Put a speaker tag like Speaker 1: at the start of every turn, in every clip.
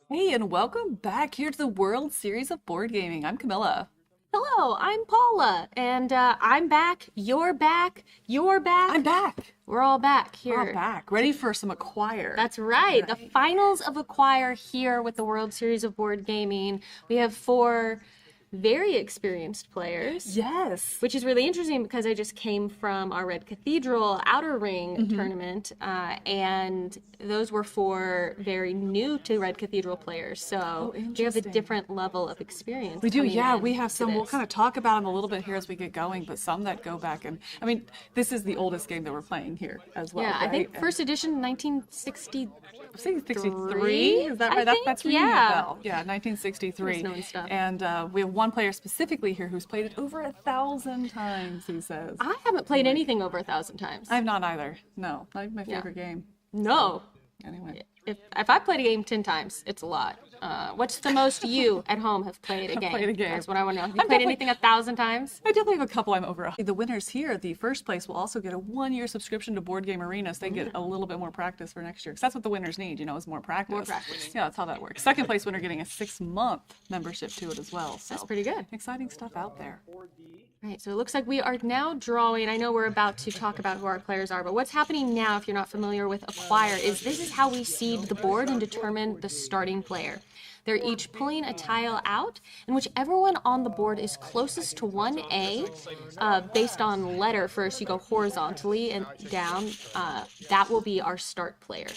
Speaker 1: Hey, and welcome back here to the World Series of Board Gaming. I'm Camilla.
Speaker 2: Hello, I'm Paula, and I'm back. You're back. You're
Speaker 1: I'm
Speaker 2: back.
Speaker 1: back.
Speaker 2: We're all back
Speaker 1: We're all
Speaker 2: here.
Speaker 1: back, ready for some Acquire.
Speaker 2: That's right. The finals of Acquire here with the World Series of Board Gaming. We have four very experienced players.
Speaker 1: Yes.
Speaker 2: Which is really interesting because I just came from our Red Cathedral Outer Ring tournament, and those were for very new to Red Cathedral players. So we have a
Speaker 1: interesting.
Speaker 2: different level of experience.
Speaker 1: We do,
Speaker 2: coming
Speaker 1: yeah.
Speaker 2: in
Speaker 1: We have
Speaker 2: to
Speaker 1: some. We'll
Speaker 2: this.
Speaker 1: kind of talk about them a little bit here as we get going, but some that go back and I mean, this is the oldest game that we're playing here as well.
Speaker 2: Yeah, I think
Speaker 1: right?
Speaker 2: first edition 1960.
Speaker 1: I think 63. Is that
Speaker 2: I
Speaker 1: right?
Speaker 2: think,
Speaker 1: That's ringing
Speaker 2: yeah.
Speaker 1: a bell. Yeah, 1963.
Speaker 2: Just knowing stuff.
Speaker 1: And we have one player specifically here who's played it over 1,000 times. He says.
Speaker 2: I haven't played anything over 1,000 times.
Speaker 1: I've not either. No, not my favorite game.
Speaker 2: No.
Speaker 1: Anyway.
Speaker 2: If I've played a game 10 times, it's a lot. What's the most you at home have played a game?
Speaker 1: played a game.
Speaker 2: That's what I want to know. Have you played anything 1,000 times?
Speaker 1: I definitely have a couple I'm over. The winners here, the first place, will also get a 1-year subscription to Board Game Arena, so they get a little bit more practice for next year. Because that's what the winners need, is more practice.
Speaker 2: More practice.
Speaker 1: Yeah, that's how that works. Second place winner getting a 6-month membership to it as well. So
Speaker 2: That's pretty good.
Speaker 1: exciting stuff out there.
Speaker 2: Right, so it looks like we are now drawing. I know we're about to talk about who our players are, but what's happening now, if you're not familiar with Acquire, is this is how we seed the board and determine the starting player. They're each pulling a tile out, and whichever one on the board is closest to 1A, based on letter first, you go horizontally and down, that will be our start player.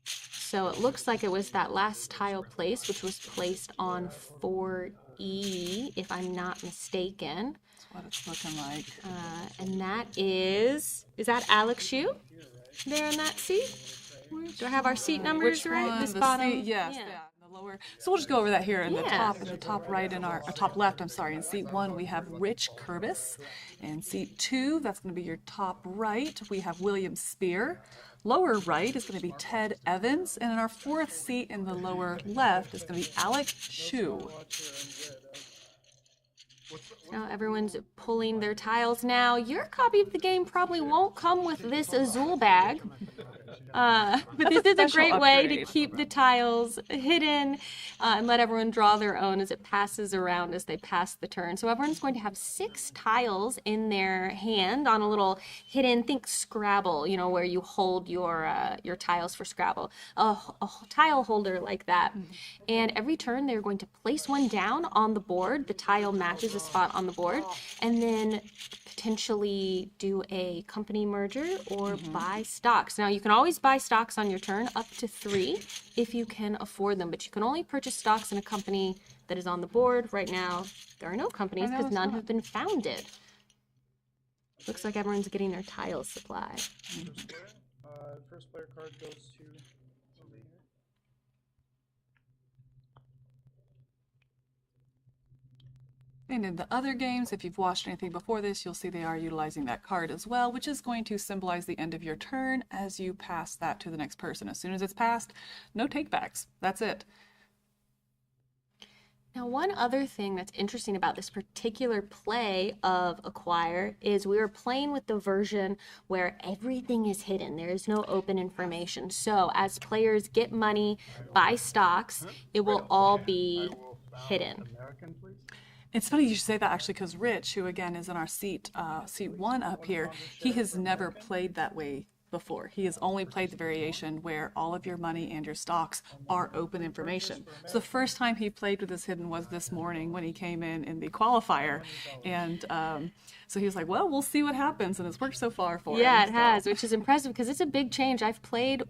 Speaker 2: So it looks like it was that last tile place, which was placed on 4E, if I'm not mistaken.
Speaker 1: That's what it's looking like.
Speaker 2: And that is that Alex Shu there in that seat? Do I have our seat numbers right?
Speaker 1: One?
Speaker 2: This
Speaker 1: The
Speaker 2: bottom?
Speaker 1: seat, yes,
Speaker 2: Yeah.
Speaker 1: the lower. So we'll just go over that here in
Speaker 2: Yeah.
Speaker 1: the top right in our top left. I'm sorry. In seat 1 we have Rich Kurbis. In seat 2, that's going to be your top right. We have William Spear. Lower right is going to be Ted Evans, and in our fourth seat in the lower left is going to be Alec Shu.
Speaker 2: Now everyone's pulling their tiles now. Your copy of the game probably won't come with this Azul bag. But this is a
Speaker 1: special
Speaker 2: great way to
Speaker 1: upgrade.
Speaker 2: keep the tiles hidden and let everyone draw their own as it passes around as they pass the turn. So everyone's going to have 6 tiles in their hand on a little hidden, think Scrabble, where you hold your tiles for Scrabble. A tile holder like that. And every turn they're going to place one down on the board. The tile matches a spot on the board. And then potentially do a company merger or buy stocks. Now you can always buy stocks on your turn up to 3 if you can afford them, but you can only purchase stocks in a company that is on the board. Right now there are no companies because none have been founded. Looks like everyone's getting their tile supply.
Speaker 3: First player card goes to
Speaker 1: And in the other games, if you've watched anything before this, you'll see they are utilizing that card as well, which is going to symbolize the end of your turn as you pass that to the next person. As soon as it's passed, no takebacks. That's it.
Speaker 2: Now, one other thing that's interesting about this particular play of Acquire is we were playing with the version where everything is hidden. There is no open information. So as players get money, buy stocks, it will all be hidden.
Speaker 3: American, please.
Speaker 1: It's funny you should say that actually, because Rich, who again is in our seat 1 up here, he has never played that way before. He has only played the variation where all of your money and your stocks are open information. So the first time he played with this hidden was this morning when he came in the qualifier, and so he was like, well, we'll see what happens, and it's worked so far for him.
Speaker 2: Yeah, it
Speaker 1: so.
Speaker 2: has, which is impressive because it's a big change. I've played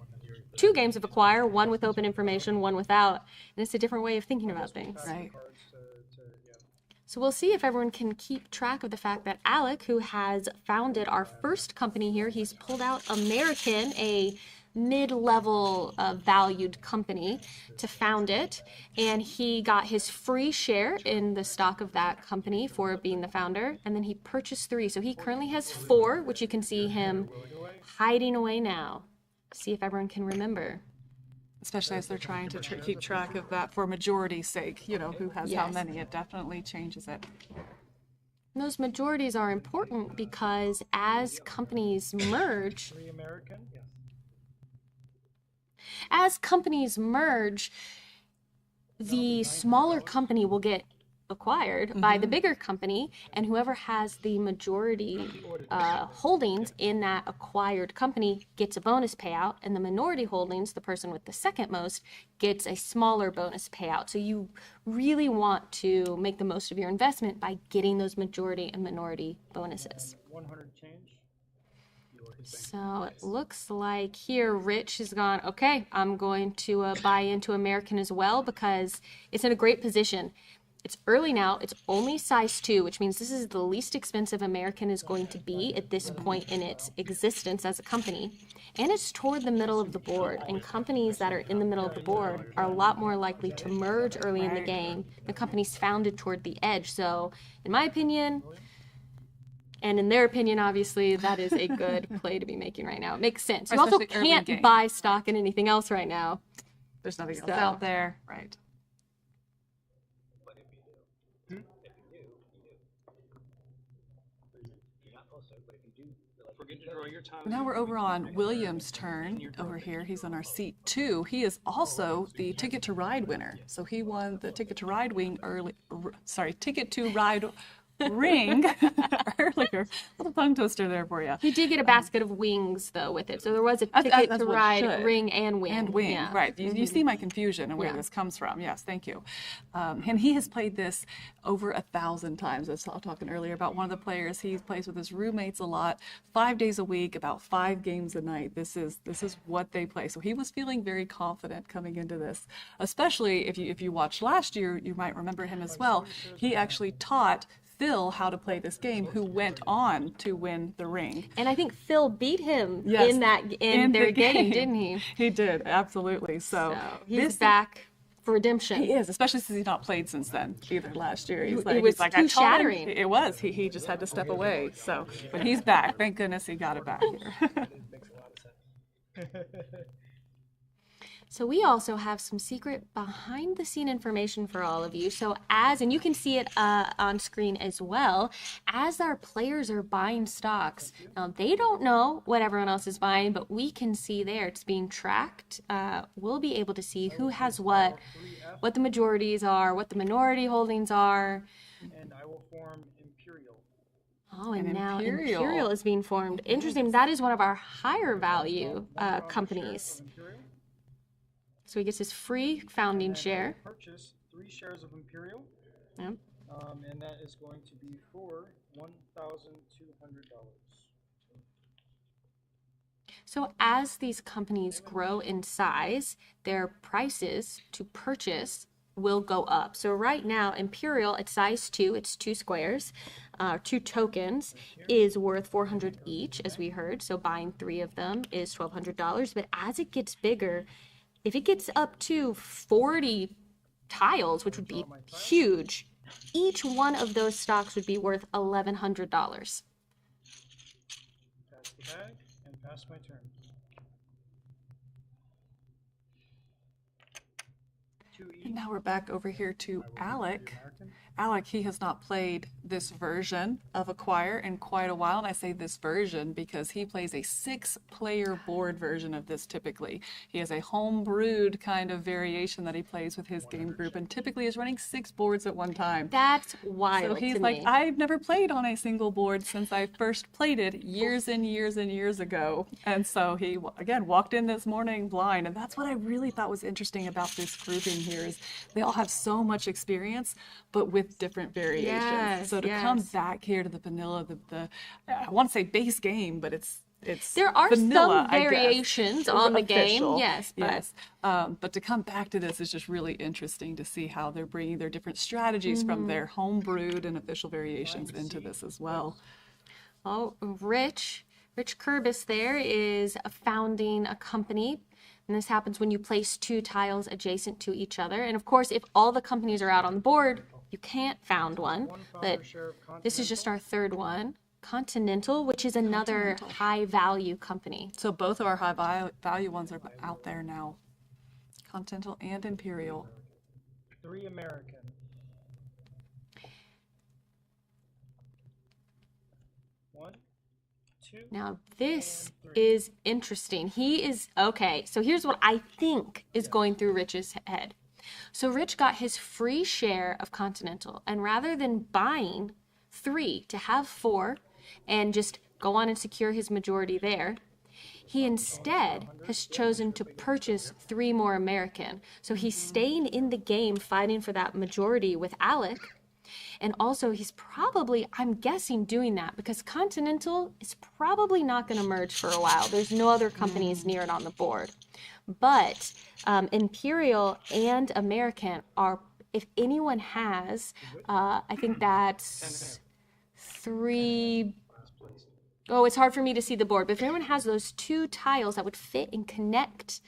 Speaker 2: 2 games of Acquire, one with open information, one without, and it's a different way of thinking about things.
Speaker 1: Right.
Speaker 2: So we'll see if everyone can keep track of the fact that Alec, who has founded our first company here, he's pulled out American, a mid-level valued company, to found it, and he got his free share in the stock of that company for being the founder, and then he purchased 3. So he currently has 4, which you can see him hiding away now. See if everyone can remember.
Speaker 1: Especially as they're trying to keep track of that for majority's sake, who has how
Speaker 2: Yes.
Speaker 1: many. It definitely changes it.
Speaker 2: And those majorities are important because as companies merge,
Speaker 3: 3 American. Yes.
Speaker 2: As companies merge, the smaller company will get acquired by the bigger company, and whoever has the majority holdings in that acquired company gets a bonus payout, and the minority holdings, the person with the second most, gets a smaller bonus payout. So you really want to make the most of your investment by getting those majority and minority bonuses.
Speaker 3: 100 change.
Speaker 2: So it looks like here Rich has gone, okay, I'm going to buy into American as well because it's in a great position. It's early now. It's only size 2, which means this is the least expensive American is going to be at this point in its existence as a company. And it's toward the middle of the board. And companies that are in the middle of the board are a lot more likely to merge early in the game than companies founded toward the edge. So in my opinion, and in their opinion, obviously, that is a good play to be making right now. It makes sense. You also can't buy stock in anything else right now.
Speaker 1: There's nothing else out there. Right. Now we're over on William's turn over here. He's on our seat 2. He is also the Ticket to Ride winner. So he won the Ticket to Ride Ticket to Ride ring earlier. A little tongue twister there for you.
Speaker 2: He did get a basket of wings though with it, so there was a Ticket to Ride ring and wing.
Speaker 1: And wing, yeah. Right. You see my confusion and where this comes from. Yes, thank you. And he has played this over 1,000 times. I was talking earlier about one of the players. He plays with his roommates a lot, 5 days a week, about 5 games a night. This is what they play. So he was feeling very confident coming into this, especially if you watched last year, you might remember him as well. He actually taught Phil how to play this game, who went on to win the ring.
Speaker 2: And I think Phil beat him in their game, didn't he?
Speaker 1: He did, absolutely. So
Speaker 2: he's back for redemption.
Speaker 1: He is, especially since he's not played since then, either last year.
Speaker 2: It was too shattering.
Speaker 1: It was. He just had to step away. So, but he's back. Thank goodness he got it back here.
Speaker 2: So we also have some secret behind the scene information for all of you. So and you can see it on screen as well, as our players are buying stocks. Now they don't know what everyone else is buying, but we can see there it's being tracked. We'll be able to see who has what the majorities are, what the minority holdings are.
Speaker 3: And I will form Imperial.
Speaker 2: Oh, and now Imperial is being formed. Interesting. That is one of our higher value companies. So he gets his free founding share.
Speaker 3: Purchase 3 shares of Imperial.
Speaker 2: Yep.
Speaker 3: And that is going to be for $1,200.
Speaker 2: So as these companies grow in size, their prices to purchase will go up. So right now, Imperial at size 2, it's 2 squares, 2 tokens, is worth $400 each, as we heard. So buying 3 of them is $1,200. But as it gets bigger, if it gets up to 40 tiles, which would be huge, each one of those stocks would be worth $1,100.
Speaker 3: Pass the bag and pass my turn.
Speaker 1: And now we're back over here to Alec. Alec, he has not played this version of Acquire in quite a while, and I say this version because he plays a 6-player board version of this typically. He has a home-brewed kind of variation that he plays with his game group, and typically is running 6 boards at one time.
Speaker 2: That's wild.
Speaker 1: So he's like, I've never played on a single board since I first played it years and years and years ago. And so he, again, walked in this morning blind, and that's what I really thought was interesting about this grouping here is they all have so much experience, but with different variations.
Speaker 2: Yes,
Speaker 1: so to come back here to the vanilla, the I want to say base game, but it's
Speaker 2: there are
Speaker 1: vanilla,
Speaker 2: some variations on the game, yes.
Speaker 1: But to come back to this is just really interesting to see how they're bringing their different strategies from their home-brewed and official variations into this as well.
Speaker 2: Oh, Rich Kurbis there is founding a company. And this happens when you place 2 tiles adjacent to each other. And of course, if all the companies are out on the board, you can't found one. But this is just our 3rd one. Continental, which is another high-value company.
Speaker 1: So both of our high-value ones are out there now. Continental and Imperial.
Speaker 3: 3 American. 1, 2.
Speaker 2: Now, this is interesting. He is, okay, so here's what I think is going through Rich's head. So Rich got his free share of Continental, and rather than buying 3 to have 4 and just go on and secure his majority there, he instead has chosen to purchase 3 more American. So he's staying in the game fighting for that majority with Alec. And also he's probably, I'm guessing, doing that because Continental is probably not going to merge for a while. There's no other companies near it on the board. But Imperial and American are, if anyone has, I think that's 3. Oh, it's hard for me to see the board. But if anyone has those 2 tiles that would fit and connect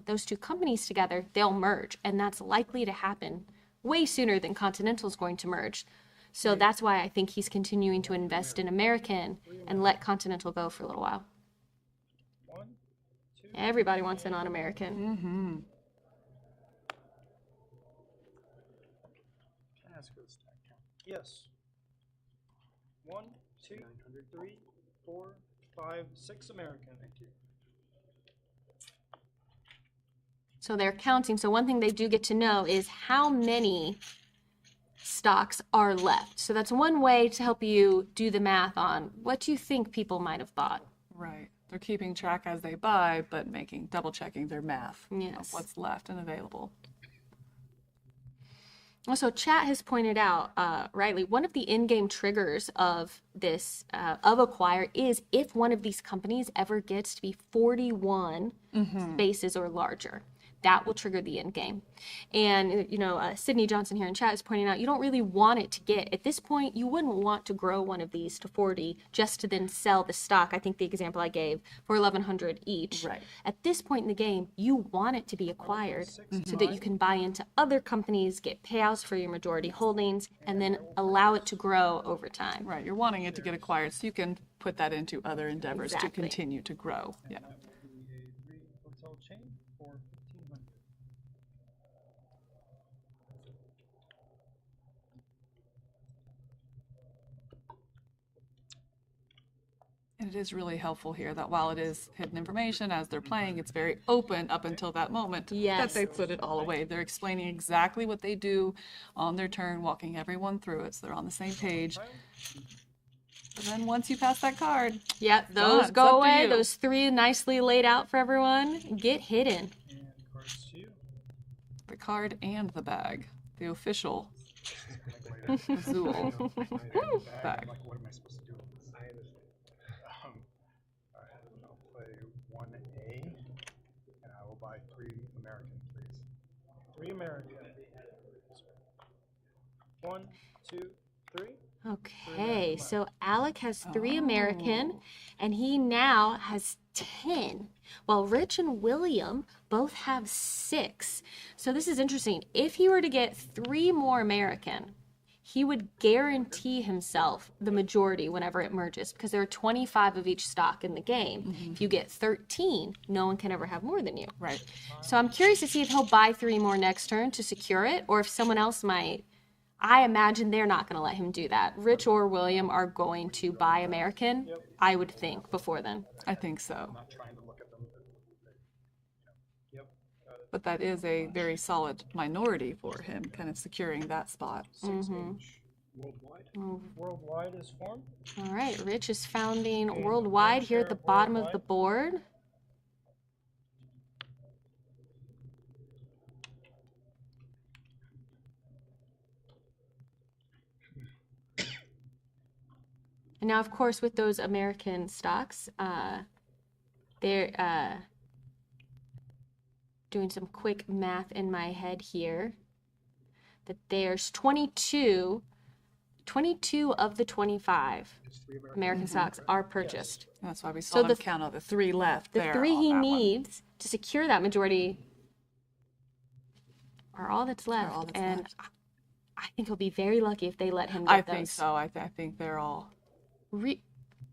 Speaker 2: those 2 companies together, they'll merge. And that's likely to happen way sooner than Continental's going to merge. So that's why I think he's continuing to invest in American and let Continental go for a little while.
Speaker 3: 1, 2.
Speaker 2: Everybody wants in on American.
Speaker 1: Mm-hmm.
Speaker 4: Can I ask for the stack count?
Speaker 3: Yes. 1, 2, 3, 4, 5, 6 American. Thank you.
Speaker 2: So they're counting. So one thing they do get to know is how many stocks are left. So that's one way to help you do the math on what you think people might have bought.
Speaker 1: Right. They're keeping track as they buy, but double checking their math
Speaker 2: Yes.
Speaker 1: of what's left and available.
Speaker 2: Also, chat has pointed out, rightly, one of the in-game triggers of this, of Acquire, is if one of these companies ever gets to be 41 spaces or larger. That will trigger the end game. And, Sydney Johnson here in chat is pointing out, you don't really want it to get, at this point, you wouldn't want to grow one of these to 40 just to then sell the stock. I think the example I gave for 1,100 each.
Speaker 1: Right.
Speaker 2: At this point in the game, you want it to be acquired so that you can buy into other companies, get payouts for your majority holdings, and then allow it to grow over time.
Speaker 1: Right. You're wanting it to get acquired so you can put that into other endeavors to
Speaker 2: Exactly.
Speaker 1: continue to grow. Yeah.
Speaker 3: That would be a 3 hotel chain for 1,500.
Speaker 1: And it is really helpful here that while it is hidden information as they're playing, it's very open up until that moment
Speaker 2: Yes.
Speaker 1: that they put it all away. They're explaining exactly what they do on their turn, walking everyone through it so they're on the same page. And then once you pass that card,
Speaker 2: Yep,
Speaker 1: Done.
Speaker 2: those
Speaker 1: It's up
Speaker 2: go
Speaker 1: to
Speaker 2: away.
Speaker 1: you.
Speaker 2: Those 3 nicely laid out for everyone. Get hidden.
Speaker 3: And cards to you.
Speaker 1: the card and the bag, the official Zool bag.
Speaker 4: Like, what am I supposed to do with this? I understand. All right, I'll play 1A, and I will buy 3 American, please.
Speaker 3: 3 American. 1, 2, 3.
Speaker 2: Okay, so Alec has 3 American, and he now has 10, while Rich and William both have 6. So this is interesting. If he were to get 3 more American, he would guarantee himself the majority whenever it merges, because there are 25 of each stock in the game. If you get 13, no one can ever have more than you.
Speaker 1: Right.
Speaker 2: So I'm curious to see if he'll buy 3 more next turn to secure it, or if someone else might. I imagine they're not going to let him do that. Rich or William are going to buy American, I would think, before then.
Speaker 1: I think so.
Speaker 4: Not trying to look at them.
Speaker 3: Yep. Got it.
Speaker 1: But that is a very solid minority for him, kind of securing that spot.
Speaker 3: 6H.
Speaker 4: Worldwide.
Speaker 3: Worldwide is formed.
Speaker 2: All right, Rich is founding Worldwide here at the bottom of the board. And now, of course, with those American stocks, they're doing some quick math in my head here, that there's 22 of the 25 American stocks are purchased.
Speaker 1: And that's why we saw
Speaker 2: So
Speaker 1: them
Speaker 2: the-
Speaker 1: count out the 3 left
Speaker 2: The
Speaker 1: there.
Speaker 2: 3
Speaker 1: on
Speaker 2: he
Speaker 1: that one.
Speaker 2: needs to secure that majority are all that's left.
Speaker 1: all that's
Speaker 2: and
Speaker 1: left.
Speaker 2: I think he'll be very lucky if they let him get
Speaker 1: I
Speaker 2: those.
Speaker 1: think so. I think they're all.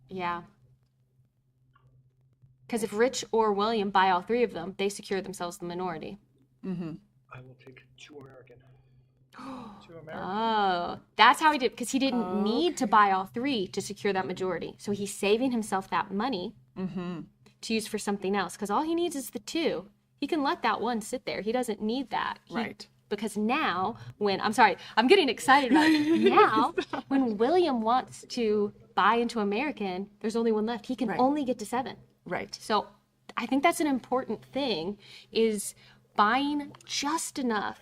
Speaker 2: Yeah. Because if Rich or William buy all 3 of them, they secure themselves the minority.
Speaker 1: Mm-hmm.
Speaker 4: I will take 2 American.
Speaker 3: 2 American.
Speaker 2: Oh, that's how he did, because he didn't need to buy all 3 to secure that majority. So he's saving himself that money to use for something else, because all he needs is the 2. He can let that 1 sit there. He doesn't need that.
Speaker 1: Right.
Speaker 2: Because now, I'm sorry, I'm getting excited about it. Now, when William wants to buy into American, there's only 1 left. He can only get to 7.
Speaker 1: Right.
Speaker 2: So I think that's an important thing, is buying just enough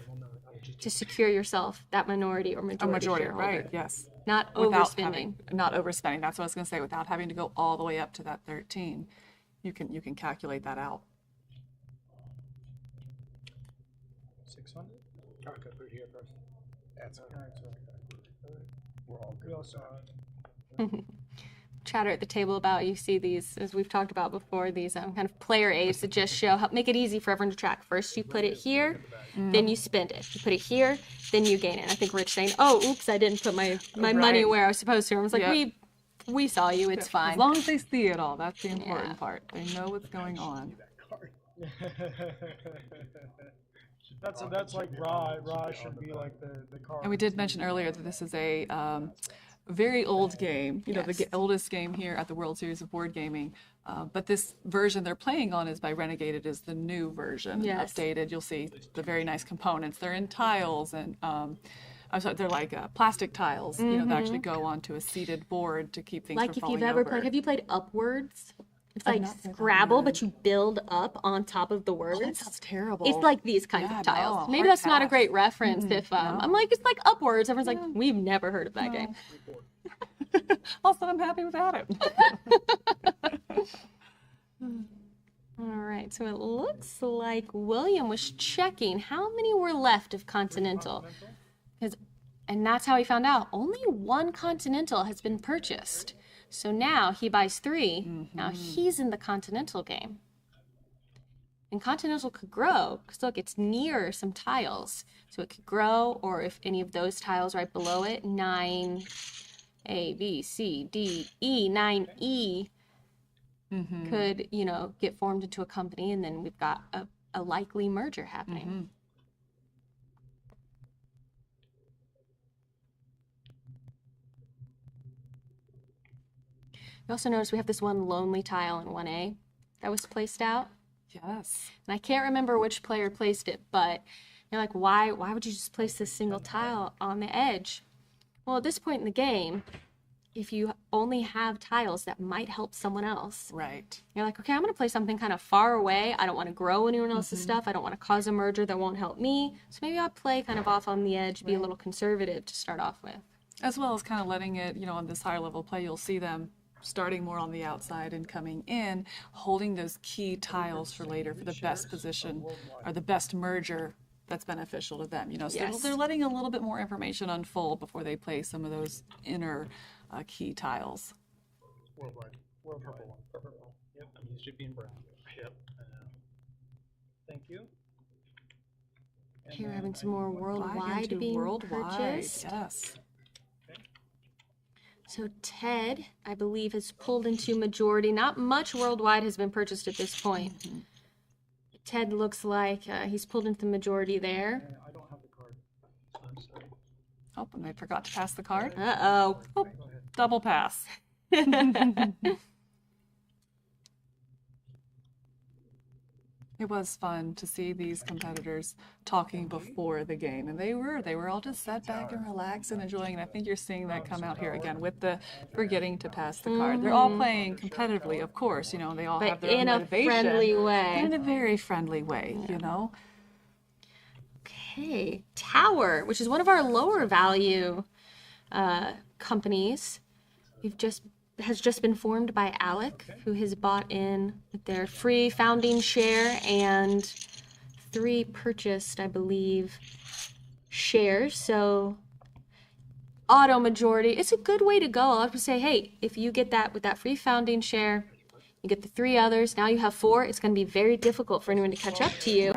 Speaker 2: to secure yourself that minority or majority shareholder.
Speaker 1: Right, yes.
Speaker 2: Not
Speaker 1: Without
Speaker 2: overspending.
Speaker 1: not overspending. That's what I was going to say. Without having to go all the way up to that 13, you can calculate that out.
Speaker 3: 600.
Speaker 4: Okay, put it here first. That's okay.
Speaker 3: Alright, so
Speaker 4: We're all
Speaker 3: we
Speaker 4: good.
Speaker 3: also
Speaker 2: Chatter at the table about, you see these, as we've talked about before, these kind of player aids that just help make it easy for everyone to track. First you put it here, then you spend it. You put it here, then you gain it. I think Rich saying, oh, oops, I didn't put my money where I was supposed to. I was like, we saw you, it's fine.
Speaker 1: As long as they see it all, that's the important part. They know what's going on.
Speaker 3: that's like raw. Raw should be like the card.
Speaker 1: And we did mention earlier that this is a very old game, you know, the oldest game here at the World Series of Board Gaming. But this version they're playing on is by Renegade. It is the new version, updated. You'll see the very nice components. They're in tiles, and I'm sorry, they're like plastic tiles, you know, that actually go onto a seated board to keep things
Speaker 2: Like
Speaker 1: from
Speaker 2: if
Speaker 1: falling
Speaker 2: you've ever
Speaker 1: over.
Speaker 2: played, have you played Upwards? It's
Speaker 1: I've
Speaker 2: like
Speaker 1: not played that
Speaker 2: Scrabble,
Speaker 1: one.
Speaker 2: but you build up on top of the words.
Speaker 1: That sounds terrible.
Speaker 2: It's like these kinds
Speaker 1: Yeah,
Speaker 2: of tiles.
Speaker 1: no,
Speaker 2: Maybe
Speaker 1: hard
Speaker 2: that's not a
Speaker 1: pass.
Speaker 2: great reference if I'm like, it's like Upwards. Everyone's like, we've never heard of that game.
Speaker 1: Also, I'm happy without it.
Speaker 2: All right, so it looks like William was checking how many were left of Continental. And that's how he found out only 1 Continental has been purchased. So now he buys 3. Now he's in the Continental game. And Continental could grow, because look, it's near some tiles. So it could grow, or if any of those tiles right below it, 9, A, B, C, D, E, 9E, could, you know, get formed into a company, and then we've got a likely merger happening. You also notice we have this 1 lonely tile in 1A that was placed out.
Speaker 1: Yes.
Speaker 2: And I can't remember which player placed it, but you're like, why would you just place this single tile on the edge? Well, at this point in the game, if you only have tiles that might help someone else,
Speaker 1: Right.
Speaker 2: you're like, okay, I'm going to play something kind of far away. I don't want to grow anyone else's stuff. I don't want to cause a merger that won't help me. So maybe I'll play kind of off on the edge, be a little conservative to start off with.
Speaker 1: As well as kind of letting it, you know, on this higher level play, you'll see them starting more on the outside and coming in, holding those key tiles for later for the best position or the best merger that's beneficial to them. You know, so they're letting a little bit more information unfold before they play some of those inner key tiles.
Speaker 4: Worldwide.
Speaker 3: Purple. Yep.
Speaker 4: You should be in brown. Yep.
Speaker 3: Thank you.
Speaker 2: Here we're having some more worldwide
Speaker 1: into
Speaker 2: being
Speaker 1: worldwide.
Speaker 2: purchased.
Speaker 1: Yes.
Speaker 2: So Ted, I believe, has pulled into majority. Not much worldwide has been purchased at this point. Ted looks like he's pulled into the majority there.
Speaker 3: I don't have the card. I'm sorry.
Speaker 1: Oh, and they forgot to pass the card.
Speaker 2: Uh-oh.
Speaker 1: Oh, double pass. It was fun to see these competitors talking before the game, and they were all just sat back and relaxed and enjoying. And I think you're seeing that come out here again with the forgetting to pass the card. They're all playing competitively, of course. You know, they all have
Speaker 2: But
Speaker 1: their own
Speaker 2: in a
Speaker 1: motivation,
Speaker 2: friendly
Speaker 1: but
Speaker 2: way.
Speaker 1: in a very friendly way. You know.
Speaker 2: Okay, Tower, which is one of our lower value companies. Has just been formed by Alec, who has bought in with their free founding share and 3 purchased, I believe, shares. So auto majority, it's a good way to go. I'll have to say, hey, if you get that with that free founding share, you get the 3 others, now you have 4, it's going to be very difficult for anyone to catch up to you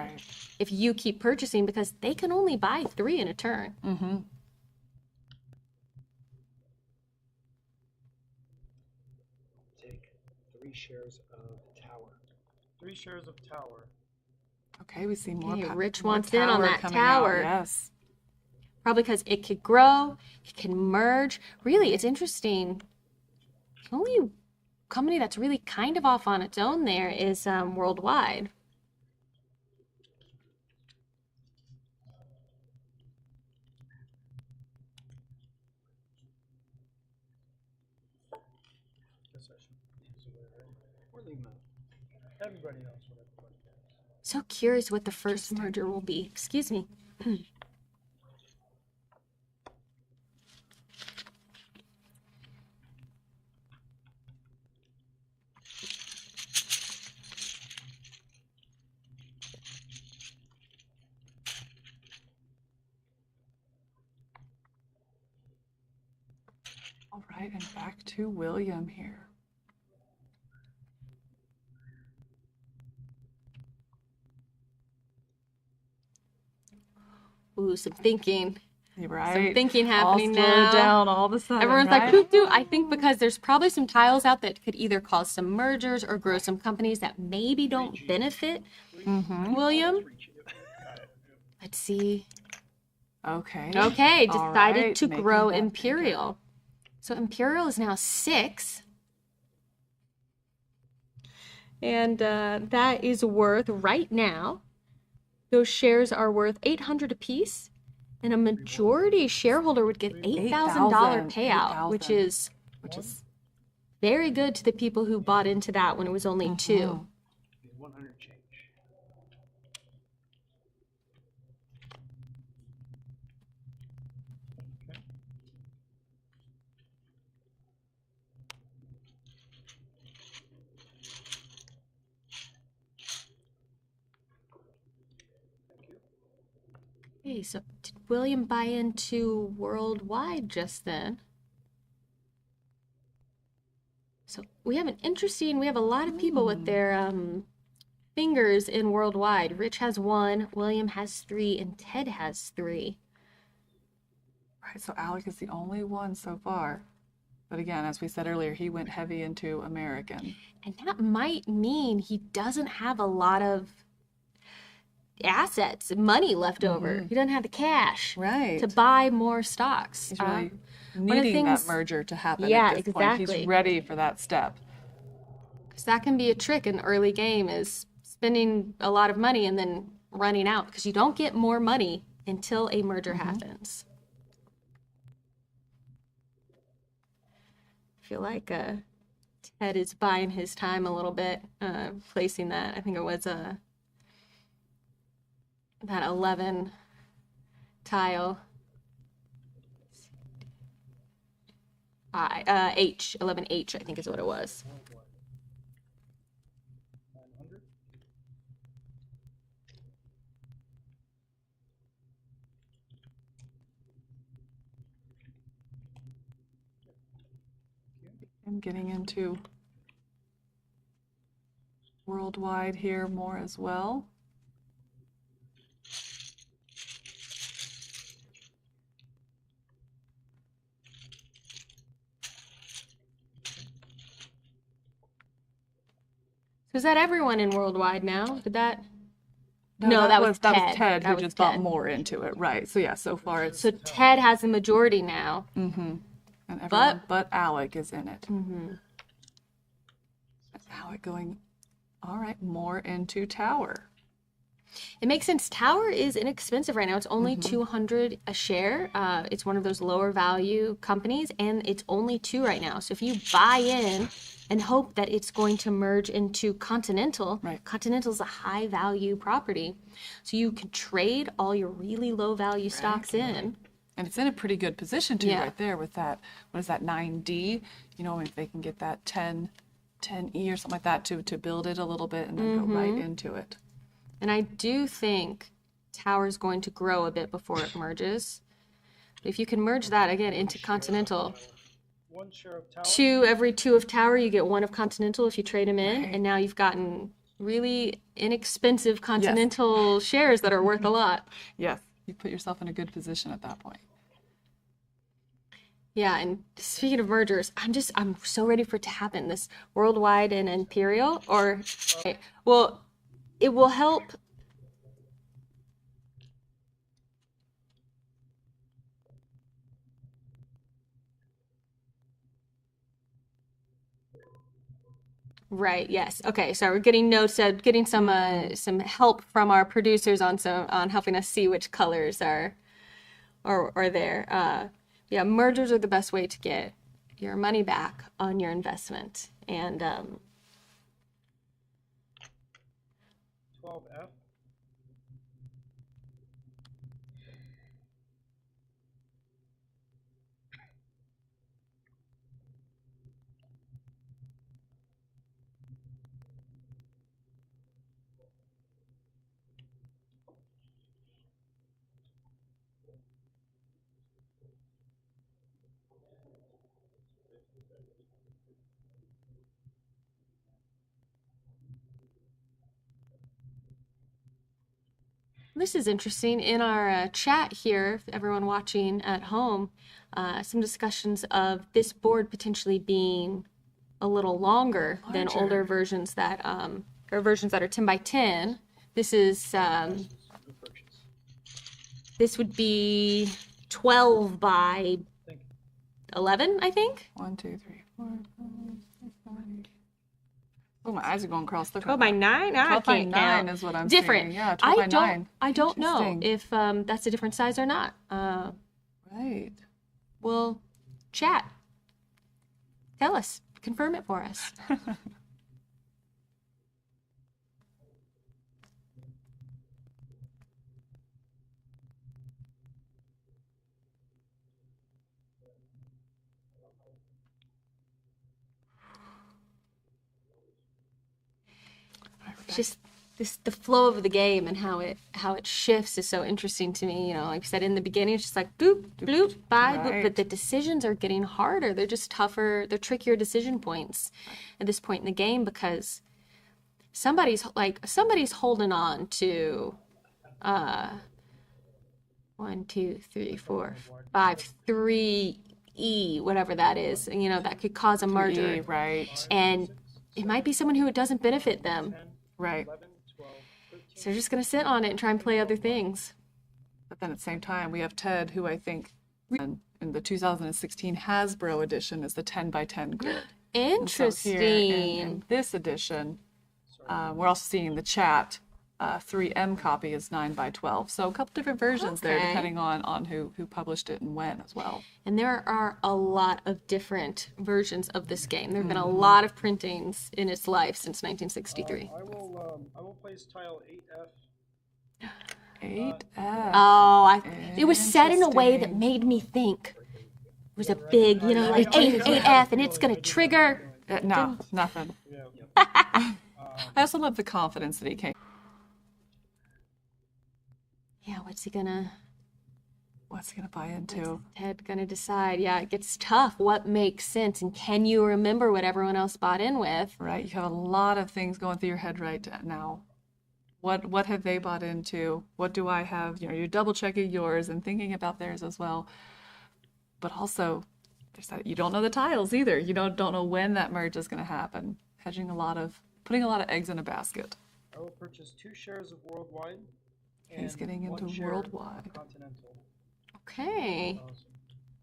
Speaker 2: if you keep purchasing, because they can only buy 3 in a turn.
Speaker 4: Take 3 shares of Tower.
Speaker 3: 3 shares of Tower.
Speaker 1: Okay, we see more.
Speaker 2: Okay, Rich
Speaker 1: more
Speaker 2: wants in on
Speaker 1: tower
Speaker 2: that
Speaker 1: coming out,
Speaker 2: tower.
Speaker 1: Yes.
Speaker 2: Probably because it could grow, it can merge. Really, it's interesting. The only company that's really kind of off on its own there is Worldwide.
Speaker 3: Guess I should use it right. Or leave them out. Everybody knows what everybody knows.
Speaker 2: So curious what the first merger will be. Excuse me.
Speaker 1: All right, and back to William here.
Speaker 2: Ooh, some thinking.
Speaker 1: Right.
Speaker 2: Some thinking happening
Speaker 1: all
Speaker 2: now.
Speaker 1: slowed down all of a sudden.
Speaker 2: Everyone's
Speaker 1: right?
Speaker 2: like, doo-doo. I think because there's probably some tiles out that could either cause some mergers or grow some companies that maybe don't benefit William. Let's see.
Speaker 1: Okay.
Speaker 2: Okay,
Speaker 1: All
Speaker 2: decided
Speaker 1: right,
Speaker 2: to
Speaker 1: making
Speaker 2: grow
Speaker 1: that
Speaker 2: Imperial. So Imperial is now 6. And that is worth, right now, those shares are worth $800 apiece. And a majority shareholder would get $8,000 payout, which is very good to the people who bought into that when it was only 2.
Speaker 3: 100 change.
Speaker 2: Okay, so did William buy into Worldwide just then? So we have a lot of people with their fingers in Worldwide. Rich has 1, William has 3, and Ted has 3.
Speaker 1: Right, so Alec is the only one so far. But again, as we said earlier, he went heavy into American.
Speaker 2: And that might mean he doesn't have a lot of assets, money left over. He doesn't have the cash to buy more stocks.
Speaker 1: He's really needing that merger to happen at this point. He's ready for that step.
Speaker 2: Because that can be a trick in the early game, is spending a lot of money and then running out, because you don't get more money until a merger happens. I feel like Ted is buying his time a little bit, placing that. I think it was that 11 tile. H, 11H, I think is what it was.
Speaker 3: 900.
Speaker 1: I'm getting into Worldwide here more as well.
Speaker 2: So is that everyone in Worldwide now? Did that?
Speaker 1: No, that was Ted who
Speaker 2: was
Speaker 1: just
Speaker 2: Ted.
Speaker 1: bought more into it, right? So yeah, so far it's
Speaker 2: So Ted has the majority now.
Speaker 1: and everyone but Alec is in it. Alec going, all right, more into Tower.
Speaker 2: It makes sense. Tower is inexpensive right now. It's only $200 a share. It's one of those lower value companies, and it's only 2 right now. So if you buy in and hope that it's going to merge into Continental, Continental's a high value property. So you can trade all your really low value stocks in.
Speaker 1: And it's in a pretty good position too, right there with that, what is that, 9D? You know, if they can get that 10E or something like that to build it a little bit and then go right into it.
Speaker 2: And I do think Tower is going to grow a bit before it merges. But if you can merge that again into Continental,
Speaker 3: 1 share of Tower.
Speaker 2: every 2 of Tower, you get 1 of Continental if you trade them in. And now you've gotten really inexpensive Continental shares that are worth a lot.
Speaker 1: Yes, you put yourself in a good position at that point.
Speaker 2: Yeah, and speaking of mergers, I'm so ready for it to happen. This Worldwide and Imperial, well, it will help. Right. Yes. Okay. So we're getting notes, getting some help from our producers on helping us see which colors are there. Yeah, mergers are the best way to get your money back on your investment. And
Speaker 3: 12F.
Speaker 2: this is interesting. In our chat here, everyone watching at home, some discussions of this board potentially being a little longer than older versions that or versions that are 10 by 10. This is this would be 12 by 11, I think.
Speaker 1: 1, 2, 3, 4, 5, 6, 7, 8. Oh, my eyes are going across.
Speaker 2: 12 by 9? I
Speaker 1: 12 by
Speaker 2: can't
Speaker 1: 9
Speaker 2: count.
Speaker 1: is what I'm
Speaker 2: Different.
Speaker 1: seeing. Yeah, 12 by 9.
Speaker 2: I don't know
Speaker 1: Interesting.
Speaker 2: if that's a different size or not.
Speaker 1: Right.
Speaker 2: Well, chat. Tell us. Confirm it for us. Just the flow of the game and how it shifts is so interesting to me. You know, like I said in the beginning, it's just like boop, bloop, bye, boop.
Speaker 1: Right.
Speaker 2: But the decisions are getting harder. They're just tougher. They're trickier decision points at this point in the game because somebody's holding on to 1, 2, 3, 4, 5, 3E, whatever that is. You know, that could cause a merger.
Speaker 1: Right.
Speaker 2: And it might be someone who it doesn't benefit them.
Speaker 1: Right.
Speaker 3: 11, 12, 13.
Speaker 2: So they're just going to sit on it and try and play other things.
Speaker 1: But then at the same time, we have Ted, who I think in the 2016 Hasbro edition is the 10 by 10 grid. And so
Speaker 2: Interesting.
Speaker 1: here in this edition, we're also seeing in the chat, 3M copy is 9 by 12. So a couple different versions there,
Speaker 2: Okay.
Speaker 1: depending on who published it and when as well.
Speaker 2: And there are a lot of different versions of this game. There have been a lot of printings in its life since 1963.
Speaker 3: I will place tile 8F.
Speaker 1: 8F.
Speaker 2: Oh, it was said in a way that made me think it was a big, you know, like 8F and it's going to trigger.
Speaker 1: No, nothing.
Speaker 3: Yeah.
Speaker 1: I also love the confidence that he came.
Speaker 2: Yeah, what's he gonna
Speaker 1: buy into?
Speaker 2: Ted gonna decide? Yeah, it gets tough. What makes sense? And can you remember what everyone else bought in with?
Speaker 1: Right, you have a lot of things going through your head right now. What have they bought into? What do I have? You know, you're double checking yours and thinking about theirs as well. But also, there's that you don't know the tiles either. You don't know when that merge is going to happen. Putting a lot of eggs in a basket.
Speaker 3: I will purchase 2 shares of Worldwide.
Speaker 1: He's
Speaker 3: and
Speaker 1: getting
Speaker 3: 1
Speaker 1: into
Speaker 3: share
Speaker 1: Worldwide.
Speaker 3: of Continental.
Speaker 2: Okay,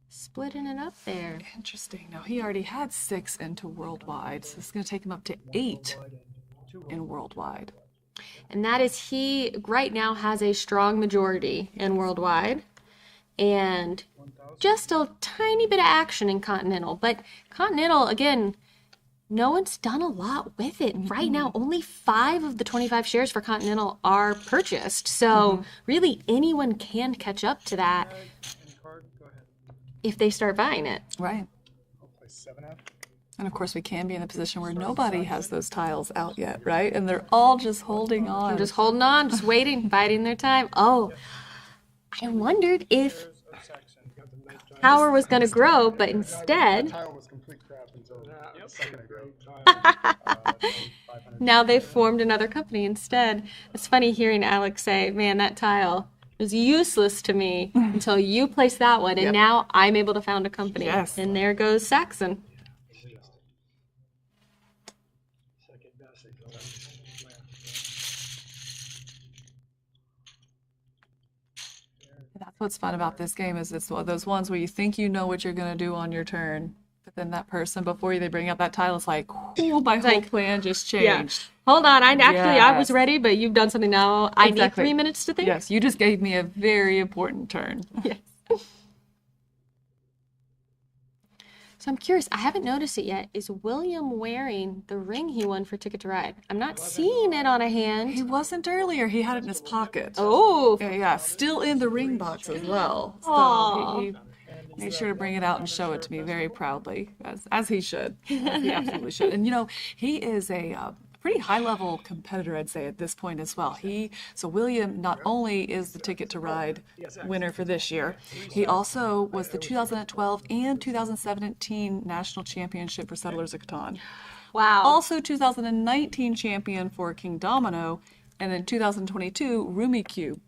Speaker 2: splitting it up there.
Speaker 1: Interesting. Now he already had 6 into Worldwide, so it's going to take him up to 8 in Worldwide.
Speaker 2: And that is he right now has a strong majority in Worldwide and just a tiny bit of action in Continental. But Continental, again, no one's done a lot with it. Right now, only 5 of the 25 shares for Continental are purchased. So really anyone can catch up to that
Speaker 3: And card, go ahead.
Speaker 2: if they start buying it.
Speaker 1: Right.
Speaker 4: I'll place 7F.
Speaker 1: And of course, we can be in a position where nobody has those tiles out yet, right? And they're all just holding on.
Speaker 2: I'm just holding on, just waiting, biding their time. Oh, I wondered if
Speaker 3: Shares of Saxon.
Speaker 2: power was going to grow, but instead,
Speaker 4: Tile was complete crap until a second ago.
Speaker 2: now they've formed another company instead. It's funny hearing Alex say, man, that tile was useless to me until you placed that one, and
Speaker 1: Yep.
Speaker 2: now I'm able to found a company.
Speaker 1: Yes.
Speaker 2: And there goes Saxon.
Speaker 1: That's what's fun about this game is it's one of those ones where you think you know what you're going to do on your turn, but then that person before they bring up that tile is like, "Ooh, my whole plan just changed."
Speaker 2: Hold on, I was
Speaker 1: Yes.
Speaker 2: ready, but you've done something now. I need
Speaker 1: Exactly.
Speaker 2: 3 minutes to think.
Speaker 1: Yes, you just gave me a very important turn.
Speaker 2: Yes. So I'm curious, I haven't noticed it yet. Is William wearing the ring he won for Ticket to Ride? I'm not seeing it on a
Speaker 1: He
Speaker 2: hand.
Speaker 1: wasn't earlier. He had it in his pocket.
Speaker 2: Oh,
Speaker 1: Yeah, still in the ring box as well. So
Speaker 2: Aw.
Speaker 1: he made sure to bring it out and show it to me very proudly, as he should. As he absolutely should. And he is a pretty high-level competitor, I'd say, at this point as well. So William not only is the Ticket to Ride winner for this year, he also was the 2012 and 2017 national championship for Settlers of Catan.
Speaker 2: wow.
Speaker 1: Also 2019 champion for King Domino, and then 2022 Rumi Cube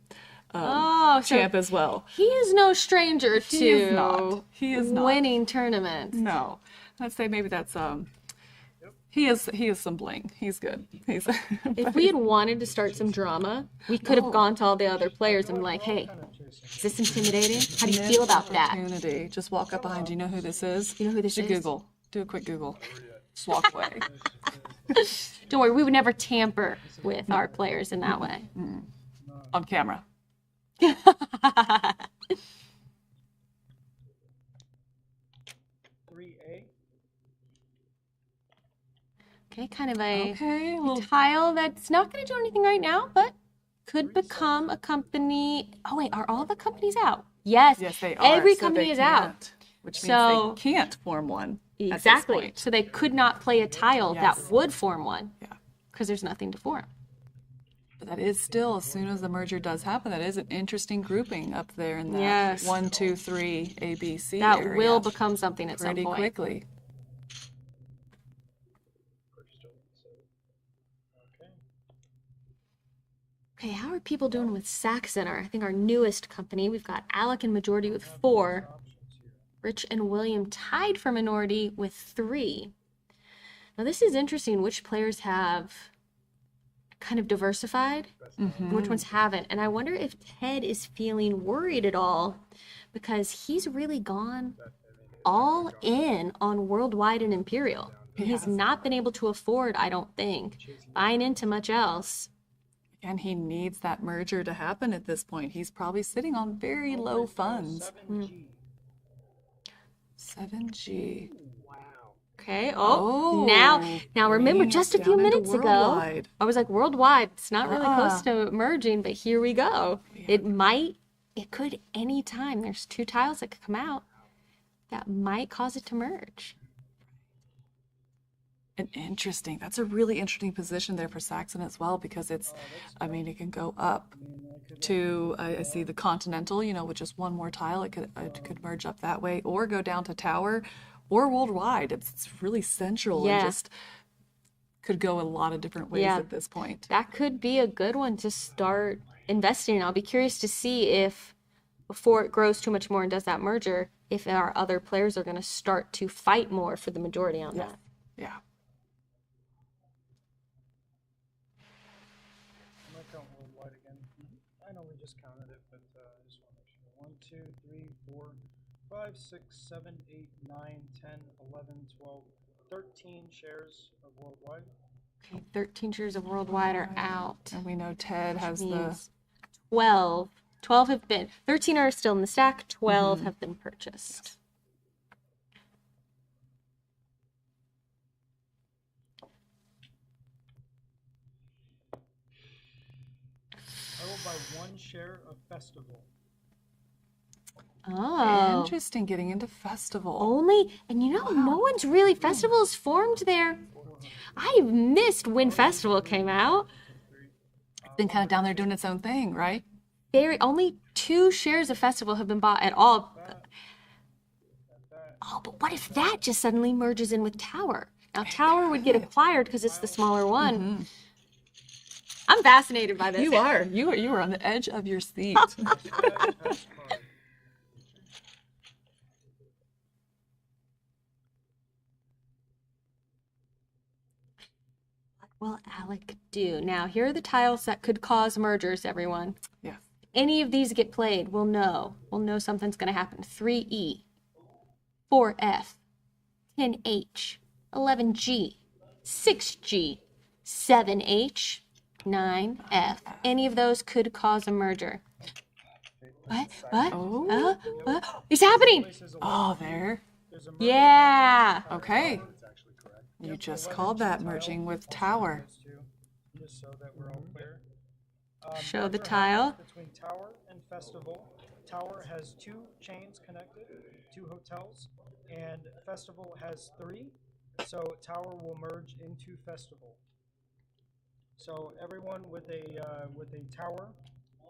Speaker 2: so
Speaker 1: champ as well.
Speaker 2: he is no stranger
Speaker 1: He
Speaker 2: to
Speaker 1: is not. He is not.
Speaker 2: winning tournaments.
Speaker 1: No, I'd say maybe that's he is some bling. He's good. He's
Speaker 2: If we had wanted to start some drama, we could have gone to all the other players and been like, hey, is this intimidating? How do you feel about that?
Speaker 1: opportunity. Just walk up behind you. Know who this is?
Speaker 2: You know who this
Speaker 1: Do
Speaker 2: is?
Speaker 1: Google. Do a quick Google. Just walk away.
Speaker 2: Don't worry, we would never tamper with our players in that way.
Speaker 1: On camera.
Speaker 3: 3A.
Speaker 2: Okay, kind of a
Speaker 1: Okay. Well,
Speaker 2: tile that's not going to do anything right now, but could become a company. Oh wait, are all the companies out? Yes.
Speaker 1: yes, they are.
Speaker 2: Every
Speaker 1: So
Speaker 2: company
Speaker 1: they
Speaker 2: is out.
Speaker 1: can't, which means
Speaker 2: So-
Speaker 1: they can't form one. at this
Speaker 2: Exactly.
Speaker 1: point.
Speaker 2: So they could not play a tile
Speaker 1: Yes.
Speaker 2: that would form one.
Speaker 1: Yeah.
Speaker 2: Because there's nothing to form.
Speaker 1: But that is still, as soon as the merger does happen, that is an interesting grouping up there in that
Speaker 2: Yes.
Speaker 1: 1, 2, 3 ABC
Speaker 2: That
Speaker 1: area.
Speaker 2: will become something at some
Speaker 1: pretty
Speaker 2: point.
Speaker 1: quickly.
Speaker 3: Okay.
Speaker 2: Okay, how are people doing with Saxon, I think our newest company? We've got Alec and Majority with 4. Rich and William tied for minority with 3. Now this is interesting, which players have kind of diversified and which ones haven't. And I wonder if Ted is feeling worried at all because he's really gone all in on Worldwide and Imperial. And he's not been able to afford, I don't think, buying into much else.
Speaker 1: And he needs that merger to happen at this point. He's probably sitting on very low funds.
Speaker 3: 7G.
Speaker 1: 7G.
Speaker 3: Wow.
Speaker 2: Okay.
Speaker 1: Oh,
Speaker 2: Now remember,
Speaker 1: bringing
Speaker 2: just
Speaker 1: us
Speaker 2: a few
Speaker 1: down into
Speaker 2: minutes ago,
Speaker 1: Worldwide.
Speaker 2: I was like, Worldwide, it's not really close to merging, but here we go. It could any time. There's 2 tiles that could come out that might cause it to merge.
Speaker 1: And interesting. That's a really interesting position there for Saxon as well, because it can go up to, I see the Continental, with just one more tile. It could merge up that way, or go down to Tower, or Worldwide. It's really central
Speaker 2: Yeah.
Speaker 1: and just could go a lot of different ways
Speaker 2: Yeah.
Speaker 1: at this point.
Speaker 2: That could be a good one to start investing in. I'll be curious to see if, before it grows too much more and does that merger, if our other players are going to start to fight more for the majority on that.
Speaker 1: Yeah.
Speaker 3: I'm gonna count Worldwide again. I know we just counted it, but I just want to make sure. 1, 2, 3, 4, 5, 6, 7, 8, 9, 10, 11, 12, 13 shares of Worldwide.
Speaker 2: Okay, 13 shares of Worldwide are out.
Speaker 1: And we know Ted has the
Speaker 2: Means 12. 12 have been, 13 are still in the stack, 12 have been purchased.
Speaker 3: I will buy 1 share of Festival.
Speaker 2: Oh.
Speaker 1: interesting getting into Festival.
Speaker 2: Only, and no one's really, Festival's formed there. I missed when Festival came out.
Speaker 1: It's been kind of down there doing its own thing, right?
Speaker 2: Only 2 shares of Festival have been bought at all. Oh, but what if that just suddenly merges in with Tower? Now Tower would get acquired because it's the smaller one. I'm fascinated by this.
Speaker 1: You are. You are on the edge of your seat.
Speaker 2: What will Alec do? Now, here are the tiles that could cause mergers, everyone.
Speaker 1: Yeah.
Speaker 2: Any of these get played, we'll know. We'll know something's going to happen. 3E, 4F, 10H, 11G, 6G, 7H, 9F. Any of those could cause a merger. What? What?
Speaker 1: Oh.
Speaker 2: What? It's happening.
Speaker 1: Oh, there.
Speaker 3: There's a merger
Speaker 2: Yeah.
Speaker 1: Okay.
Speaker 4: It's actually correct.
Speaker 1: You just called that merging with tower.
Speaker 3: Just so that we're all clear.
Speaker 2: Show the
Speaker 3: Merger
Speaker 2: tile.
Speaker 3: happens between Tower and Festival. Tower has 2 chains connected, 2 hotels, and Festival has 3. So Tower will merge into Festival. So everyone with a Tower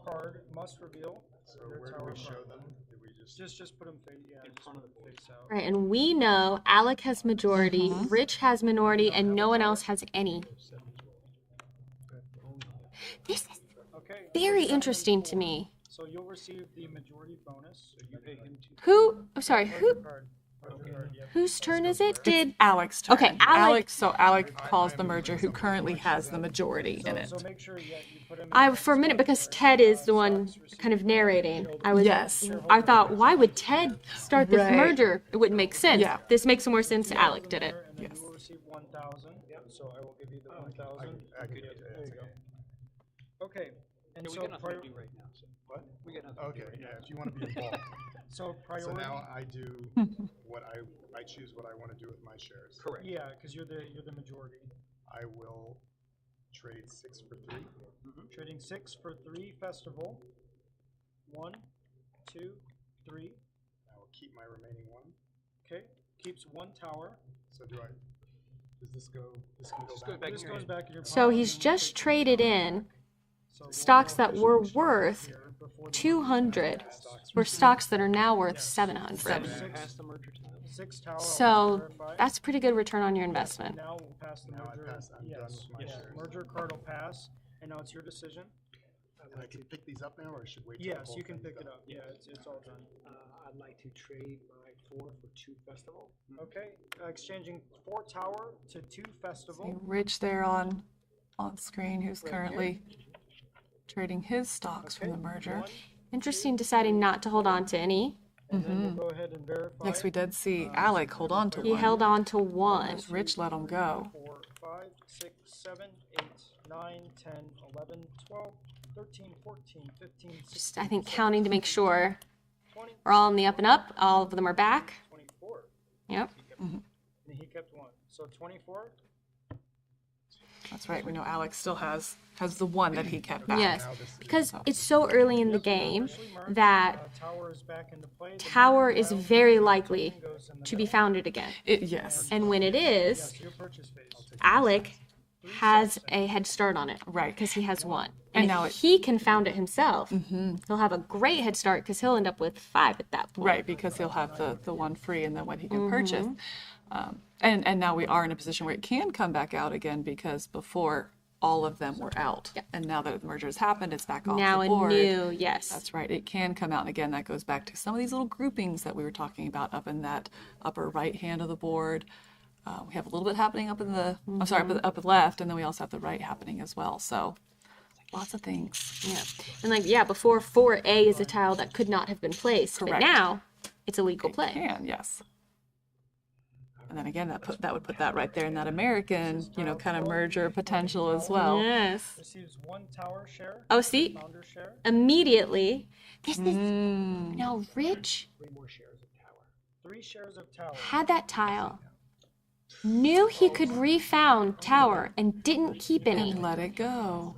Speaker 3: card must reveal
Speaker 4: So
Speaker 3: their
Speaker 4: where do
Speaker 3: Tower
Speaker 4: we show
Speaker 3: card.
Speaker 4: them? Do we
Speaker 3: Just put them in front of the face out.
Speaker 2: Right, and we know Alec has majority, Rich has minority, and no one else has any. This is
Speaker 3: Okay.
Speaker 2: very interesting to me.
Speaker 3: So you'll receive the majority bonus. So you pay him 2
Speaker 2: Who? Oh, sorry. Who?
Speaker 3: card.
Speaker 2: Whose turn is it? Did
Speaker 1: Alex's turn.
Speaker 2: Okay, Alec-
Speaker 1: So Alec calls the merger who currently has the majority in it.
Speaker 3: So make sure you put him.
Speaker 2: I for a minute because Ted is the one kind of narrating. I was
Speaker 1: Yes.
Speaker 2: I thought, why would Ted start this
Speaker 1: Right.
Speaker 2: merger? It wouldn't make sense.
Speaker 1: Yeah.
Speaker 2: This makes more sense. Alec did it.
Speaker 3: And then
Speaker 1: Yes.
Speaker 3: you will receive 1,000. So I will give you the 1,000.
Speaker 4: I could do
Speaker 3: There you
Speaker 4: that.
Speaker 3: go. Okay. And
Speaker 5: We
Speaker 3: so
Speaker 5: got nothing to do right now, so
Speaker 4: What?
Speaker 5: we got nothing to do
Speaker 4: Okay,
Speaker 5: right now.
Speaker 4: yeah, if you want to be involved.
Speaker 3: so
Speaker 4: So
Speaker 3: priority.
Speaker 4: now I do what I choose what I want to do with my shares.
Speaker 5: Correct.
Speaker 3: Yeah, because you're the majority.
Speaker 4: I will trade 6 for 3.
Speaker 3: Trading 6 for 3 Festival. 1, 2, 3.
Speaker 4: I will keep my remaining 1.
Speaker 3: Okay. Keeps 1 Tower.
Speaker 4: So does this go, this can go
Speaker 5: Just
Speaker 4: back?
Speaker 5: go back
Speaker 3: This
Speaker 5: in your
Speaker 3: goes
Speaker 5: hand.
Speaker 3: back in your
Speaker 2: So
Speaker 3: pocket
Speaker 2: he's
Speaker 3: and we'll
Speaker 2: just
Speaker 3: take
Speaker 2: traded in
Speaker 3: So we'll
Speaker 2: stocks that
Speaker 3: officially
Speaker 2: were
Speaker 3: start
Speaker 2: worth
Speaker 3: here before the
Speaker 2: 200 for stocks that are now worth 700.
Speaker 5: Pass the merger to them.
Speaker 3: 6 Tower.
Speaker 2: So
Speaker 3: verify.
Speaker 2: that's pretty good return on your investment.
Speaker 3: Now we'll pass the
Speaker 4: Now I
Speaker 3: merger.
Speaker 4: pass, I'm done with my shares.
Speaker 3: Merger card will pass, and now it's your decision.
Speaker 4: And I can pick these up now, or I should wait till the
Speaker 3: Yes,
Speaker 4: whole
Speaker 3: you can
Speaker 4: thing's
Speaker 3: pick it
Speaker 4: done?
Speaker 3: up. Yeah, it's all done.
Speaker 5: I'd like to trade my 4 for 2 Festival.
Speaker 3: Okay, exchanging 4 Tower to 2 Festival.
Speaker 1: Rich there on screen, who's currently trading his stocks from the merger.
Speaker 3: 1,
Speaker 2: Interesting deciding not to hold on to any.
Speaker 3: and then we'll go ahead and verify.
Speaker 1: Next, we did see Alec hold on to
Speaker 2: He
Speaker 1: one.
Speaker 2: held on to one.
Speaker 1: As Rich let him go.
Speaker 3: 4, 5, 6, 7, 8, 9, 10, 11, 12, 13, 14, 15, 16,
Speaker 2: Just, I think, counting to make sure
Speaker 3: 20,
Speaker 2: we're all in the up and up. All of them are back.
Speaker 3: 24.
Speaker 2: Yep.
Speaker 3: And he kept 1. So 24.
Speaker 1: That's right. We know Alex still has the one that he kept back.
Speaker 2: Yes. Because it's so early in the game that
Speaker 3: Tower is back into play. The
Speaker 2: Tower
Speaker 3: merger
Speaker 2: is
Speaker 3: file
Speaker 2: very likely
Speaker 3: goes in the
Speaker 2: to be
Speaker 3: middle.
Speaker 2: founded again.
Speaker 1: Yes.
Speaker 2: And when it is,
Speaker 3: Yes, your purchase phase.
Speaker 2: Alec has a head start on it.
Speaker 1: Right.
Speaker 2: Because he has one.
Speaker 1: And
Speaker 2: And
Speaker 1: now
Speaker 2: if he can found it himself, he'll have a great head start because he'll end up with 5 at that point.
Speaker 1: Right, because he'll have the one free and then what he can purchase. And now we are in a position where it can come back out again because before all of them were out.
Speaker 2: Yep.
Speaker 1: And now that the merger has happened, it's back off
Speaker 2: Now
Speaker 1: the
Speaker 2: a
Speaker 1: board.
Speaker 2: new, yes.
Speaker 1: That's right. It can come out. And again, that goes back to some of these little groupings that we were talking about up in that upper right hand of the board. We have a little bit happening up in the, I'm sorry, up at the left, and then we also have the right happening as well. So lots of things.
Speaker 2: Yeah. And like, yeah, before 4A is a tile that could not have been placed. But
Speaker 1: Correct.
Speaker 2: now it's a legal play.
Speaker 1: Can, yes. And then again, that would put that right there in that American, kind of merger potential as well.
Speaker 2: Yes.
Speaker 3: Receives 1 Tower share.
Speaker 2: Oh, see,
Speaker 3: Founder share.
Speaker 2: immediately, this is now Rich
Speaker 5: 3 more shares of Tower.
Speaker 3: 3 shares of Tower.
Speaker 2: had that tile, knew he could refound Tower, and didn't keep any.
Speaker 1: And let it go.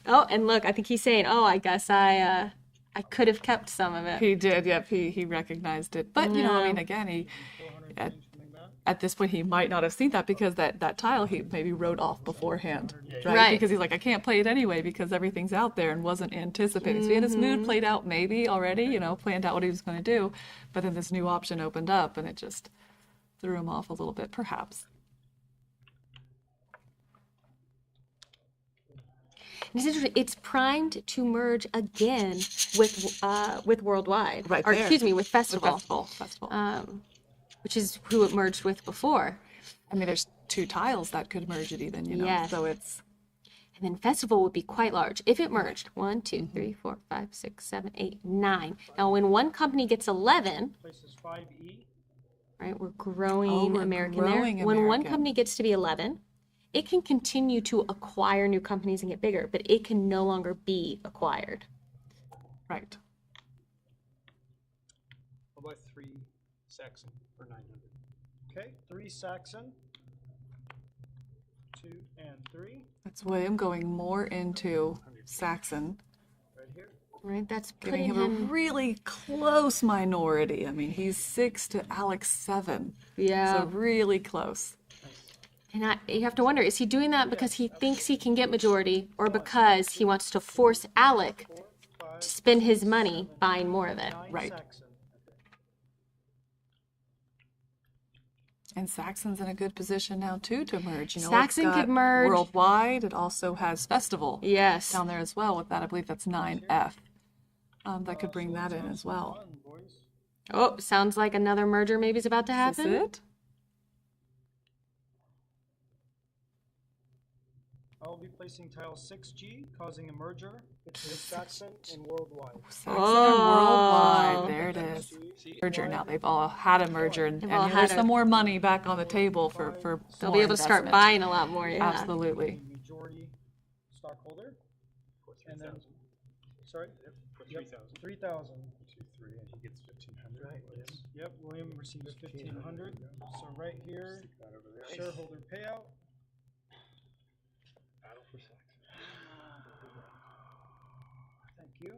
Speaker 2: Oh, and look, I think he's saying, "Oh, I guess I could have kept some of it."
Speaker 1: He did, yep. He recognized it. But, I mean, again, at this point, he might not have seen that because that tile he maybe wrote off beforehand.
Speaker 2: Right.
Speaker 1: Because he's like, I can't play it anyway because everything's out there and wasn't anticipating. So he had his mood played out maybe already, planned out what he was going to do. But then this new option opened up and it just threw him off a little bit, perhaps.
Speaker 2: It's interesting. It's primed to merge again with Worldwide,
Speaker 1: Right
Speaker 2: or
Speaker 1: there.
Speaker 2: excuse me, with Festival,
Speaker 1: Festival.
Speaker 2: which is who it merged with before.
Speaker 1: I mean, there's 2 tiles that could merge it even,
Speaker 2: Yes.
Speaker 1: So it's...
Speaker 2: And then Festival would be quite large if it merged. 1, 2, 3, 4, 5, 6, 7, 8, 9. Now, when one company gets 11,
Speaker 3: Places 5E.
Speaker 2: right? We're growing
Speaker 1: we're
Speaker 2: American
Speaker 1: growing
Speaker 2: there. When one
Speaker 1: American.
Speaker 2: company gets to be 11, it can continue to acquire new companies and get bigger, but it can no longer be acquired.
Speaker 1: Right.
Speaker 5: How about 3 Saxon for 900?
Speaker 3: Okay, 3 Saxon. 2 and 3.
Speaker 1: That's William going more into Saxon,
Speaker 3: Right here.
Speaker 2: Right, that's
Speaker 1: giving
Speaker 2: putting
Speaker 1: him a
Speaker 2: him.
Speaker 1: really close minority. I mean, he's 6 to Alex 7.
Speaker 2: Yeah.
Speaker 1: So really close.
Speaker 2: And you have to wonder, is he doing that because he thinks he can get majority or because he wants to force Alec
Speaker 3: 4, 5,
Speaker 2: to spend his money buying more of it?
Speaker 3: 9
Speaker 1: Right.
Speaker 3: Saxon.
Speaker 1: And Saxon's in a good position now too to merge. You know,
Speaker 2: Saxon
Speaker 1: it's got
Speaker 2: could merge.
Speaker 1: worldwide. It also has festival
Speaker 2: Yes.
Speaker 1: down there as well. With that, I believe that's 9F. That could bring that in as well.
Speaker 3: 1, boys.
Speaker 2: Oh, sounds like another merger maybe is about to
Speaker 1: Is this
Speaker 2: happen.
Speaker 1: it?
Speaker 3: I will be placing tile 6G, causing a merger between Saxon and Worldwide.
Speaker 1: Saxon
Speaker 2: Oh.
Speaker 1: and worldwide. There it is. Merger. Now they've all had a merger, and,
Speaker 2: all
Speaker 1: and
Speaker 2: had
Speaker 1: there's
Speaker 2: a-
Speaker 1: some more money back on the table for
Speaker 2: They'll
Speaker 1: more
Speaker 2: be able to start
Speaker 1: investment.
Speaker 2: buying a lot more, yeah.
Speaker 1: Absolutely.
Speaker 3: Majority stockholder. And then, sorry?
Speaker 5: For 3,000.
Speaker 3: 3,000.
Speaker 4: 2, 3, and he gets 1,500.
Speaker 3: Right, yep, William receives 1,500. So right here,
Speaker 4: Stick that over there.
Speaker 3: shareholder payout.
Speaker 4: Battle for Saxon.
Speaker 3: Thank you.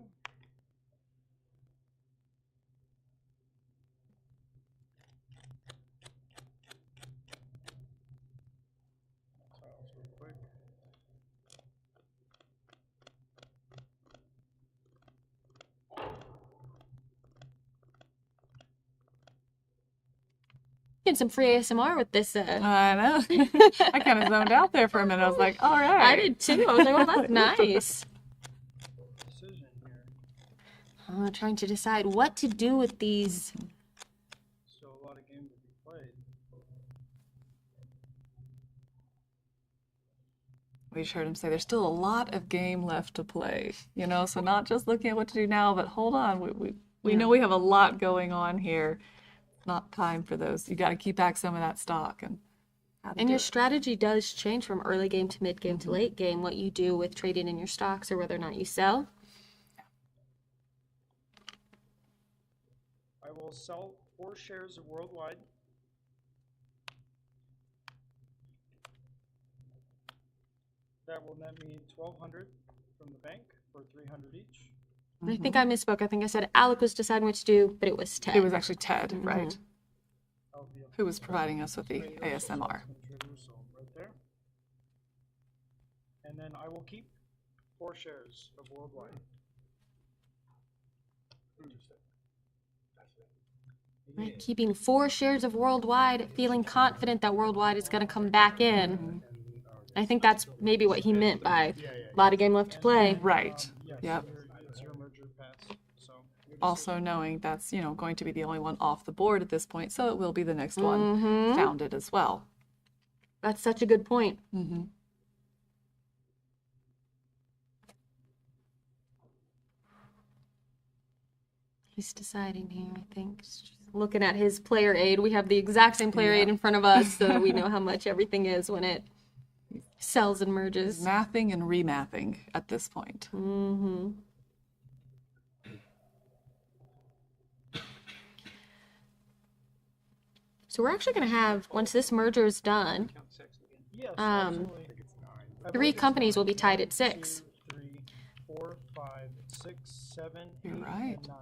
Speaker 4: Tiles real quick.
Speaker 2: Getting some free ASMR with this.
Speaker 1: I know. I kind of zoned out there for a minute. I was like, all right.
Speaker 2: I did too. I was like, well, that's nice.
Speaker 3: Decision here.
Speaker 2: Trying to decide what to do with these.
Speaker 3: So a lot of games will be played.
Speaker 1: We just heard him say there's still a lot of game left to play. You know, so not just looking at what to do now, but hold on. We know we have a lot going on here. Not time for those. You got to keep back some of that stock and. how to
Speaker 2: And
Speaker 1: do
Speaker 2: your
Speaker 1: it.
Speaker 2: strategy does change from early game to mid game to late game, what you do with trading in your stocks or whether or not you sell.
Speaker 3: I will sell 4 shares of Worldwide. That will net me 1,200 from the bank for 300 each.
Speaker 2: I think I misspoke. I think I said Alec was deciding what to do, but it was Ted.
Speaker 1: It was actually Ted, right?
Speaker 3: That'll be a
Speaker 1: Who was providing us with the ASMR.
Speaker 3: So right there. And then I will keep 4 shares of Worldwide.
Speaker 2: Right, keeping 4 shares of Worldwide, feeling confident that Worldwide is going to come back in. I think that's maybe what he meant by a lot of game left to play.
Speaker 1: Right.
Speaker 3: Yes,
Speaker 1: Yep.
Speaker 3: it's your merger pass. So
Speaker 1: Also knowing that's, you know, going to be the only one off the board at this point, so it will be the next one
Speaker 2: Mm-hmm.
Speaker 1: founded as well.
Speaker 2: That's such a good point.
Speaker 1: Mm-hmm.
Speaker 2: He's deciding here, I think. Just looking at his player aid, we have the exact same player aid in front of us, so we know how much everything is when it sells and merges.
Speaker 1: Mathing and remathing at this point.
Speaker 2: Mm-hmm. So we're actually going to have, once this merger is done,
Speaker 5: Count Saxon again.
Speaker 3: yes,
Speaker 2: Um,
Speaker 3: absolutely.
Speaker 4: I think it's 9.
Speaker 3: I
Speaker 2: 3
Speaker 3: believe it's
Speaker 2: companies will be
Speaker 3: 1,
Speaker 2: tied at 6.
Speaker 3: 2, 3, 4, 5, 6, 7,
Speaker 1: You're
Speaker 3: 8,
Speaker 1: right.
Speaker 3: and 9.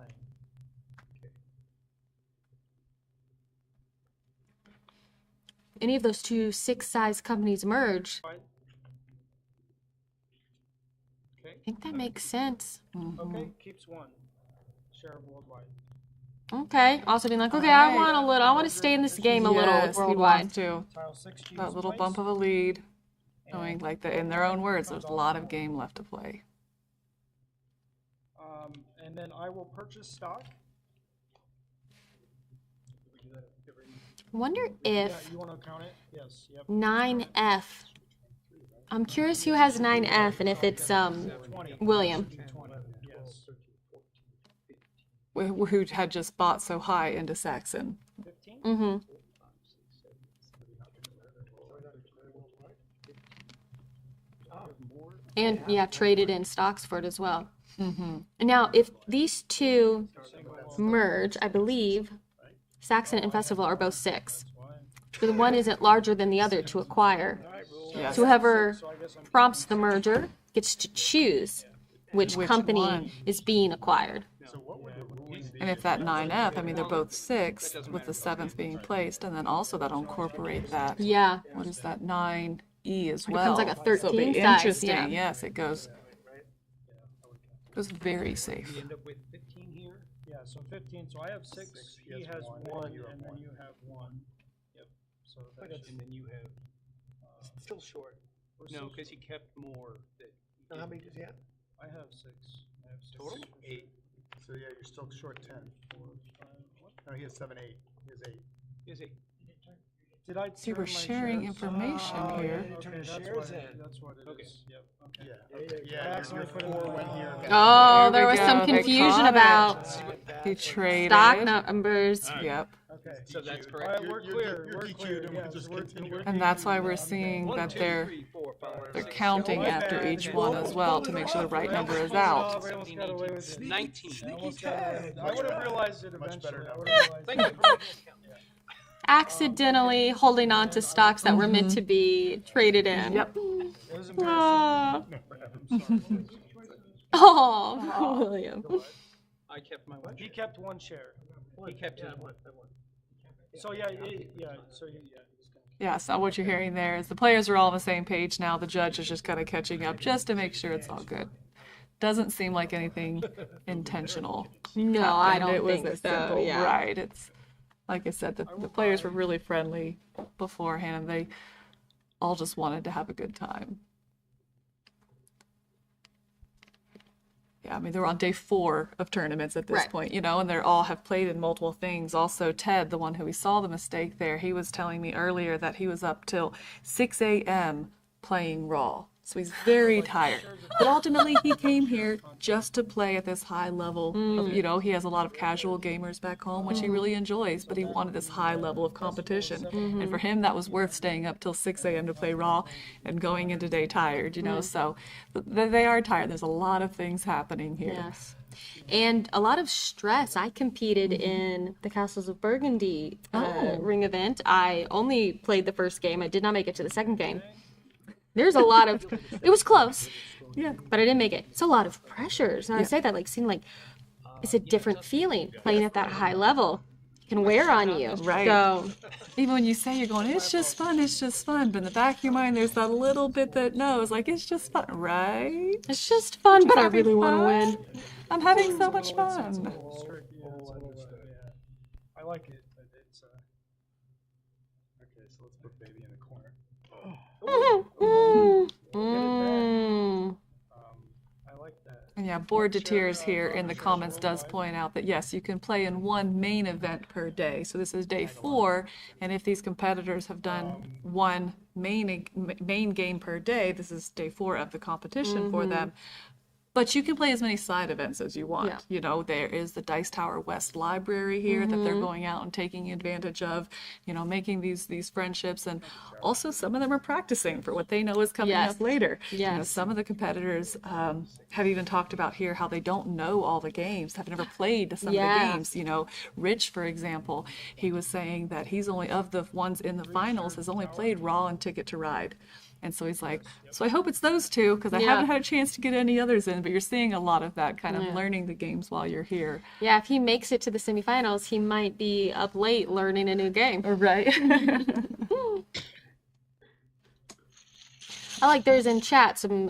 Speaker 2: Any of those 2 6-size companies merge,
Speaker 3: Right. Okay.
Speaker 2: I think that makes sense.
Speaker 3: Okay, keeps 1 share of Worldwide.
Speaker 2: Okay. Also being like, okay,
Speaker 1: Alright.
Speaker 2: I want to stay in this game a little with
Speaker 1: Yes, he
Speaker 2: Worldwide.
Speaker 1: wants to.
Speaker 3: Tile 6G
Speaker 1: That
Speaker 3: was
Speaker 1: little
Speaker 3: placed,
Speaker 1: bump of a lead,
Speaker 3: and
Speaker 1: knowing like that in their own words, there's a lot of game left to play.
Speaker 3: And then I will purchase stock.
Speaker 2: Wonder
Speaker 3: Yeah,
Speaker 2: if
Speaker 3: you want to count it? Yes. Yep.
Speaker 2: 9F. I'm curious who has 9F and if it's
Speaker 3: 20.
Speaker 2: William.
Speaker 3: 20. Yes.
Speaker 1: Who had just bought so high into Saxon.
Speaker 3: 15.
Speaker 2: Mm-hmm. And yeah, traded in stocks for it as well. Now, if these two merge, I believe Saxon and Festival are both 6. The one isn't larger than the other to acquire.
Speaker 1: Yes.
Speaker 2: So whoever prompts the merger gets to choose which company
Speaker 1: one.
Speaker 2: is being acquired.
Speaker 1: And if that 9F, I mean, they're both 6, with the 7th being placed, and then also that'll incorporate that.
Speaker 2: Yeah.
Speaker 1: What is that 9E as
Speaker 2: It
Speaker 1: well?
Speaker 2: becomes like a
Speaker 1: So it'll
Speaker 2: 13
Speaker 1: be
Speaker 2: size,
Speaker 1: interesting.
Speaker 2: yeah.
Speaker 1: Yes, it goes very safe.
Speaker 5: We end up with 15 here.
Speaker 3: Yeah, so 15. So I have 6. He has 1, and then you have 1. Yep. So that's
Speaker 5: And then you have, still short. No, because he kept more that. How many does he have?
Speaker 3: I have 6. I have 6.
Speaker 5: Total? 8.
Speaker 4: So yeah, you're still short 10. No, he has 7, 8. He has 8.
Speaker 5: He has 8.
Speaker 3: Did I?
Speaker 1: See, we're
Speaker 3: turn my
Speaker 1: sharing
Speaker 3: shares?
Speaker 1: information here.
Speaker 3: Okay,
Speaker 5: Turn the
Speaker 3: that's
Speaker 5: shares
Speaker 3: what,
Speaker 5: in.
Speaker 3: that's what it is. Yep. Okay.
Speaker 4: Yeah, your 4 went here.
Speaker 2: Oh,
Speaker 1: There
Speaker 2: there
Speaker 1: we
Speaker 2: was
Speaker 1: go.
Speaker 2: some
Speaker 1: They
Speaker 2: confusion
Speaker 1: caught it.
Speaker 2: about
Speaker 1: He traded.
Speaker 2: stock numbers.
Speaker 1: Yep.
Speaker 3: Okay.
Speaker 5: So that's
Speaker 3: All
Speaker 5: correct.
Speaker 3: right, we're clear.
Speaker 4: You're
Speaker 3: We're
Speaker 4: DQ'd
Speaker 3: clear.
Speaker 4: and
Speaker 3: Yeah,
Speaker 4: we'll just
Speaker 3: we're-
Speaker 4: continue.
Speaker 3: we're
Speaker 1: And that's why
Speaker 3: DQ'd.
Speaker 1: we're
Speaker 3: Yeah,
Speaker 1: seeing
Speaker 5: 1,
Speaker 1: that
Speaker 5: 2,
Speaker 1: they're
Speaker 5: 3, 4, 5,
Speaker 1: they're
Speaker 5: 6,
Speaker 1: counting
Speaker 5: 7,
Speaker 1: after
Speaker 5: 8,
Speaker 1: each
Speaker 5: 10,
Speaker 1: one as well to make sure the right number is out.
Speaker 3: I almost got away with it.
Speaker 5: 19.
Speaker 3: I almost got away with it. I would have realized it
Speaker 4: Much
Speaker 3: eventually.
Speaker 4: better
Speaker 3: I would have realized
Speaker 5: Thank
Speaker 3: it.
Speaker 5: you.
Speaker 2: Accidentally holding on to stocks that were meant to be traded in.
Speaker 1: Yep.
Speaker 3: It was embarrassing.
Speaker 2: Oh,
Speaker 3: I'm sorry.
Speaker 2: oh, William.
Speaker 5: I kept my 1
Speaker 3: He
Speaker 5: share.
Speaker 3: kept 1 share.
Speaker 5: He kept his 1.
Speaker 3: So yeah, yeah. So yeah.
Speaker 1: Yeah, so what you're hearing there is the players are all on the same page now. The judge is just kind of catching up just to make sure it's all good. Doesn't seem like anything intentional.
Speaker 2: No, I
Speaker 1: happened.
Speaker 2: don't
Speaker 1: It was
Speaker 2: think
Speaker 1: a
Speaker 2: so.
Speaker 1: simple,
Speaker 2: Yeah.
Speaker 1: Right. It's like I said, the players were really friendly beforehand, and they all just wanted to have a good time. Yeah, I mean, they're on day 4 of tournaments at this
Speaker 2: Right.
Speaker 1: point, you know, and they're all have played in multiple things. Also, Ted, the one who we saw the mistake there, he was telling me earlier that he was up till 6 a.m. playing Raw. So he's very tired. But ultimately, he came here just to play at this high level. Of, you know, he has a lot of casual gamers back home, which he really enjoys, but he wanted this high level of competition. And for him, that was worth staying up till 6 a.m. to play Raw and going into day tired, you know. So they are tired. There's a lot of things happening here.
Speaker 2: Yes. And a lot of stress. I competed in the Castles of Burgundy ring event. I only played the first game. I did not make it to the second game. There's a lot of, it was close,
Speaker 1: Yeah.
Speaker 2: but I didn't make it. It's a lot of pressures. And I say that like, seeing like, it's a different feeling playing at that high level. It can wear on you.
Speaker 1: Right.
Speaker 2: So,
Speaker 1: Even when you say you're going, it's just fun, but in the back of your mind, there's that little bit that knows, like, it's just fun, right?
Speaker 2: it's just fun, but I
Speaker 1: having
Speaker 2: really want to
Speaker 1: fun.
Speaker 2: win.
Speaker 1: I'm having so much
Speaker 3: It's a
Speaker 1: fun.
Speaker 3: little tricky. Yeah, it's a little, yeah. I like it, but it's
Speaker 4: Okay, so let's put baby in the corner.
Speaker 3: I like that.
Speaker 1: And yeah, Bored to Tears here in the comments does point out that yes, you can play in 1 main event per day. So this is day 4, and if these competitors have done 1 main game per day, this is day 4 of the competition for them. But you can play as many side events as you want.
Speaker 2: Yeah.
Speaker 1: You know, there is the Dice Tower West Library here that they're going out and taking advantage of, you know, making these friendships. And also some of them are practicing for what they know is coming
Speaker 2: Yes.
Speaker 1: up later. You know,
Speaker 2: Yes.
Speaker 1: some of the competitors have even talked about here how they don't know all the games, have never played some of the
Speaker 2: Yeah.
Speaker 1: games. You know, Rich, for example, he was saying that he's only, of the ones in the finals, has only played Raw and Ticket to Ride. And so he's like, so I hope it's those 2 because I
Speaker 2: Yeah.
Speaker 1: haven't had a chance to get any others in. But you're seeing a lot of that kind of learning the games while you're here.
Speaker 2: Yeah, if he makes it to the semifinals, he might be up late learning a new game.
Speaker 1: Right.
Speaker 2: I like there's in chat some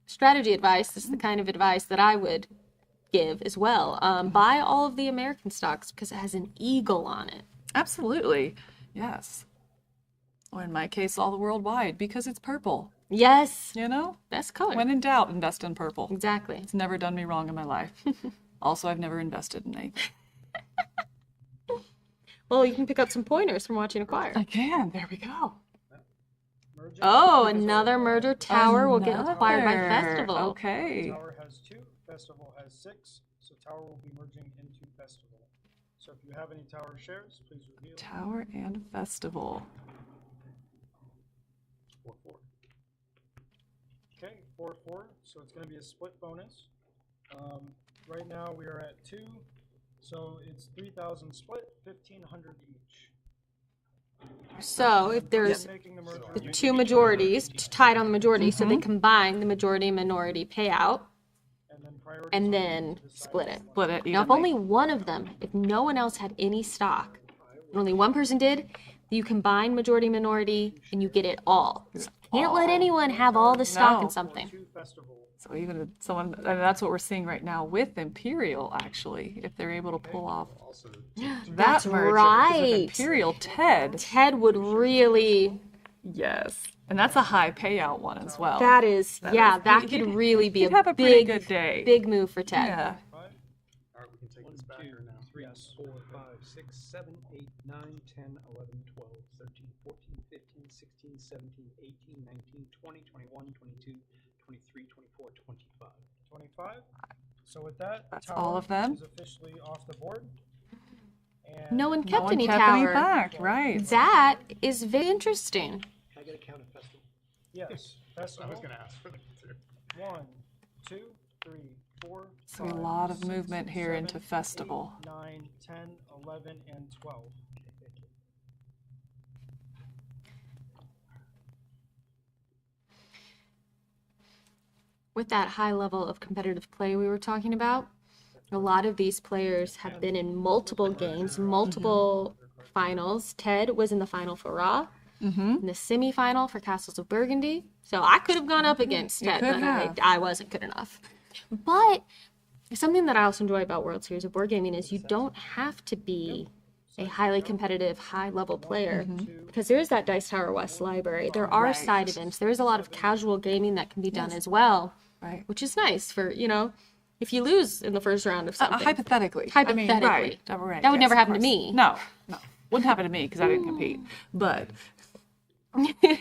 Speaker 2: strategy advice. This is the kind of advice that I would give as well. Buy all of the American stocks because it has an eagle on it.
Speaker 1: Absolutely. Yes. Or in my case, all the worldwide because it's purple.
Speaker 2: Yes,
Speaker 1: You know?
Speaker 2: best color.
Speaker 1: When in doubt, invest in purple.
Speaker 2: Exactly.
Speaker 1: It's never done me wrong in my life. Also, I've never invested in anything.
Speaker 2: Well, you can pick up some pointers from watching Acquire.
Speaker 1: I can. There we go.
Speaker 3: Merging.
Speaker 2: Oh, another merger tower will get acquired by
Speaker 1: Another.
Speaker 2: Festival.
Speaker 1: Okay.
Speaker 3: Tower has 2, Festival has 6, so Tower will be merging into Festival. So if you have any Tower shares, please reveal.
Speaker 1: Tower and Festival.
Speaker 4: 4, 4.
Speaker 3: Okay, 4-4. So it's going to be a split bonus. Right now we are at 2. So it's 3,000 split, 1,500 each.
Speaker 2: So if there's
Speaker 3: Making the merger.
Speaker 2: the two majorities tied on the majority, so they combine the majority and minority payout
Speaker 3: And then priority
Speaker 2: and
Speaker 3: voting
Speaker 2: then
Speaker 3: to decide
Speaker 2: split it.
Speaker 1: Split it
Speaker 2: Now, if
Speaker 1: evenly.
Speaker 2: only one of them, if no one else had any stock, and only one person did, you combine majority minority and you get it all. So can't let anyone have all the stock in
Speaker 1: No.
Speaker 2: something.
Speaker 3: 2 festival.
Speaker 1: So even if someone, and that's what we're seeing right now with Imperial, actually, if they're able to pull off
Speaker 4: Also,
Speaker 1: that
Speaker 2: That's
Speaker 1: merger. 'Cause
Speaker 2: right.
Speaker 1: with Imperial, Ted,
Speaker 2: Ted would really.
Speaker 1: yes, and that's a high payout one as well.
Speaker 2: That is, yeah,
Speaker 1: is-
Speaker 2: that
Speaker 1: he'd-
Speaker 2: could really be
Speaker 1: he'd have a pretty
Speaker 2: big,
Speaker 1: good day.
Speaker 2: big move for Ted.
Speaker 1: Yeah.
Speaker 4: all right, we can take this back or now.
Speaker 5: 3, 4, 5, 6, 7, 8, 9, 10, 11, 12, 13, 14, 15, 16, 17, 18, 19, 20, 21, 22, 23, 24, 25.
Speaker 3: 25. So with that,
Speaker 1: That's
Speaker 3: tower
Speaker 1: all of them?
Speaker 3: is officially off the board. And
Speaker 2: No one
Speaker 1: No
Speaker 2: kept
Speaker 1: one
Speaker 2: any
Speaker 1: kept
Speaker 2: tower.
Speaker 1: any back, right?
Speaker 2: That is very interesting.
Speaker 5: I got to count a festival.
Speaker 3: yes,
Speaker 4: I
Speaker 3: festival.
Speaker 4: was going to ask for that too.
Speaker 3: 1, 2, 3, 4.
Speaker 1: So a
Speaker 3: 5,
Speaker 1: lot of
Speaker 3: 6,
Speaker 1: movement here
Speaker 3: 7,
Speaker 1: into festival.
Speaker 3: 8, 9, 10, 11, and 12.
Speaker 2: With that high level of competitive play we were talking about, a lot of these players have been in multiple games, multiple finals. Ted was in the final for Raw, in the semifinal for Castles of Burgundy. So I could have gone up against
Speaker 1: You
Speaker 2: Ted,
Speaker 1: could
Speaker 2: but
Speaker 1: have.
Speaker 2: I wasn't good enough. But something that I also enjoy about World Series of Board Gaming is you don't have to be a highly competitive, high-level player because there is that Dice Tower West library. There are
Speaker 1: Right.
Speaker 2: side events. There is a lot of casual gaming that can be done as well,
Speaker 1: Right.
Speaker 2: which is nice for, if you lose in the first round of something.
Speaker 1: Hypothetically.
Speaker 2: Hypothetically.
Speaker 1: I mean, right. Right.
Speaker 2: That would
Speaker 1: yes,
Speaker 2: never
Speaker 1: of
Speaker 2: happen to
Speaker 1: course.
Speaker 2: me.
Speaker 1: No. Wouldn't happen to me because I didn't compete. But,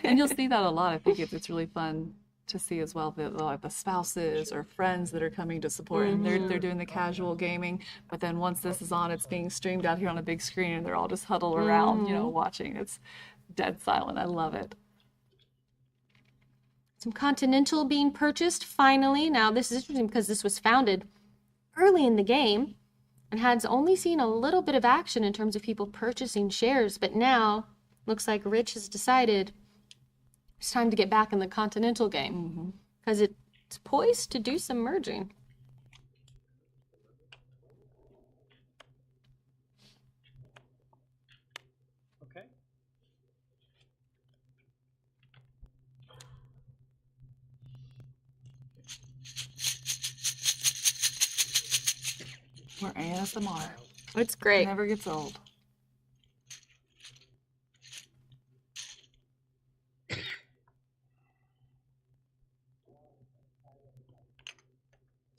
Speaker 1: and you'll see that a lot. I think it's really fun to see as well the spouses or friends that are coming to support and they're doing the casual gaming, but then once this is on, it's being streamed out here on a big screen and they're all just huddled around, watching. It's dead silent. I love it.
Speaker 2: Some Continental being purchased finally. Now this is interesting because this was founded early in the game and has only seen a little bit of action in terms of people purchasing shares, but now looks like Rich has decided it's time to get back in the Continental game because it's poised to do some merging.
Speaker 3: Okay.
Speaker 1: We're ASMR.
Speaker 2: It's great.
Speaker 1: Never gets old.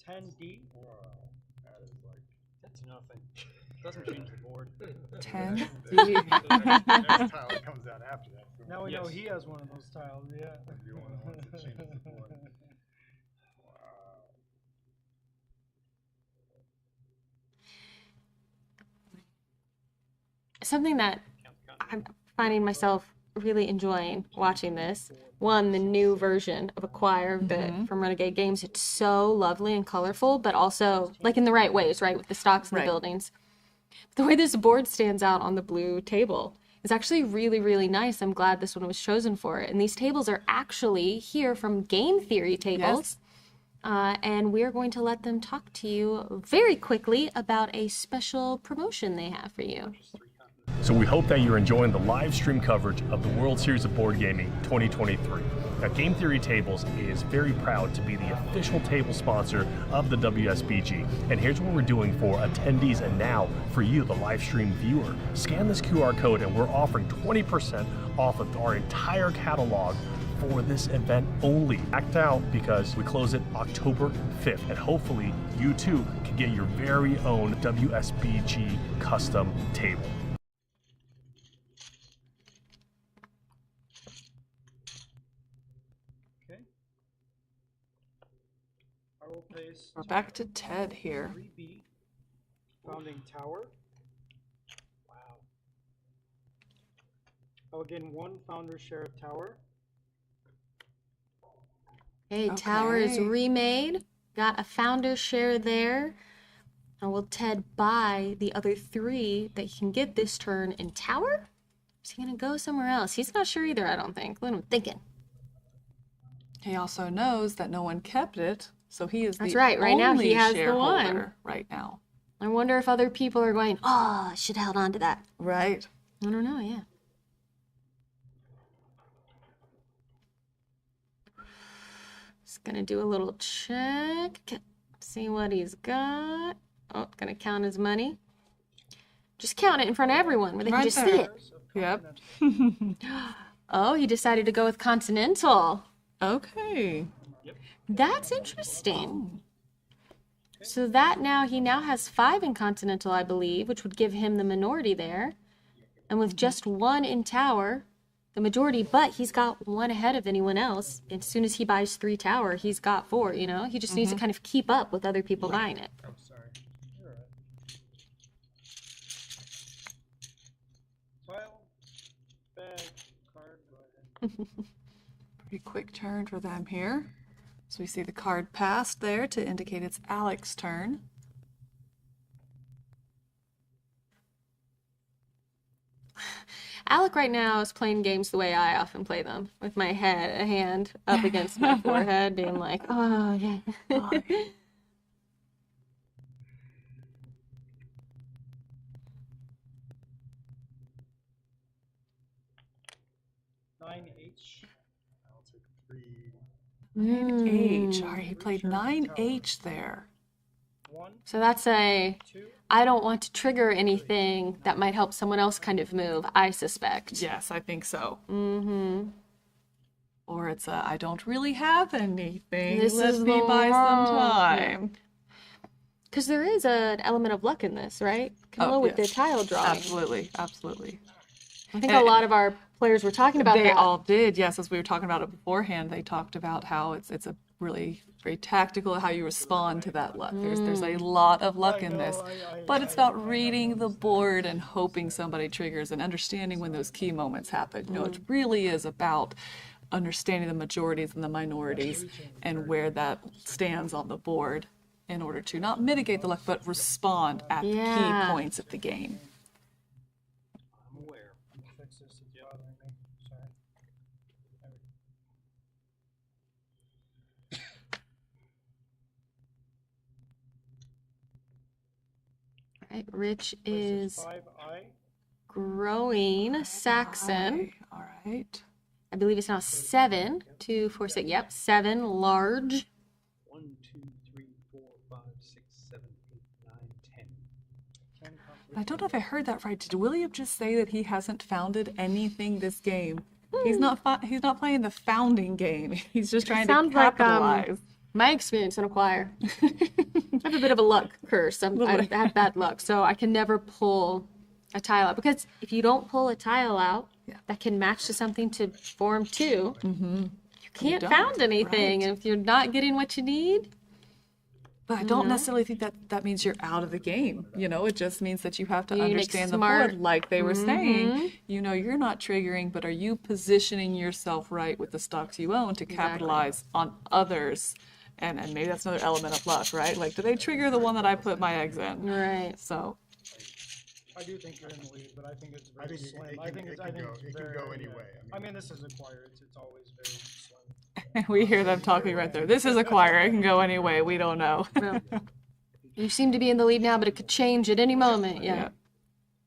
Speaker 3: $10D.
Speaker 4: Wow, that is like
Speaker 5: That's nothing. Doesn't change the board.
Speaker 1: 10.
Speaker 4: next tile that comes down after that.
Speaker 3: Now we know
Speaker 5: Yes.
Speaker 3: he has one of those tiles, yeah.
Speaker 4: That'd be one of the ones that changes the board. Wow.
Speaker 2: Something that I'm finding myself really enjoying watching this. One, the new version of Acquire from Renegade Games. It's so lovely and colorful, but also like in the right ways, right? With the stocks and
Speaker 1: Right.
Speaker 2: the buildings. The way this board stands out on the blue table is actually really, really nice. I'm glad this one was chosen for it. And these tables are actually here from Game Theory tables. And we're going to let them talk to you very quickly about a special promotion they have for you.
Speaker 6: So we hope that you're enjoying the live stream coverage of the World Series of Board Gaming 2023. Now, Game Theory Tables is very proud to be the official table sponsor of the WSBG. And here's what we're doing for attendees and now for you, the live stream viewer. Scan this QR code and we're offering 20% off of our entire catalog for this event only. Act out because we close it October 5th. And hopefully you too can get your very own WSBG custom table.
Speaker 3: Okay. I will place
Speaker 1: We're back to Ted here.
Speaker 3: 3B, Founding Tower. Wow. I will gain 1 founder share of Tower.
Speaker 2: Okay, tower is
Speaker 1: Okay.
Speaker 2: remade. Got a founder share there. And will Ted buy the other 3 that he can get this turn in tower? Is he gonna go somewhere else? He's not sure either, I don't think. Look at him thinking.
Speaker 1: He also knows that no one kept it, so he is
Speaker 2: That's
Speaker 1: the
Speaker 2: right. Right now, he
Speaker 1: only
Speaker 2: has the
Speaker 1: shareholder
Speaker 2: one.
Speaker 1: right now.
Speaker 2: I wonder if other people are going, oh, I should have held on to that.
Speaker 1: Right.
Speaker 2: I don't know, yeah. Just gonna do a little check. See what he's got. Oh, gonna count his money. Just count it in front of everyone where they can
Speaker 1: Right
Speaker 2: just see
Speaker 1: there.
Speaker 2: it.
Speaker 1: Yep.
Speaker 2: Oh, he decided to go with Continental.
Speaker 1: Okay.
Speaker 2: That's interesting. So that he now has 5 in Continental, I believe, which would give him the minority there. And with just 1 in Tower, the majority, but he's got 1 ahead of anyone else. As soon as he buys 3 Tower, he's got 4, you know? He just needs to kind of keep up with other people buying it.
Speaker 3: I'm sorry. You're right. Tile, bag, card, go ahead.
Speaker 1: Pretty quick turn for them here. So we see the card passed there to indicate it's Alex's turn.
Speaker 2: Alec right now is playing games the way I often play them, with my hand up against my forehead, being like, oh, yeah.
Speaker 3: Nine H.
Speaker 4: I'll take 3.
Speaker 1: 9H. All right, he played 9H there.
Speaker 3: 1,
Speaker 2: So that's a,
Speaker 3: 2.
Speaker 2: I don't want to trigger anything that might help someone else kind of move, I suspect.
Speaker 1: Yes, I think so.
Speaker 2: Mm-hmm.
Speaker 1: Or it's a, I don't really have anything.
Speaker 2: This
Speaker 1: Let
Speaker 2: is
Speaker 1: me
Speaker 2: the
Speaker 1: buy some
Speaker 2: wrong-
Speaker 1: time.
Speaker 2: Because there is an element of luck in this, right? Camilla with
Speaker 1: yes.
Speaker 2: the tile drawing.
Speaker 1: Absolutely, absolutely.
Speaker 2: I think a lot of our players were talking about
Speaker 1: They
Speaker 2: that.
Speaker 1: all did, yes. As we were talking about it beforehand, they talked about how it's a really very tactical how you respond to that luck. There's a lot of luck in this, but it's about reading the board and hoping somebody triggers and understanding when those key moments happen. You know, it really is about understanding the majorities and the minorities and where that stands on the board in order to not mitigate the luck, but respond at the
Speaker 2: Yeah.
Speaker 1: key points of the game.
Speaker 5: I'm aware.
Speaker 3: Fix this, it's bothering me. Sorry.
Speaker 2: Right, Rich
Speaker 3: This
Speaker 2: is
Speaker 3: 5I.
Speaker 2: growing Saxon.
Speaker 1: Okay, all right.
Speaker 2: I believe it's now 7, 2, 4, 6. Yep, 7 large.
Speaker 5: 1, 2, 3, 4, 5, 6, 7, 8, 9, 10.
Speaker 3: 10
Speaker 1: I don't know if I heard that right. Did William just say that he hasn't founded anything this game? He's not playing the founding game. He's just trying to
Speaker 2: Sounds like
Speaker 1: capitalize.
Speaker 2: my experience in a choir. I have a bit of a luck curse. I have bad luck, so I can never pull a tile out. Because if you don't pull a tile out that can match to something to form 2, you can't
Speaker 1: don't,
Speaker 2: found anything.
Speaker 1: right.
Speaker 2: And if you're not getting what you need,
Speaker 1: But I don't necessarily think that means you're out of the game. You know, it just means that you have to
Speaker 2: You need
Speaker 1: understand the
Speaker 2: smart-
Speaker 1: board, like they were saying. You know, you're not triggering, but are you positioning yourself right with the stocks you own to capitalize on others? And maybe that's another element of luck, right? Like, do they trigger the one that I put my eggs in?
Speaker 2: right?
Speaker 1: So,
Speaker 3: I do think you're in the lead, but I think it's
Speaker 4: I
Speaker 3: very
Speaker 4: think
Speaker 3: slim.
Speaker 4: it
Speaker 3: I
Speaker 4: can,
Speaker 3: think
Speaker 4: it
Speaker 3: it's,
Speaker 4: can go,
Speaker 3: it's
Speaker 4: it can
Speaker 3: very,
Speaker 4: go anyway.
Speaker 3: I mean, this is a choir. It's always very slim.
Speaker 1: we hear them talking right there. This is a choir. It can go any way. We don't know.
Speaker 2: Well, you seem to be in the lead now, but it could change at any moment. Yeah.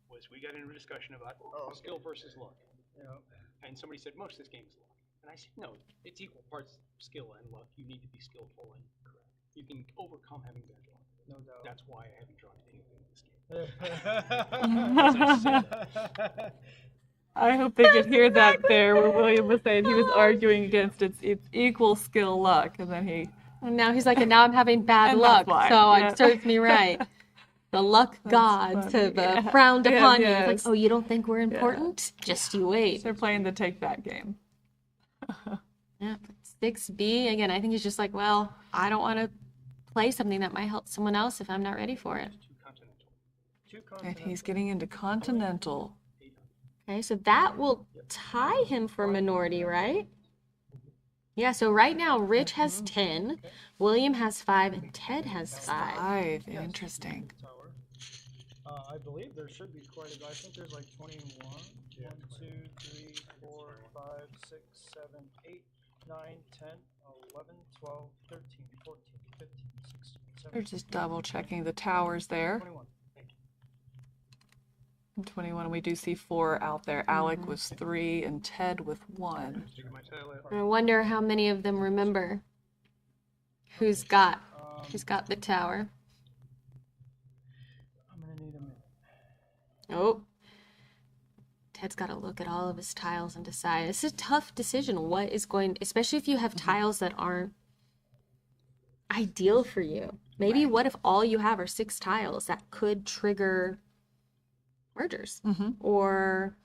Speaker 5: Was we got into a discussion about skill versus luck.
Speaker 3: You know,
Speaker 5: And somebody said most of this game is luck. And I said, no, it's equal parts skill and luck. You need to be skillful and correct. You can overcome having bad luck.
Speaker 3: no doubt.
Speaker 5: That's why I haven't drawn anything in this game.
Speaker 1: I hope they could hear that there, where William was saying he was arguing against its equal skill luck, and then he.
Speaker 2: And now he's like, and now I'm having bad
Speaker 1: And
Speaker 2: luck,
Speaker 1: that's why,
Speaker 2: so
Speaker 1: yeah.
Speaker 2: it serves me right. The luck gods
Speaker 1: funny,
Speaker 2: have
Speaker 1: yeah.
Speaker 2: frowned
Speaker 1: Yes,
Speaker 2: upon you. It's
Speaker 1: yes.
Speaker 2: like, oh, you don't think we're important? Just you wait.
Speaker 1: They're playing the take that game.
Speaker 2: Yeah. 6B, again, I think he's just like, well, I don't want to play something that might help someone else if I'm not ready for it.
Speaker 5: 2 continental.
Speaker 3: 2
Speaker 1: And
Speaker 3: continental.
Speaker 1: he's getting into Continental.
Speaker 2: Okay, so that will tie him for minority, right? Yeah, so right now Rich has 10, William has 5, and Ted has 5.
Speaker 1: 5. Interesting.
Speaker 3: Tower. I believe there should be quite a bit. I think there's like 21.
Speaker 4: Yeah,
Speaker 3: 1, 2, 3, 4, 5, 6, 7, 8, 9, 10, 11, 12, 13, 14, 15, 16,
Speaker 1: We're
Speaker 3: 17,
Speaker 1: just double checking the towers there.
Speaker 3: 21.
Speaker 1: And 21, we do see 4 out there. Alec was 3 and Ted with 1.
Speaker 4: Taking my tile out.
Speaker 2: I wonder how many of them remember who's got the tower.
Speaker 3: I'm gonna need a minute.
Speaker 2: Oh. Ted's got to look at all of his tiles and decide. It's a tough decision. What is going, especially if you have tiles that aren't ideal for you. Maybe what if all you have are 6 tiles that could trigger mergers or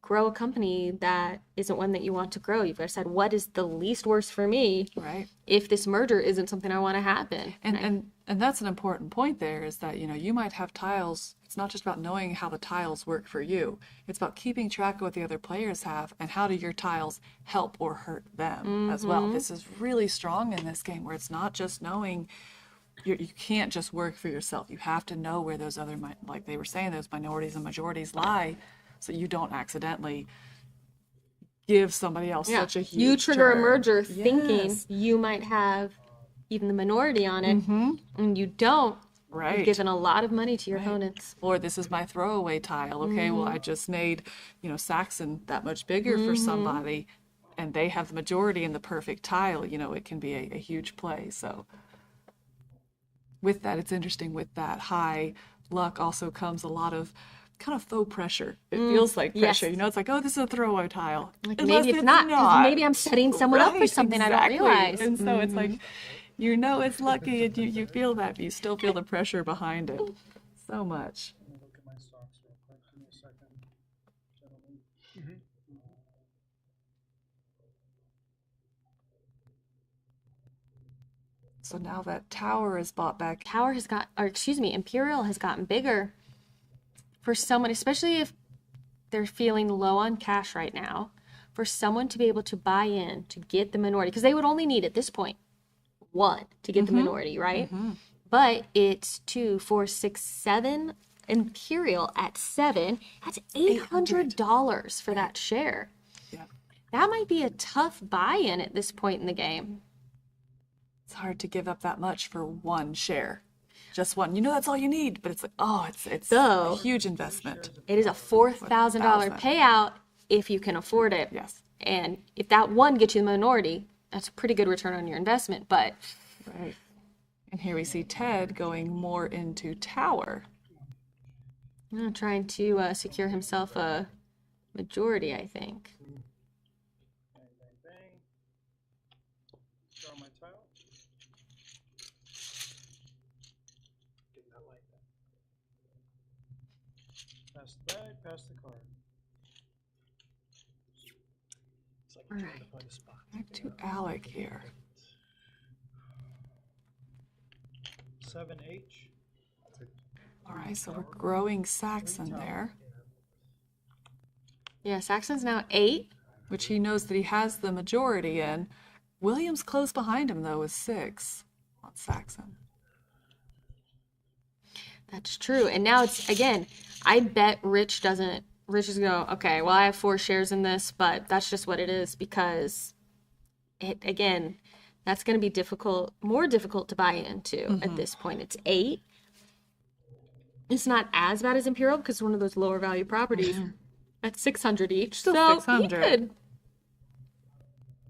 Speaker 2: grow a company that isn't one that you want to grow. You've got to decide what is the least worst for me
Speaker 1: Right.
Speaker 2: if this merger isn't something I want to happen.
Speaker 1: And that's an important point there is that, you know, you might have tiles. It's not just about knowing how the tiles work for you. It's about keeping track of what the other players have and how do your tiles help or hurt them as well. This is really strong in this game where it's not just knowing you can't just work for yourself. You have to know where those other, like they were saying, those minorities and majorities lie so you don't accidentally give somebody else such a huge
Speaker 2: You trigger a
Speaker 1: turn.
Speaker 2: merger thinking
Speaker 1: Yes.
Speaker 2: you might have even the minority on it, and you don't.
Speaker 1: Right.
Speaker 2: You've given a lot of money to your opponents.
Speaker 1: Or this is my throwaway tile. Okay, well, I just made, you know, Saxon that much bigger for somebody, and they have the majority in the perfect tile. You know, it can be a huge play. So with that, it's interesting. With that high luck also comes a lot of kind of faux pressure. It feels like pressure.
Speaker 2: yes.
Speaker 1: You know, it's like, oh, this is a throwaway tile.
Speaker 2: Like
Speaker 1: Unless
Speaker 2: maybe it's not. 'Cause maybe I'm setting someone up for
Speaker 1: Right,
Speaker 2: something I
Speaker 1: exactly.
Speaker 2: don't realize.
Speaker 1: And so it's like, you know, it's lucky, and you feel that, but you still feel the pressure behind it so much.
Speaker 3: Let me look at my stocks real quick. Give me a second, gentlemen.
Speaker 1: So now that tower is bought back.
Speaker 2: Tower has got, or excuse me, Imperial has gotten bigger for someone, especially if they're feeling low on cash right now, for someone to be able to buy in to get the minority, because they would only need at this point 1 to get the minority, right? But it's 2, 4, 6, 7. Imperial at 7. That's $800 for that share.
Speaker 1: Yeah.
Speaker 2: That might be a tough buy-in at this point in the game.
Speaker 1: It's hard to give up that much for 1 share. Just 1. You know that's all you need, but it's like, oh, it's
Speaker 2: So-
Speaker 1: a huge investment.
Speaker 2: It is a $4,000 payout if you can afford it.
Speaker 1: Yes.
Speaker 2: And if that 1 gets you the minority, that's a pretty good return on your investment. But
Speaker 1: Right. And here we see Ted going more into tower.
Speaker 2: trying to secure himself a majority, I think.
Speaker 3: Bang, bang, bang. Draw my tile.
Speaker 5: Did not like that.
Speaker 3: Pass the bag, pass the card.
Speaker 5: It's like trying to
Speaker 2: Alright.
Speaker 5: find a spot.
Speaker 1: Back to Alec here.
Speaker 3: 7H.
Speaker 1: All right, so we're growing Saxon there,
Speaker 2: Yeah, Saxon's now 8.
Speaker 1: which he knows that he has the majority in. William's close behind him, though, with 6 on Saxon.
Speaker 2: That's true. And now it's, again, I bet Rich is going to go, okay, well, I have 4 shares in this, but that's just what it is, because again, that's going to be more difficult to buy into at this point. It's 8. It's not as bad as Imperial because it's one of those lower value properties at 600 each.
Speaker 1: Still
Speaker 2: so
Speaker 1: 600.
Speaker 2: he could,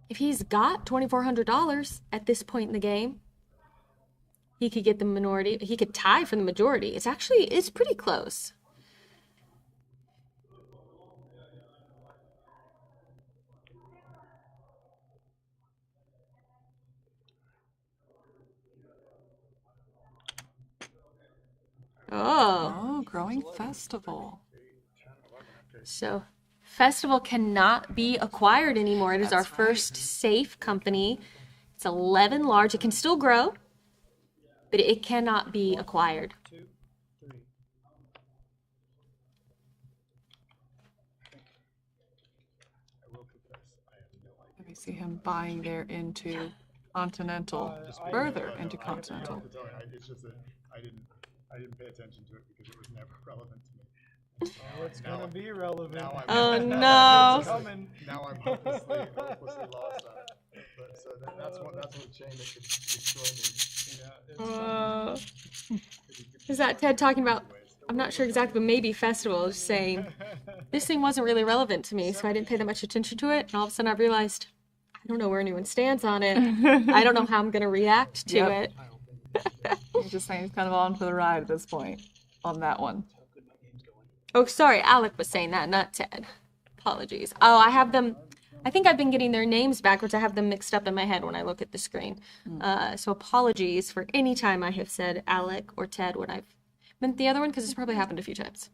Speaker 2: if he's got $2,400 at this point in the game, he could get the minority. He could tie for the majority. It's pretty close. Oh.
Speaker 1: Oh, growing festival.
Speaker 2: So Festival cannot be acquired anymore. It is our first safe company. It's 11 large. It can still grow, but it cannot be acquired.
Speaker 3: 2, 3.
Speaker 4: I will confess, I have no idea.
Speaker 1: Let me see him buying there into Continental, further into Continental.
Speaker 4: It's just that I didn't pay attention to it because it was never relevant to me.
Speaker 3: Oh, it's gonna be relevant.
Speaker 4: Now
Speaker 2: Oh, no.
Speaker 3: It's coming.
Speaker 4: Now I'm hopelessly lost on it. But so that's one chain that could destroy me.
Speaker 3: Yeah, it's
Speaker 2: Is that Ted talking about, I'm not sure exactly, but maybe Festival is saying, this thing wasn't really relevant to me, so I didn't pay that much attention to it, and all of a sudden I realized, I don't know where anyone stands on it. I don't know how I'm going to react to it.
Speaker 1: He's just saying he's kind of on for the ride at this point on that one.
Speaker 2: Oh, sorry, Alec was saying that, not Ted. Apologies. Oh, I have them, I think I've been getting their names backwards. I have them mixed up in my head when I look at the screen. So apologies for any time I have said Alec or Ted when I've meant the other one, because it's probably happened a few times.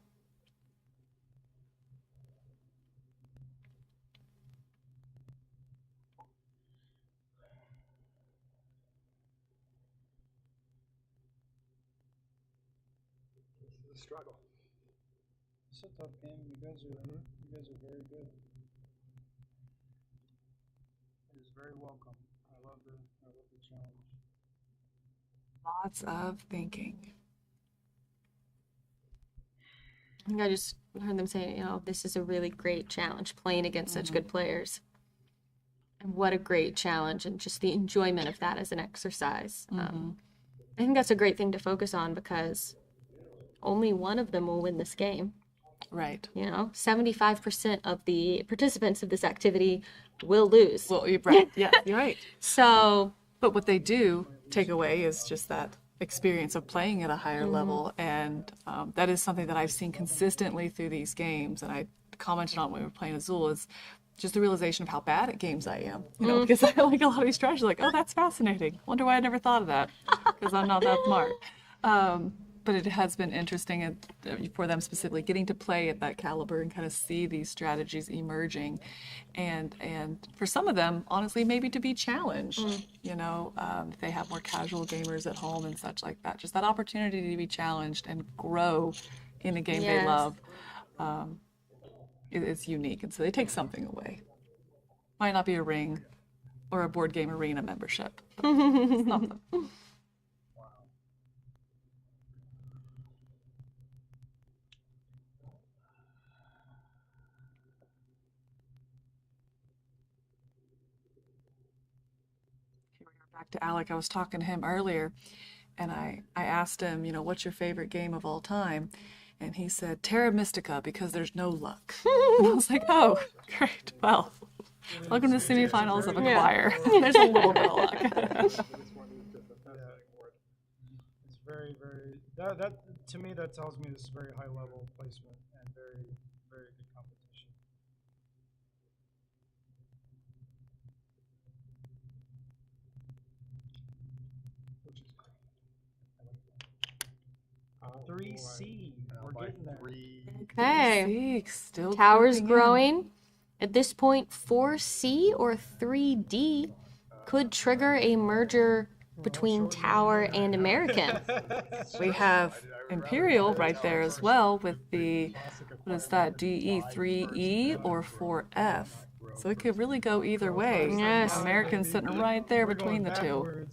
Speaker 4: This is a struggle.
Speaker 3: a tough game. You guys are very good. It is very welcome. I love the challenge.
Speaker 1: Lots of thinking.
Speaker 2: I think I just heard them say, you know, this is a really great challenge, playing against such good players. And what a great challenge, and just the enjoyment of that as an exercise. I think that's a great thing to focus on, because only one of them will win this game.
Speaker 1: Right.
Speaker 2: You know, 75% of the participants of this activity will lose.
Speaker 1: Well, you're right. Yeah, you're right.
Speaker 2: So,
Speaker 1: But what they do take away is just that experience of playing at a higher level, and that is something that I've seen consistently through these games, and I commented on when we were playing Azul, is just the realization of how bad at games I am, you know, because I like a lot of these strategies, like, oh, that's fascinating. Wonder why I never thought of that, because I'm not that smart. But it has been interesting for them specifically, getting to play at that caliber and kind of see these strategies emerging, and for some of them, honestly, maybe to be challenged. You know, if they have more casual gamers at home and such like that, just that opportunity to be challenged and grow in a game they love, is unique, and so they take something away. Might not be a ring or a board game arena membership, but something. Back to Alec, I was talking to him earlier, and I asked him, you know, what's your favorite game of all time? And he said, Terra Mystica, because there's no luck. And I was like, oh, great. Well, welcome to the semifinals of Acquire. There's a little bit of luck.
Speaker 3: It's very, very, that to me, that tells me this is very high level placement and very, very good competition. Which is great. I like that. 3C, we're getting there.
Speaker 2: okay.
Speaker 1: Still
Speaker 2: Tower's
Speaker 1: creeping in.
Speaker 2: growing. At this point, 4C or 3D could trigger a merger between Tower and American.
Speaker 1: We have Imperial right there as well with the, what is that, DE, 3E or 4F. So it could really go either way.
Speaker 2: Yes.
Speaker 1: American's sitting right there between the two.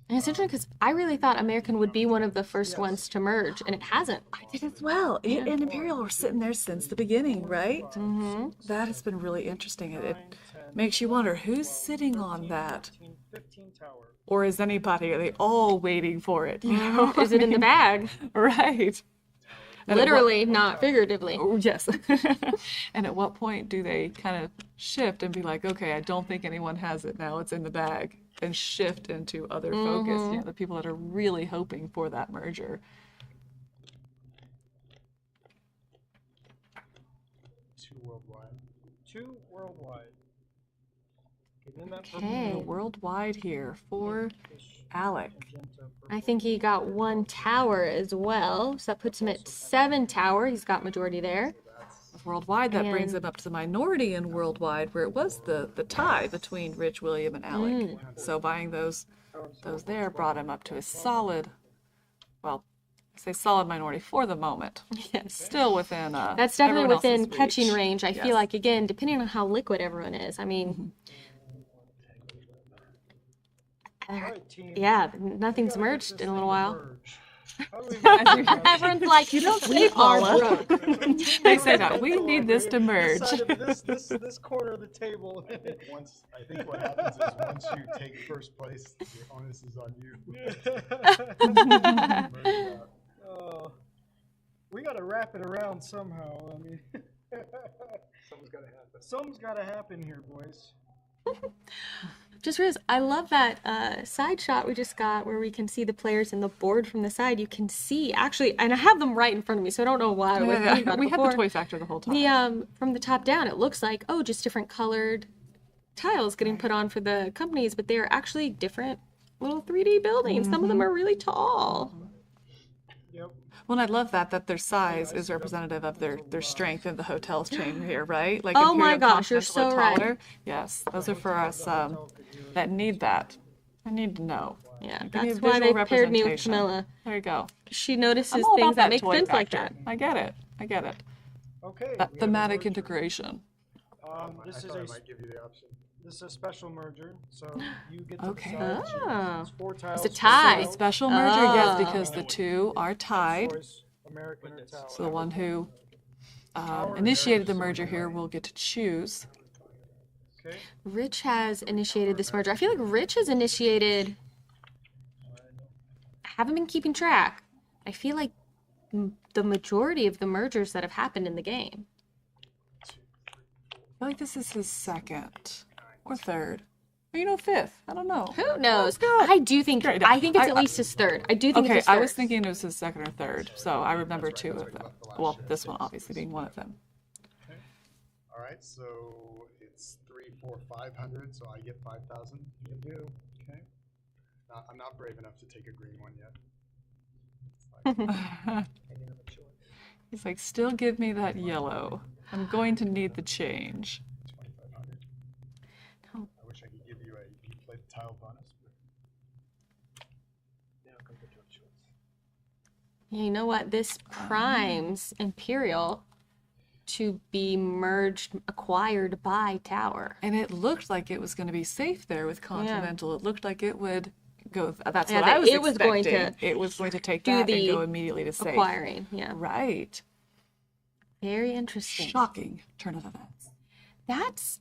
Speaker 2: And it's interesting because I really thought American would be one of the first ones to merge, and it hasn't.
Speaker 1: I did as well. It and Imperial were sitting there since the beginning, right? That has been really interesting. It makes you wonder, who's sitting on that?
Speaker 3: 15 Tower.
Speaker 1: Or is anybody, are they all waiting for it? You know?
Speaker 2: Is it in the bag?
Speaker 1: Right. And
Speaker 2: Literally, not figuratively.
Speaker 1: Oh, yes. And at what point do they kind of shift and be like, okay, I don't think anyone has it now, it's in the bag, and shift into other focus, you know, the people that are really hoping for that merger.
Speaker 3: Two worldwide. Getting that
Speaker 2: Okay.
Speaker 1: Worldwide here for Alec.
Speaker 2: I think he got 1 tower as well, so that puts him at 7 tower. He's got majority there.
Speaker 1: Worldwide, that brings
Speaker 2: And-
Speaker 1: him up to the minority in worldwide, where it was the tie between Rich, William, and Alec. So buying those there brought him up to a solid, well, say solid minority for the moment.
Speaker 2: Yes.
Speaker 1: Still within.
Speaker 2: That's definitely
Speaker 1: everyone
Speaker 2: within
Speaker 1: else's
Speaker 2: catching
Speaker 1: reach.
Speaker 2: range. I
Speaker 1: Yes.
Speaker 2: feel like, again, depending on how liquid everyone is. I mean,
Speaker 3: All right, team.
Speaker 2: yeah,
Speaker 3: We
Speaker 2: nothing's
Speaker 3: gotta get
Speaker 2: merged
Speaker 3: this
Speaker 2: in a
Speaker 3: thing
Speaker 2: little
Speaker 3: to
Speaker 2: while.
Speaker 3: merge. How do we
Speaker 2: Everyone's like, you don't
Speaker 1: say, Paula. They say that we need this to merge.
Speaker 3: This side of this corner of the table.
Speaker 4: I think what happens is once you take first place, the onus is on you. Merge out.
Speaker 3: Oh, we got to wrap it around somehow. I mean,
Speaker 5: Something's got to happen.
Speaker 3: something's got to happen here, boys.
Speaker 2: Just realized, I love that side shot we just got where we can see the players in the board from the side. You can see, actually, and I have them right in front of me, so I don't know why I wasn't thinking about it
Speaker 1: We had the
Speaker 2: before.
Speaker 1: toy factor the whole time.
Speaker 2: The from the top down, it looks like, oh, just different colored tiles getting put on for the companies, but they're actually different little 3D buildings. Some of them are really tall.
Speaker 3: Yep.
Speaker 1: Well, and I love that their size is representative of their strength in the hotel chain here, right? Like
Speaker 2: Oh my
Speaker 1: Imperial
Speaker 2: gosh, you're
Speaker 1: Continental
Speaker 2: so
Speaker 1: are
Speaker 2: right.
Speaker 1: taller. Yes, those are for us that need that. I need to know.
Speaker 2: Yeah,
Speaker 1: Give me
Speaker 2: that's
Speaker 1: a
Speaker 2: why they
Speaker 1: visual
Speaker 2: paired me with
Speaker 1: representation.
Speaker 2: Camilla.
Speaker 1: There you go.
Speaker 2: She notices
Speaker 1: I'm all
Speaker 2: things
Speaker 1: about
Speaker 2: that make
Speaker 1: toy
Speaker 2: sense like
Speaker 1: factor.
Speaker 2: that.
Speaker 1: I get it. I get it.
Speaker 3: Okay.
Speaker 1: That
Speaker 3: we have a
Speaker 1: thematic
Speaker 3: merger.
Speaker 1: integration.
Speaker 3: This
Speaker 4: I
Speaker 3: is
Speaker 4: thought I
Speaker 3: a
Speaker 4: might give you the option.
Speaker 3: this is a special merger, so you get to
Speaker 1: Okay.
Speaker 3: decide.
Speaker 2: Oh.
Speaker 3: It's 4 tiles.
Speaker 2: It's a tie.
Speaker 3: for
Speaker 1: Special merger, yes,
Speaker 2: Oh.
Speaker 1: because the two are tied.
Speaker 3: choice, American or Tower.
Speaker 1: So the one who initiated the merger here will get to choose.
Speaker 3: Okay.
Speaker 2: Rich has initiated this merger. I feel like Rich has initiated. I haven't been keeping track. I feel like the majority of the mergers that have happened in the game.
Speaker 1: I feel like this is his second or third. Or, fifth. I don't know.
Speaker 2: Who knows?
Speaker 1: go.
Speaker 2: I do think.
Speaker 1: Great.
Speaker 2: I think it's at least his third. I do think
Speaker 1: Okay,
Speaker 2: it's his third.
Speaker 1: I was thinking it was his second or third, so I remember two of them. Well, this one obviously being one of them.
Speaker 4: All right, so it's 3, 4, 500, so I get 5,000.
Speaker 3: You do. Okay.
Speaker 4: I'm not brave enough to take a green one yet.
Speaker 1: He's like, still give me that yellow. I'm going to need the change.
Speaker 4: 2,500.
Speaker 2: No.
Speaker 4: I wish I could give you a play the tile bonus.
Speaker 5: Now comes the tough choice.
Speaker 2: Yeah, you know what? This primes Imperial to be merged, acquired by Tower.
Speaker 1: And it looked like it was going to be safe there with Continental. It looked like it would go. That's
Speaker 2: Yeah,
Speaker 1: what
Speaker 2: that
Speaker 1: I was
Speaker 2: it was going
Speaker 1: expecting.
Speaker 2: to
Speaker 1: It was going to take
Speaker 2: do
Speaker 1: that
Speaker 2: the
Speaker 1: and go immediately to safe.
Speaker 2: Acquiring, yeah.
Speaker 1: Right.
Speaker 2: Very interesting.
Speaker 1: Shocking turn of events.
Speaker 2: That's,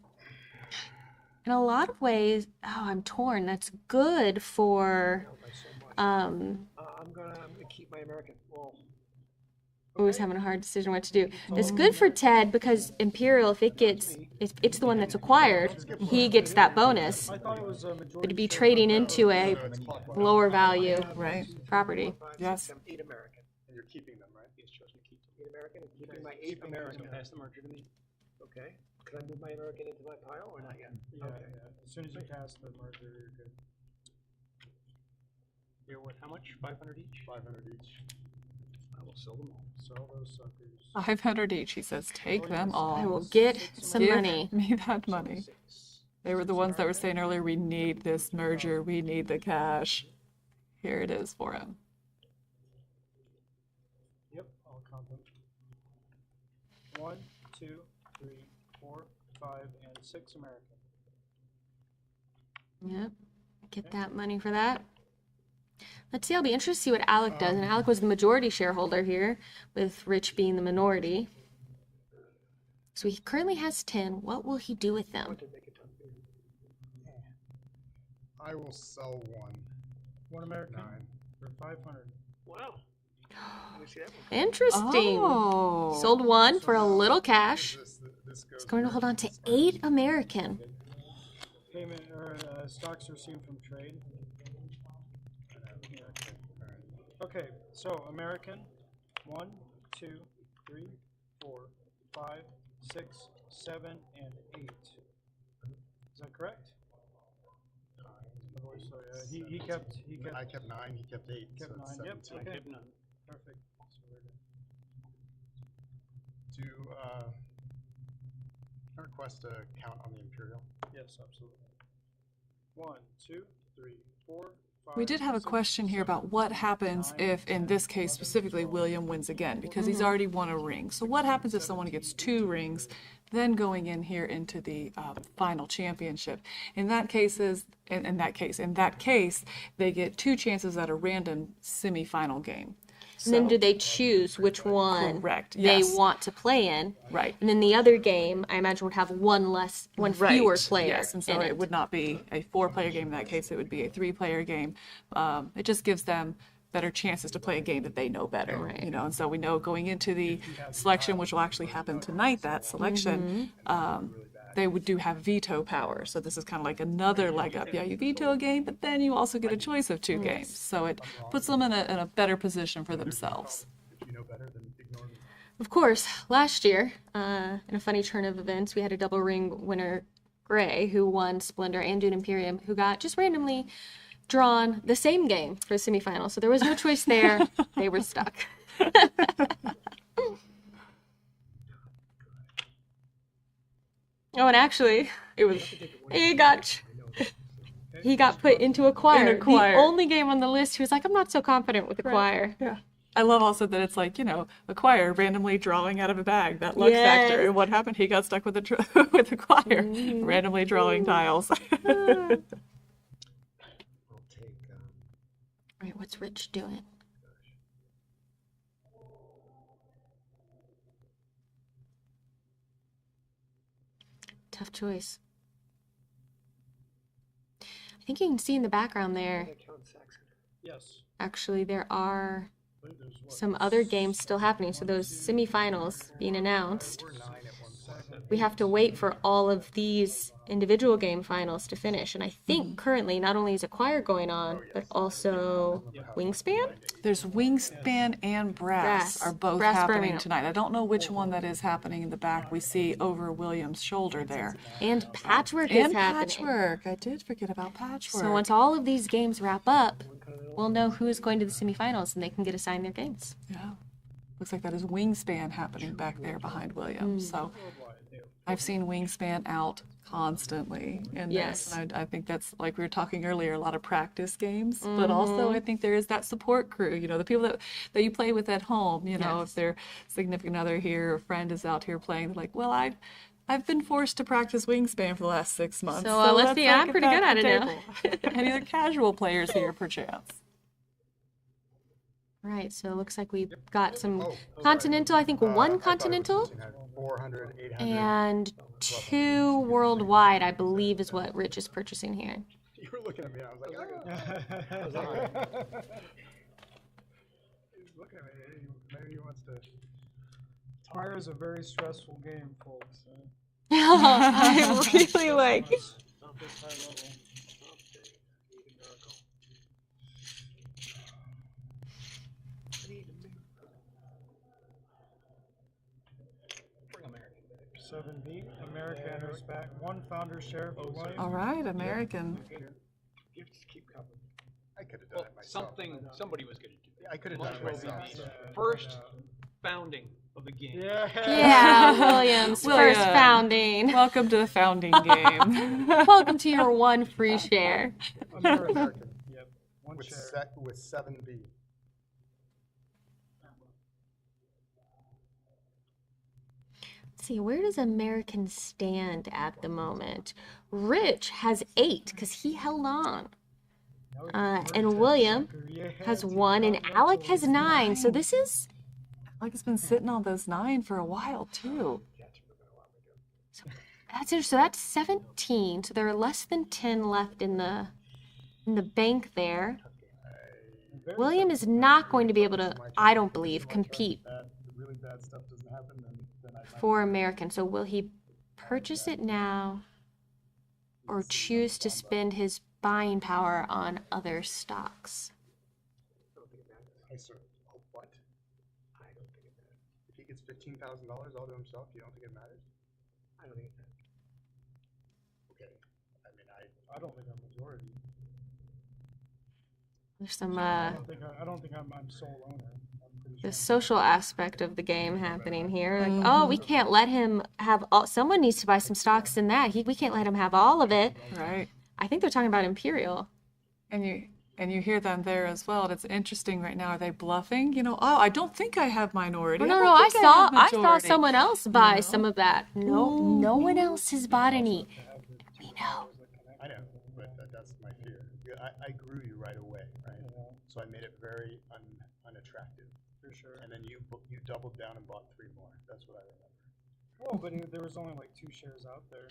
Speaker 2: in a lot of ways, oh, I'm torn. That's good for,
Speaker 5: I'm gonna keep my American. Well,
Speaker 2: always having a hard decision what to do. It's good for Ted because Imperial, if it's the one that's acquired, he gets that bonus.
Speaker 3: I thought it was a majority.
Speaker 2: But to be trading into a lower value
Speaker 1: Right.
Speaker 2: property.
Speaker 5: 5, 6,
Speaker 1: Yes.
Speaker 5: 7, 8 American.
Speaker 4: And you're keeping them, right?
Speaker 5: He's chosen to keep 8 American and keeping my 8 American. Pass the merger to me. Okay. Can I move my American into my pile or not yet?
Speaker 3: Yeah, yeah. As soon as you pass the merger, you're good.
Speaker 5: You're worth how much? 500 each?
Speaker 4: 500 each.
Speaker 5: I will sell them all.
Speaker 3: Sell those suckers.
Speaker 1: 500 each, he says. Take them all.
Speaker 2: I will get some
Speaker 1: Give
Speaker 2: money.
Speaker 1: me that money.
Speaker 5: 6.
Speaker 1: They were the ones that were saying earlier, we need this merger. We need the cash. Here it is for him.
Speaker 3: Yep, I'll count them. 1, 2, 3, 4, 5, and 6 American.
Speaker 2: Yep. Get that money for that. Let's see. I'll be interested to see what Alec does. And Alec was the majority shareholder here, with Rich being the minority. So he currently has 10. What will he do with them?
Speaker 4: I will sell one.
Speaker 3: 1 American
Speaker 4: 9.
Speaker 3: for 500.
Speaker 5: Wow. Let me see that one.
Speaker 2: Interesting.
Speaker 1: Oh.
Speaker 2: Sold one for a little cash.
Speaker 4: This goes
Speaker 2: He's going to
Speaker 4: where?
Speaker 2: hold on to 8 American.
Speaker 3: Payment or stocks received from trade. Okay, so American 1, 2, 3, 4, 5, 6, 7, and 8. Is that correct? So he kept
Speaker 4: I kept 9, he kept 8.
Speaker 3: kept
Speaker 4: so
Speaker 3: 9. Yep.
Speaker 4: 17.
Speaker 3: Okay.
Speaker 5: Kept none.
Speaker 3: Perfect. So we're good.
Speaker 4: Do can I request a count on the Imperial?
Speaker 3: Yes, absolutely. 1, 2, 3, 4,
Speaker 1: We did have a question here about what happens if, in this case specifically, William wins again, because he's already won a ring. So what happens if someone gets 2 rings, then going in here into the final championship? In that case, they get 2 chances at a random semifinal game.
Speaker 2: And then do they choose which one
Speaker 1: Correct,
Speaker 2: they
Speaker 1: yes.
Speaker 2: want to play in?
Speaker 1: Right.
Speaker 2: And then the other game, I imagine, would have one fewer player.
Speaker 1: Yes, and so
Speaker 2: in
Speaker 1: it would not be a 4-player game in that case. It would be a 3-player game. It just gives them better chances to play a game that they know better.
Speaker 2: Right.
Speaker 1: You know, and so we know going into the selection, which will actually happen tonight, that selection, they do have veto power. So this is kind of like another leg up. Yeah, you veto a game, but then you also get a choice of 2 games. So it puts them in a better position for themselves.
Speaker 2: Of course, last year, in a funny turn of events, we had a double ring winner, Gray, who won Splendor and Dune Imperium, who got just randomly drawn the same game for the semifinal. So there was no choice there. They were stuck. Oh, and actually, he got put into a choir.
Speaker 1: In a choir.
Speaker 2: The only game on the list. He was like, I'm not so confident with the choir.
Speaker 1: Yeah. I love also that it's like, a choir randomly drawing out of a bag, that luck factor. And what happened? He got stuck with the choir, randomly drawing tiles.
Speaker 2: Right, what's Rich doing? Tough choice. I think you can see in the background there,
Speaker 3: Yes.
Speaker 2: actually, there are some other games still happening. So those semifinals being announced, we have to wait for all of these individual game finals to finish. And I think currently not only is a choir going on, but also Wingspan?
Speaker 1: There's Wingspan and Brass are both
Speaker 2: Brass
Speaker 1: happening
Speaker 2: Birmingham.
Speaker 1: tonight. I don't know which one that is happening in the back. We see over William's shoulder there.
Speaker 2: And Patchwork is
Speaker 1: And
Speaker 2: happening.
Speaker 1: Patchwork. I did forget about Patchwork.
Speaker 2: So once all of these games wrap up, we'll know who's going to the semifinals and they can get assigned their games.
Speaker 1: Yeah. Looks like that is Wingspan happening back there behind William. So I've seen Wingspan out constantly in
Speaker 2: Yes.
Speaker 1: this. And I think that's, like we were talking earlier, a lot of practice games. But also I think there is that support crew, the people that you play with at home, if their significant other here or friend is out here playing, they're like, well, I've been forced to practice Wingspan for the last 6 months.
Speaker 2: So let's see, I'm
Speaker 1: get
Speaker 2: pretty
Speaker 1: back
Speaker 2: good
Speaker 1: to
Speaker 2: at
Speaker 1: the
Speaker 2: it now.
Speaker 1: table. Any other casual players here, perchance?
Speaker 2: Right, so it looks like we've got some continental, I think one continental,
Speaker 4: 400, 800.
Speaker 2: and 2 worldwide, I believe is what Rich is purchasing here.
Speaker 4: You were looking at me, I was like, he's looking at me, maybe he wants to.
Speaker 3: Choir is a very stressful game, folks.
Speaker 2: I really like.
Speaker 3: Not this high level.
Speaker 5: Bring American back.
Speaker 3: 7B, America enters back. 1 founder share for William.
Speaker 1: All right, American.
Speaker 5: Gifts keep coming.
Speaker 4: I could have done
Speaker 5: Well,
Speaker 4: it myself.
Speaker 5: somebody was going to do it.
Speaker 4: I could have done it
Speaker 5: Much
Speaker 4: myself.
Speaker 5: First founding of the game.
Speaker 2: Yeah, William's
Speaker 1: William.
Speaker 2: first founding.
Speaker 1: Welcome to the founding game.
Speaker 2: Welcome to your 1 free share.
Speaker 3: American. Yep. 1
Speaker 4: With,
Speaker 3: share.
Speaker 4: with 7B.
Speaker 2: Let's see, where does American stand at the moment? Rich has 8 because he held on. And William has 1, and Alec has 9. So this is
Speaker 1: Like it's been sitting on those 9 for a while too.
Speaker 2: that's interesting. So that's 17. So there are less than 10 left in the bank there. William is not going to be able to, I don't believe, compete
Speaker 4: Really bad stuff doesn't happen, then I might.
Speaker 2: for American. So will he purchase it now or choose to spend his buying power on other stocks?
Speaker 4: I sort of, what? I don't think it matters. If he gets $15,000 all to himself, you don't think it matters? I don't think it matters. Okay. I mean,
Speaker 3: I don't think I'm majority.
Speaker 2: There's some
Speaker 3: I don't think I'm sole owner. I'm pretty
Speaker 2: the
Speaker 3: sure.
Speaker 2: social aspect of the game happening here. Like, oh, we can't let him have all, someone needs to buy some stocks in that. We can't let him have all of it.
Speaker 1: Right.
Speaker 2: I think they're talking about Imperial.
Speaker 1: And And you hear them there as well. And it's interesting right now. Are they bluffing? You know, oh, I don't think I have minority.
Speaker 2: No,
Speaker 1: don't
Speaker 2: no, I
Speaker 1: think
Speaker 2: saw
Speaker 1: have
Speaker 2: saw
Speaker 1: majority."
Speaker 2: someone else buy some of that. No one else has bought any. We know.
Speaker 4: I know, but that's my fear. I grew you right away, right? So I made it very unattractive.
Speaker 3: For sure.
Speaker 4: And then you doubled down and bought 3 more. That's what I remember.
Speaker 3: Oh, but there was only like 2 shares out there.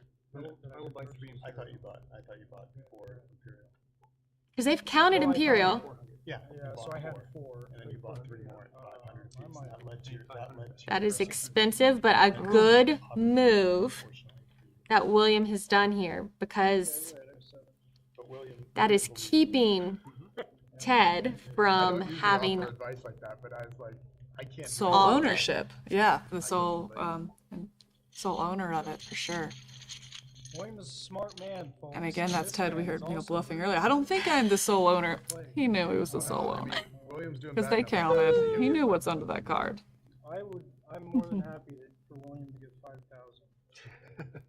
Speaker 5: I will buy 3
Speaker 4: I thought you bought 4 Imperial.
Speaker 2: Because they've counted Imperial.
Speaker 4: Yeah.
Speaker 3: Yeah, so I had 4.
Speaker 4: And then you bought 3 more at 500 apiece. That led to
Speaker 2: That is expensive, but a good move that William has done here, because that is keeping Ted from having
Speaker 4: advice like that, but I was like, I can't.
Speaker 1: Sole ownership. Yeah, the sole owner of it for sure.
Speaker 3: William is a smart man, folks.
Speaker 1: And again, that's
Speaker 3: This
Speaker 1: Ted we
Speaker 3: guy
Speaker 1: heard
Speaker 3: is also
Speaker 1: bluffing
Speaker 3: very
Speaker 1: earlier. I don't think I'm the sole owner. He knew he was the sole owner
Speaker 4: William's doing
Speaker 1: because
Speaker 4: bad
Speaker 1: they
Speaker 4: enough.
Speaker 1: counted. He knew what's under that card.
Speaker 3: I'm more than happy for William to get 5,000.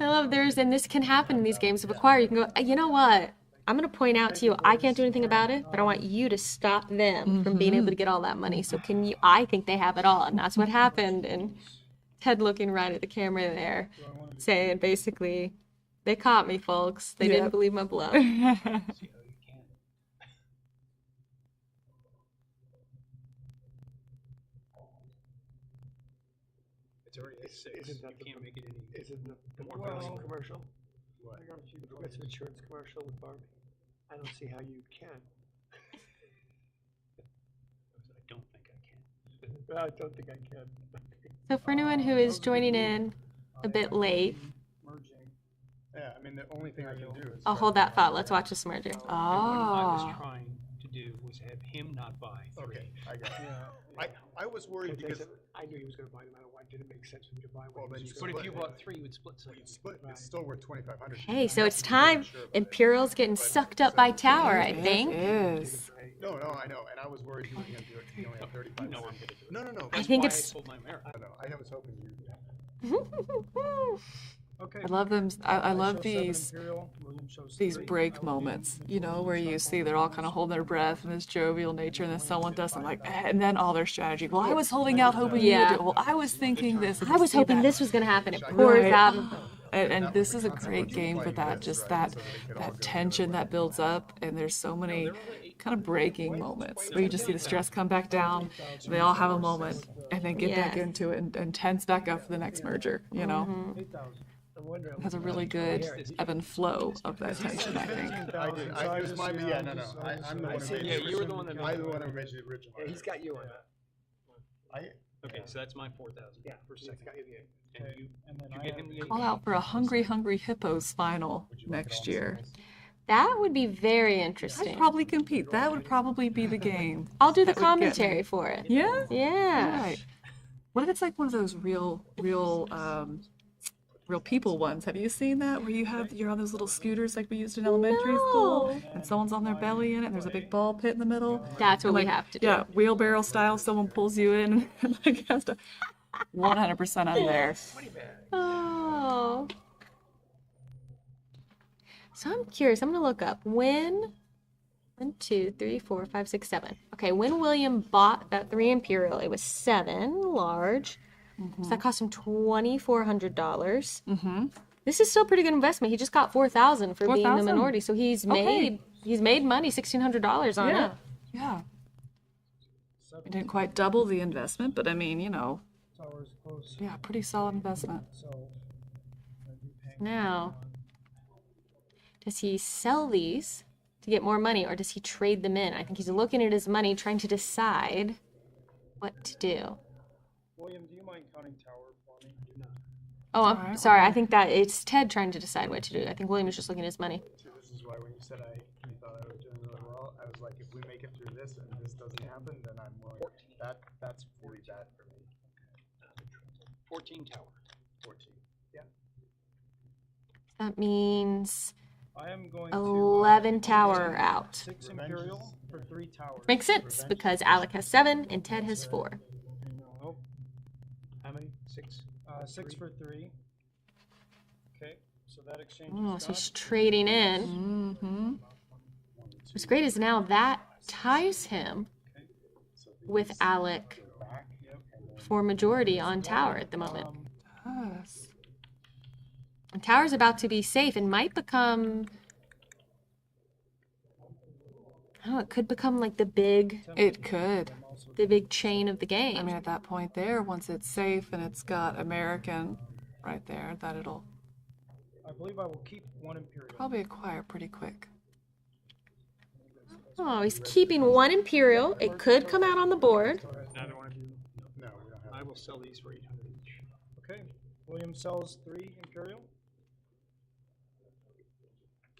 Speaker 2: I love and this can happen in these games of Acquire. You can go, you know what? I'm going to point out to you, I can't do anything about it, but I want you to stop them from being able to get all that money. So I think they have it all. And that's what happened. And Ted looking right at the camera there, saying basically, they caught me, folks. They didn't believe my bluff.
Speaker 5: It's already at 6.
Speaker 7: Isn't that
Speaker 5: You can't make it any.
Speaker 7: Isn't the more
Speaker 3: Well-
Speaker 7: commercial?
Speaker 4: What?
Speaker 7: It's an insurance commercial with Barbie. I don't see how you can.
Speaker 5: I don't think I can.
Speaker 7: I don't think I can.
Speaker 2: So for anyone who is joining in a bit late,
Speaker 3: Merging.
Speaker 4: Yeah, I mean, the only thing I can do is.
Speaker 2: I'll hold that thought. Let's watch this merger.
Speaker 5: And what I was
Speaker 1: Oh.
Speaker 5: trying to do was have him not buy 3.
Speaker 4: Okay, I got it.
Speaker 3: Yeah.
Speaker 4: I was worried because.
Speaker 7: I knew he was going to buy no matter what. Didn't make sense for him to buy
Speaker 4: Well,
Speaker 7: one.
Speaker 4: then you
Speaker 5: But if
Speaker 4: split
Speaker 5: you
Speaker 4: it.
Speaker 5: bought 3, you would split 7.
Speaker 4: You split, it's still worth 2,500.
Speaker 2: Hey, so it's time. Imperial's getting sucked up by Tower, I think.
Speaker 1: Is.
Speaker 4: No, I know, and I was worried he wasn't going to do it because he only had 35.
Speaker 5: No, I'm going to do it.
Speaker 4: No.
Speaker 2: I
Speaker 5: That's
Speaker 2: think
Speaker 5: why
Speaker 2: it's-
Speaker 5: I sold my America.
Speaker 4: I know. I was hoping you.
Speaker 3: Okay.
Speaker 1: I love them. I love
Speaker 3: show 7
Speaker 1: these
Speaker 3: Imperial, William shows
Speaker 1: these
Speaker 3: 3.
Speaker 1: break moments, you know, where you see they're all kind of holding their breath and this jovial nature, and then someone does something like, and then all their strategy. Well, I was holding out, hoping you would do it. Well, I was thinking this.
Speaker 2: I was hoping this was going to happen. It pours
Speaker 1: Right.
Speaker 2: out.
Speaker 1: And this is a great game for that. Just that tension that builds up, and there's so many kind of breaking moments where you just see the stress come back down. They all have a moment, and then get back
Speaker 2: Yes.
Speaker 1: into it and tense back up for the next merger. You know,
Speaker 3: 8,000.
Speaker 1: it has a really good ebb and flow of that tension. I think.
Speaker 4: I did. It was my. Yeah, no. I'm the one who made.
Speaker 5: Yeah, you were the one that
Speaker 4: I'm the one who made the original.
Speaker 7: Yeah, he's got you on that.
Speaker 5: Okay, so that's my 4,000
Speaker 7: Yeah,
Speaker 5: for
Speaker 7: he's
Speaker 5: second.
Speaker 7: got you the
Speaker 5: And you,
Speaker 3: And then
Speaker 5: you
Speaker 3: I
Speaker 5: get
Speaker 3: have
Speaker 5: him the 8.
Speaker 1: Call out for a Hungry Hippos final next year.
Speaker 2: That would be very
Speaker 1: I'd
Speaker 2: interesting.
Speaker 1: probably compete. That would probably be the game.
Speaker 2: I'll do the
Speaker 1: that would get me.
Speaker 2: commentary for it.
Speaker 1: Yeah.
Speaker 2: Yeah.
Speaker 1: Right. What if it's like one of those real people ones? Have you seen that where you're on those little scooters like we used in elementary school, and someone's on their belly in it, and there's a big ball pit in the middle.
Speaker 2: That's what
Speaker 1: And
Speaker 2: we
Speaker 1: like,
Speaker 2: have to do.
Speaker 1: Yeah, wheelbarrow style. Someone pulls you in, and like has to. 100% I'm there.
Speaker 2: Oh. So I'm curious. I'm going to look up when. 1, 2, 3, 4, 5, 6, 7. Okay, when William bought that 3 Imperial, it was 7 large. So that cost him $2,400.
Speaker 1: Mm-hmm.
Speaker 2: This is still a pretty good investment. He just got $4,000 for being the
Speaker 1: 4,000?
Speaker 2: minority. So he's
Speaker 1: Okay.
Speaker 2: made money, $1,600 on
Speaker 1: Yeah.
Speaker 2: it.
Speaker 1: Yeah. It didn't quite double the investment, but I mean,
Speaker 3: Tower's close.
Speaker 1: yeah, pretty solid investment.
Speaker 3: So I'd be paying
Speaker 2: Now, does he sell these to get more money, or does he trade them in? I think he's looking at his money, trying to decide what to do.
Speaker 3: William, do you mind counting Tower for me? Do not.
Speaker 2: Oh, I'm
Speaker 1: Alright,
Speaker 2: sorry. I think that it's Ted trying to decide what to do. I think William is just looking at his money.
Speaker 4: See, this is why when you said you thought I was doing really well, I was like, if we make it through this and this doesn't happen, then I'm willing. That's really bad for me.
Speaker 5: 14 Tower.
Speaker 4: 14. Yeah.
Speaker 2: That means
Speaker 3: I am going to
Speaker 2: 11 Tower out.
Speaker 3: 6 Imperial for 3 Towers.
Speaker 2: Makes sense because Alec has 7 and Ted has 4.
Speaker 3: Nope.
Speaker 5: How many? 6?
Speaker 3: 6 for 3. Okay, so that exchange
Speaker 2: Oh,
Speaker 3: is
Speaker 2: so
Speaker 3: done.
Speaker 2: he's trading in.
Speaker 1: Mm-hmm.
Speaker 2: What's great is now that ties him with Alec for majority on Tower at the moment.
Speaker 1: Yes.
Speaker 2: And Tower's about to be safe and might become... Oh, it could become like the big
Speaker 1: It could.
Speaker 2: chain of the game.
Speaker 1: I mean, at that point there, once it's safe and it's got American right there, that it'll
Speaker 3: I believe I will keep 1 Imperial.
Speaker 1: probably acquire pretty quick.
Speaker 2: Oh, he's keeping 1 Imperial. It could come out on the board.
Speaker 5: Neither one of you.
Speaker 4: No, we don't have.
Speaker 5: I will sell these for 800 each.
Speaker 3: Okay. William sells 3 Imperial.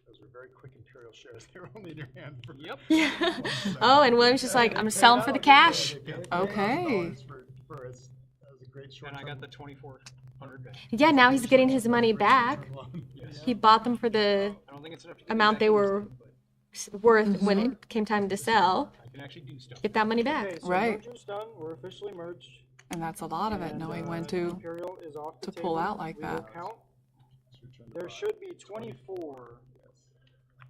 Speaker 4: Those were very quick Imperial shares. They were only in your hand for.
Speaker 5: Yep.
Speaker 2: Yeah. Oh, and William's just like, I'm selling for the cash.
Speaker 1: Okay.
Speaker 4: That was a great short.
Speaker 5: And I got the 2,400 back.
Speaker 2: Yeah, now he's getting his money back.
Speaker 5: Yes.
Speaker 2: He bought them for the
Speaker 5: I don't think it's enough to get
Speaker 2: amount
Speaker 5: exactly
Speaker 2: they
Speaker 5: what
Speaker 2: were
Speaker 5: it's done,
Speaker 2: worth when it came time to sell.
Speaker 5: but I can actually do stuff.
Speaker 2: Get that money back.
Speaker 3: Okay, so
Speaker 1: Right.
Speaker 3: merger's done. We're officially merged.
Speaker 1: And that's a lot of it,
Speaker 3: And,
Speaker 1: knowing when
Speaker 3: the
Speaker 1: to.
Speaker 3: Imperial is off the
Speaker 1: to pull
Speaker 3: table.
Speaker 1: out like
Speaker 3: We will
Speaker 1: that.
Speaker 3: count. There should be 24.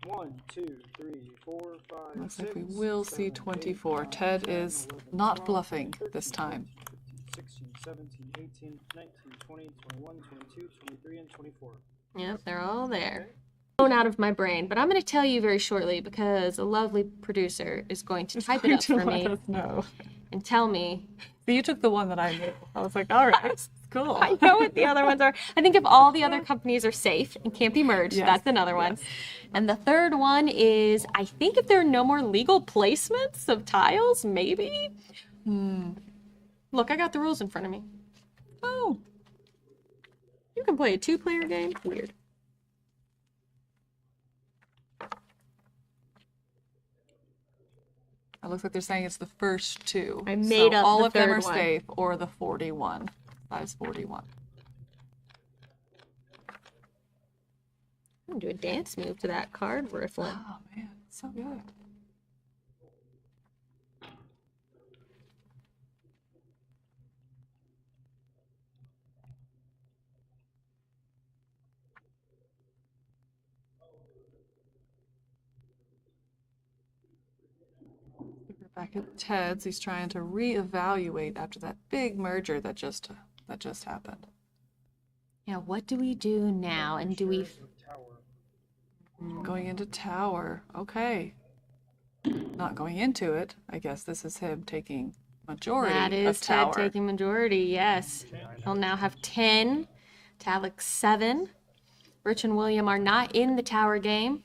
Speaker 3: 1, 2, 3, 4, 5,
Speaker 1: Looks like we
Speaker 3: 6,
Speaker 1: will see
Speaker 3: 7,
Speaker 1: 24.
Speaker 3: 8, 9,
Speaker 1: Ted
Speaker 3: 10,
Speaker 1: is
Speaker 3: 11,
Speaker 1: not
Speaker 3: 12,
Speaker 1: bluffing
Speaker 3: 13,
Speaker 1: this time.
Speaker 3: 14, 15, 16, 17, 18, 19, 20, 21, 22, 23, and 24.
Speaker 2: Yep, they're all there. Blown out of my brain, but I'm going to tell you very shortly because a lovely producer is going to type it up for me
Speaker 1: No.
Speaker 2: and tell me.
Speaker 1: So you took the one that I knew. I was like, all right, cool.
Speaker 2: I know what the other ones are. I think if all the other companies are safe and can't be merged,
Speaker 1: Yes,
Speaker 2: that's another one. And the third one is, I think if there are no more legal placements of tiles, maybe. Look, I got the rules in front of me. Oh. You can play a 2-player game? Weird.
Speaker 1: It looks like they're saying it's the first 2.
Speaker 2: I made
Speaker 1: so
Speaker 2: up
Speaker 1: all
Speaker 2: the
Speaker 1: of them
Speaker 2: third
Speaker 1: are
Speaker 2: one.
Speaker 1: safe, or the 41. Size 41.
Speaker 2: I'm gonna do a dance move to that card riffling.
Speaker 1: Oh man, so good. We're back at Ted's. He's trying to reevaluate after that big merger that just happened.
Speaker 2: Yeah, what do we do now? And do we...
Speaker 3: Shares of Tower.
Speaker 1: Going into Tower. Okay. Not going into it. I guess this is him taking majority
Speaker 2: That is
Speaker 1: of
Speaker 2: Ted
Speaker 1: Tower.
Speaker 2: taking majority, yes. He'll now have 10. Talik's 7. Rich and William are not in the Tower game.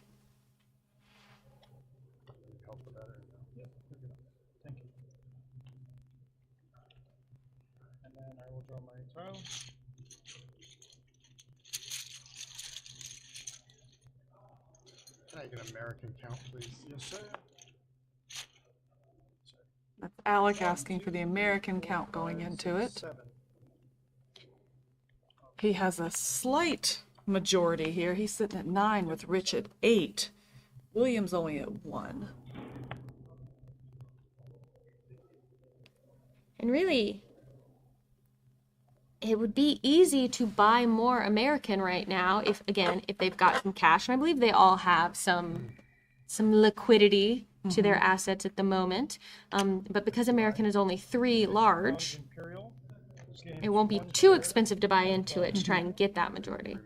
Speaker 3: Thank you. And then I will draw my tile.
Speaker 4: Can I get an American count, please?
Speaker 3: Yes, sir.
Speaker 1: That's Alec asking for the American count going into it.
Speaker 3: 7.
Speaker 1: He has a slight majority here. He's sitting at 9 with Rich at 8. William's only at 1.
Speaker 2: And really, it would be easy to buy more American right now if, again, if they've got some cash. And I believe they all have some liquidity to their assets at the moment. But because American is only 3 large,
Speaker 3: Imperial.
Speaker 2: it won't be too expensive to buy into it to try and get that majority.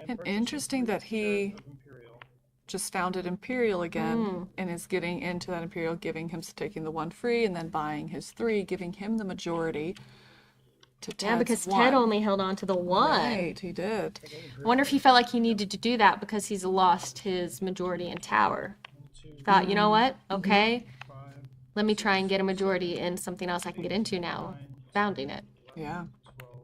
Speaker 1: And interesting that he
Speaker 3: Imperial.
Speaker 1: just founded Imperial again and is getting into that Imperial, giving him, taking the 1 free and then buying his 3, giving him the majority to Ted's
Speaker 2: Yeah, because
Speaker 1: 1.
Speaker 2: Ted only held on to the 1.
Speaker 1: Right, he did.
Speaker 2: I wonder if he felt like he needed to do that because he's lost his majority in Tower. Thought, you know what? Okay,
Speaker 3: 5,
Speaker 2: let me try and get a majority in something else I can get into now, founding it.
Speaker 1: Yeah.
Speaker 3: 12,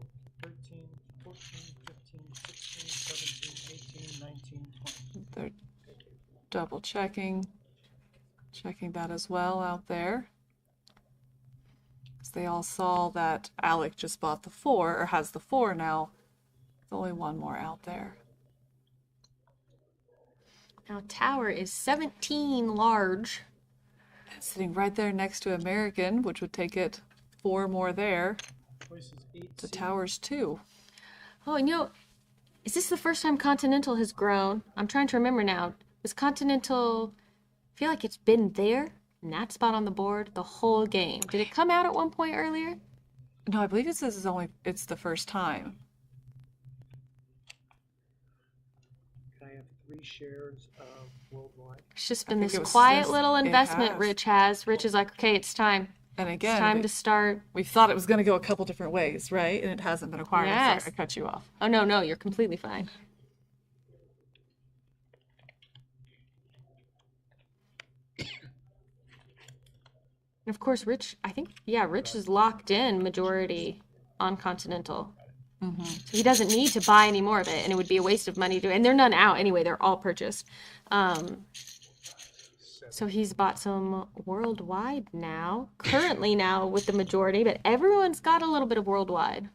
Speaker 3: 13, 14, 15, 16, 17, 18, 19, 20.
Speaker 1: They're double checking that as well out there. Because they all saw that Alec just bought the 4, or has the 4 now. There's only 1 more out there.
Speaker 2: Now Tower is 17 large.
Speaker 1: Sitting right there next to American, which would take it 4 more there.
Speaker 3: Choices 8,
Speaker 1: The Tower's 2.
Speaker 2: Oh, and you know, is this the first time Continental has grown? I'm trying to remember now. Was Continental feel like it's been there in that spot on the board the whole game. Did it come out at one point earlier?
Speaker 1: No, I believe it's the first time.
Speaker 5: Can I have 3 shares of worldwide?
Speaker 2: It's just been
Speaker 1: think
Speaker 2: this
Speaker 1: it was
Speaker 2: quiet
Speaker 1: this-
Speaker 2: little
Speaker 1: it
Speaker 2: investment
Speaker 1: has.
Speaker 2: Rich has. Rich is like, okay, it's time.
Speaker 1: And
Speaker 2: It's
Speaker 1: again,
Speaker 2: time to start.
Speaker 1: we thought it was going to go a couple different ways, right? And it hasn't been acquired. I'm
Speaker 2: Yes.
Speaker 1: sorry, I cut you off.
Speaker 2: Oh, no, you're completely fine. And of course, Rich is locked in majority on Continental. So he doesn't need to buy any more of it, and it would be a waste of money to, and they're none out anyway, they're all purchased. So he's bought some worldwide now, currently now with the majority, but everyone's got a little bit of worldwide,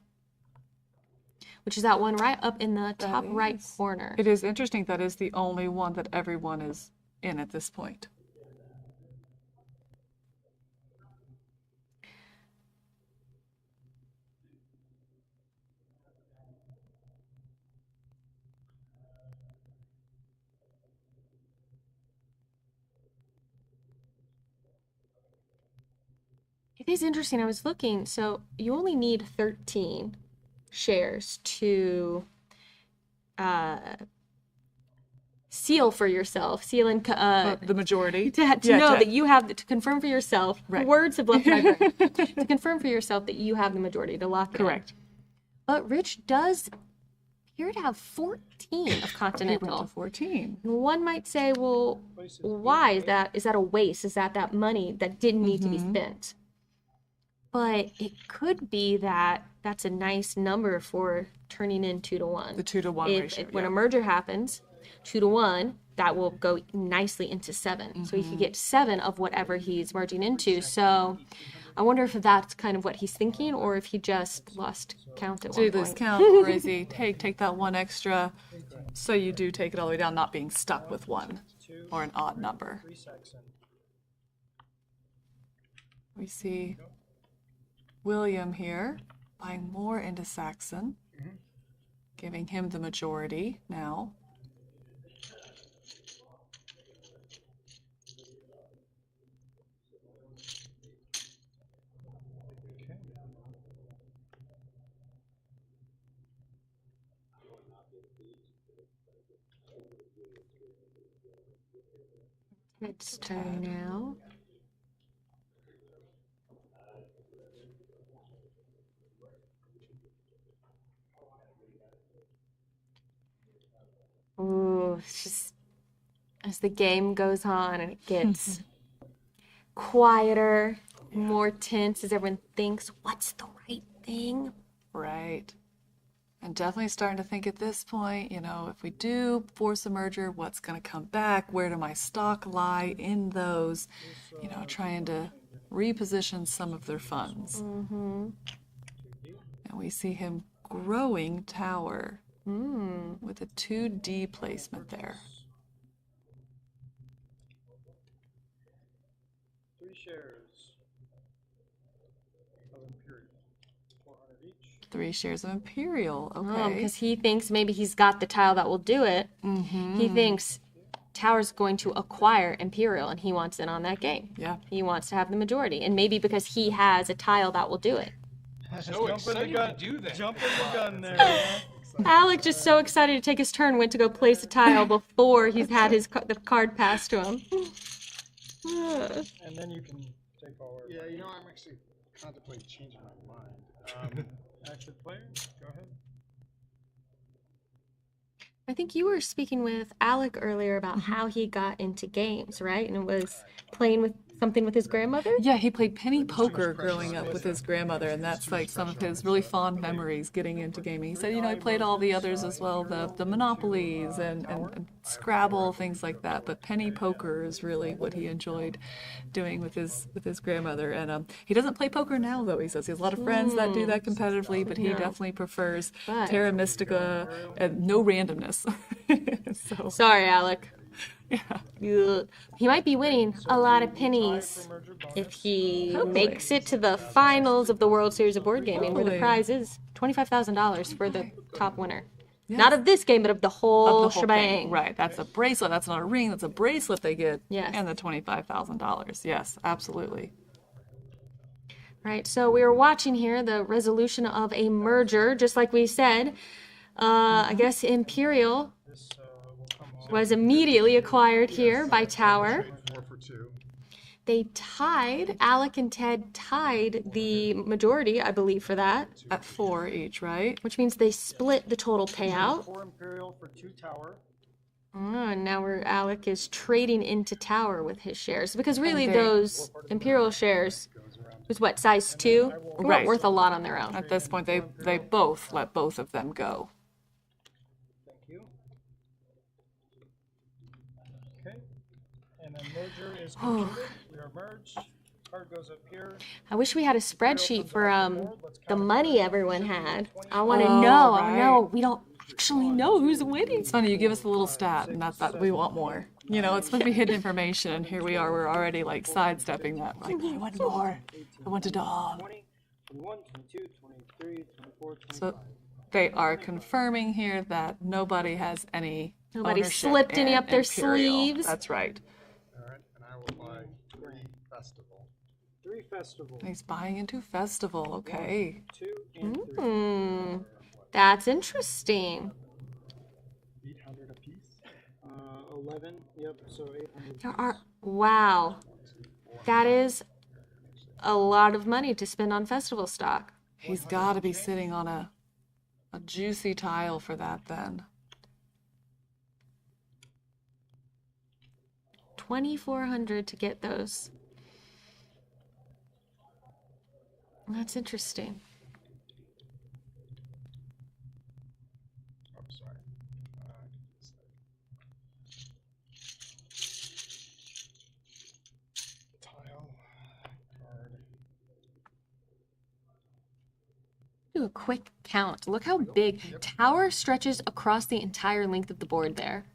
Speaker 2: which is that one right up in the top right corner.
Speaker 1: It is interesting that is the only one that everyone is in at this point.
Speaker 2: It is interesting. I was looking, so you only need 13 shares to seal for yourself, seal and
Speaker 1: The majority.
Speaker 2: to know that you have to confirm for yourself.
Speaker 1: Right.
Speaker 2: Words have left my brain. To confirm for yourself that you have the majority to lock it in.
Speaker 1: Correct.
Speaker 2: But Rich does appear to have 14 of
Speaker 1: He went to
Speaker 2: Continental.
Speaker 1: 14.
Speaker 2: And one might say, well, why is that? Is that a waste? Is that money that didn't need to be spent? But it could be that that's a nice number for turning in 2 to 1.
Speaker 1: The 2 to 1 ratio.
Speaker 2: When a merger happens, 2 to 1, that will go nicely into 7. So he could get 7 of whatever he's merging into. So I wonder if that's kind of what he's thinking, or if he just lost count at one
Speaker 1: Do this
Speaker 2: point.
Speaker 1: count, or is he take that one extra, so you do take it all the way down, not being stuck with one or an odd number.
Speaker 3: 3 Saxon.
Speaker 1: We see William here buying more into Saxon, giving him the majority now.
Speaker 2: It's turn now. Ooh, it's just as the game goes on and it gets quieter, more tense as everyone thinks, what's the right thing?
Speaker 1: Right. And definitely starting to think at this point, if we do force a merger, what's going to come back? Where do my stock lie in those? Trying to reposition some of their funds. And we see him growing tower with a 2D placement there.
Speaker 3: 3 shares of Imperial. 400 each.
Speaker 1: 3 shares of Imperial.
Speaker 2: Oh,
Speaker 1: Okay.
Speaker 2: because he thinks maybe he's got the tile that will do it. He thinks Tower's going to acquire Imperial, and he wants in on that game.
Speaker 1: Yeah.
Speaker 2: He wants to have the majority, and maybe because he has a tile that will do it.
Speaker 5: So excited to do that.
Speaker 3: Jumping the gun there.
Speaker 2: Alec, just so excited to take his turn, went to go place a tile before he's had the card passed to him.
Speaker 3: And then you can take all our.
Speaker 4: Yeah, I'm actually contemplating changing my mind.
Speaker 3: Active player, go ahead.
Speaker 2: I think you were speaking with Alec earlier about how he got into games, right? And it was playing with something with his grandmother?
Speaker 1: Yeah, he played penny poker growing up with his grandmother, and that's like some of his really fond memories getting into gaming. He said, he played all the others as well, the Monopolies and Scrabble, things like that. But penny poker is really what he enjoyed doing with his grandmother. And he doesn't play poker now, though. He says he has a lot of friends that do that competitively, but he definitely prefers Terra Mystica and no randomness. So,
Speaker 2: sorry, Alec.
Speaker 1: yeah.
Speaker 2: He might be winning a lot of pennies if he makes it to the finals of the World Series of Board Gaming, where the prize is $25,000 for the top winner.
Speaker 1: Yes.
Speaker 2: Not of this game, but of the
Speaker 1: Of
Speaker 2: whole
Speaker 1: the whole
Speaker 2: shebang.
Speaker 1: thing. Right. That's a bracelet. That's not a ring. That's a bracelet they get.
Speaker 2: Yes.
Speaker 1: And the $25,000. Yes, absolutely.
Speaker 2: Right, so we were watching here the resolution of a merger, just like we said. I guess Imperial
Speaker 3: This will come off.
Speaker 2: was immediately acquired here by Tower.
Speaker 4: Trade 4 for 2.
Speaker 2: They tied, Alec and Ted tied the majority, I believe, for that,
Speaker 1: At 4 each, right?
Speaker 2: which means they split the total payout.
Speaker 3: 4 Imperial for 2 Tower.
Speaker 2: And now Alec is trading into Tower with his shares. Because really,
Speaker 1: they-
Speaker 2: those Imperial shares was what, size 2? They weren't
Speaker 1: Right.
Speaker 2: worth a lot on their own.
Speaker 1: At this point, they both let both of them go.
Speaker 3: Thank you. Okay. And then merger is completed. We are merged. Card goes up here.
Speaker 2: I wish we had a spreadsheet for the money everyone had. I want to
Speaker 1: Oh,
Speaker 2: know.
Speaker 1: right.
Speaker 2: No, we don't actually know who's winning.
Speaker 1: It's funny, you give us a little stat, and that's that we want more. You know, it's supposed to be hidden information, and here we are, we're already like sidestepping that. Like, I want more. I want it all.
Speaker 3: 20, 21, 22, 23, 24, 25.
Speaker 1: So they are confirming here that nobody has any
Speaker 2: Nobody
Speaker 1: ownership
Speaker 2: slipped any
Speaker 1: in
Speaker 2: up their
Speaker 1: Imperial.
Speaker 2: sleeves.
Speaker 1: That's right.
Speaker 4: All right, and I will buy 3 Festival.
Speaker 3: 3 Festival.
Speaker 1: He's buying into Festival. Okay.
Speaker 3: 2 and 3.
Speaker 2: Hmm, that's interesting.
Speaker 4: 800 apiece.
Speaker 3: 11. Yep, so 800.
Speaker 2: There are, wow, that is a lot of money to spend on festival stock.
Speaker 1: He's got to be sitting on a juicy tile for that then.
Speaker 2: 2,400 to get those. That's interesting.
Speaker 4: Oh, sorry. Tile. Card.
Speaker 2: Do a quick count. Look how big. Tower stretches across the entire length of the board there.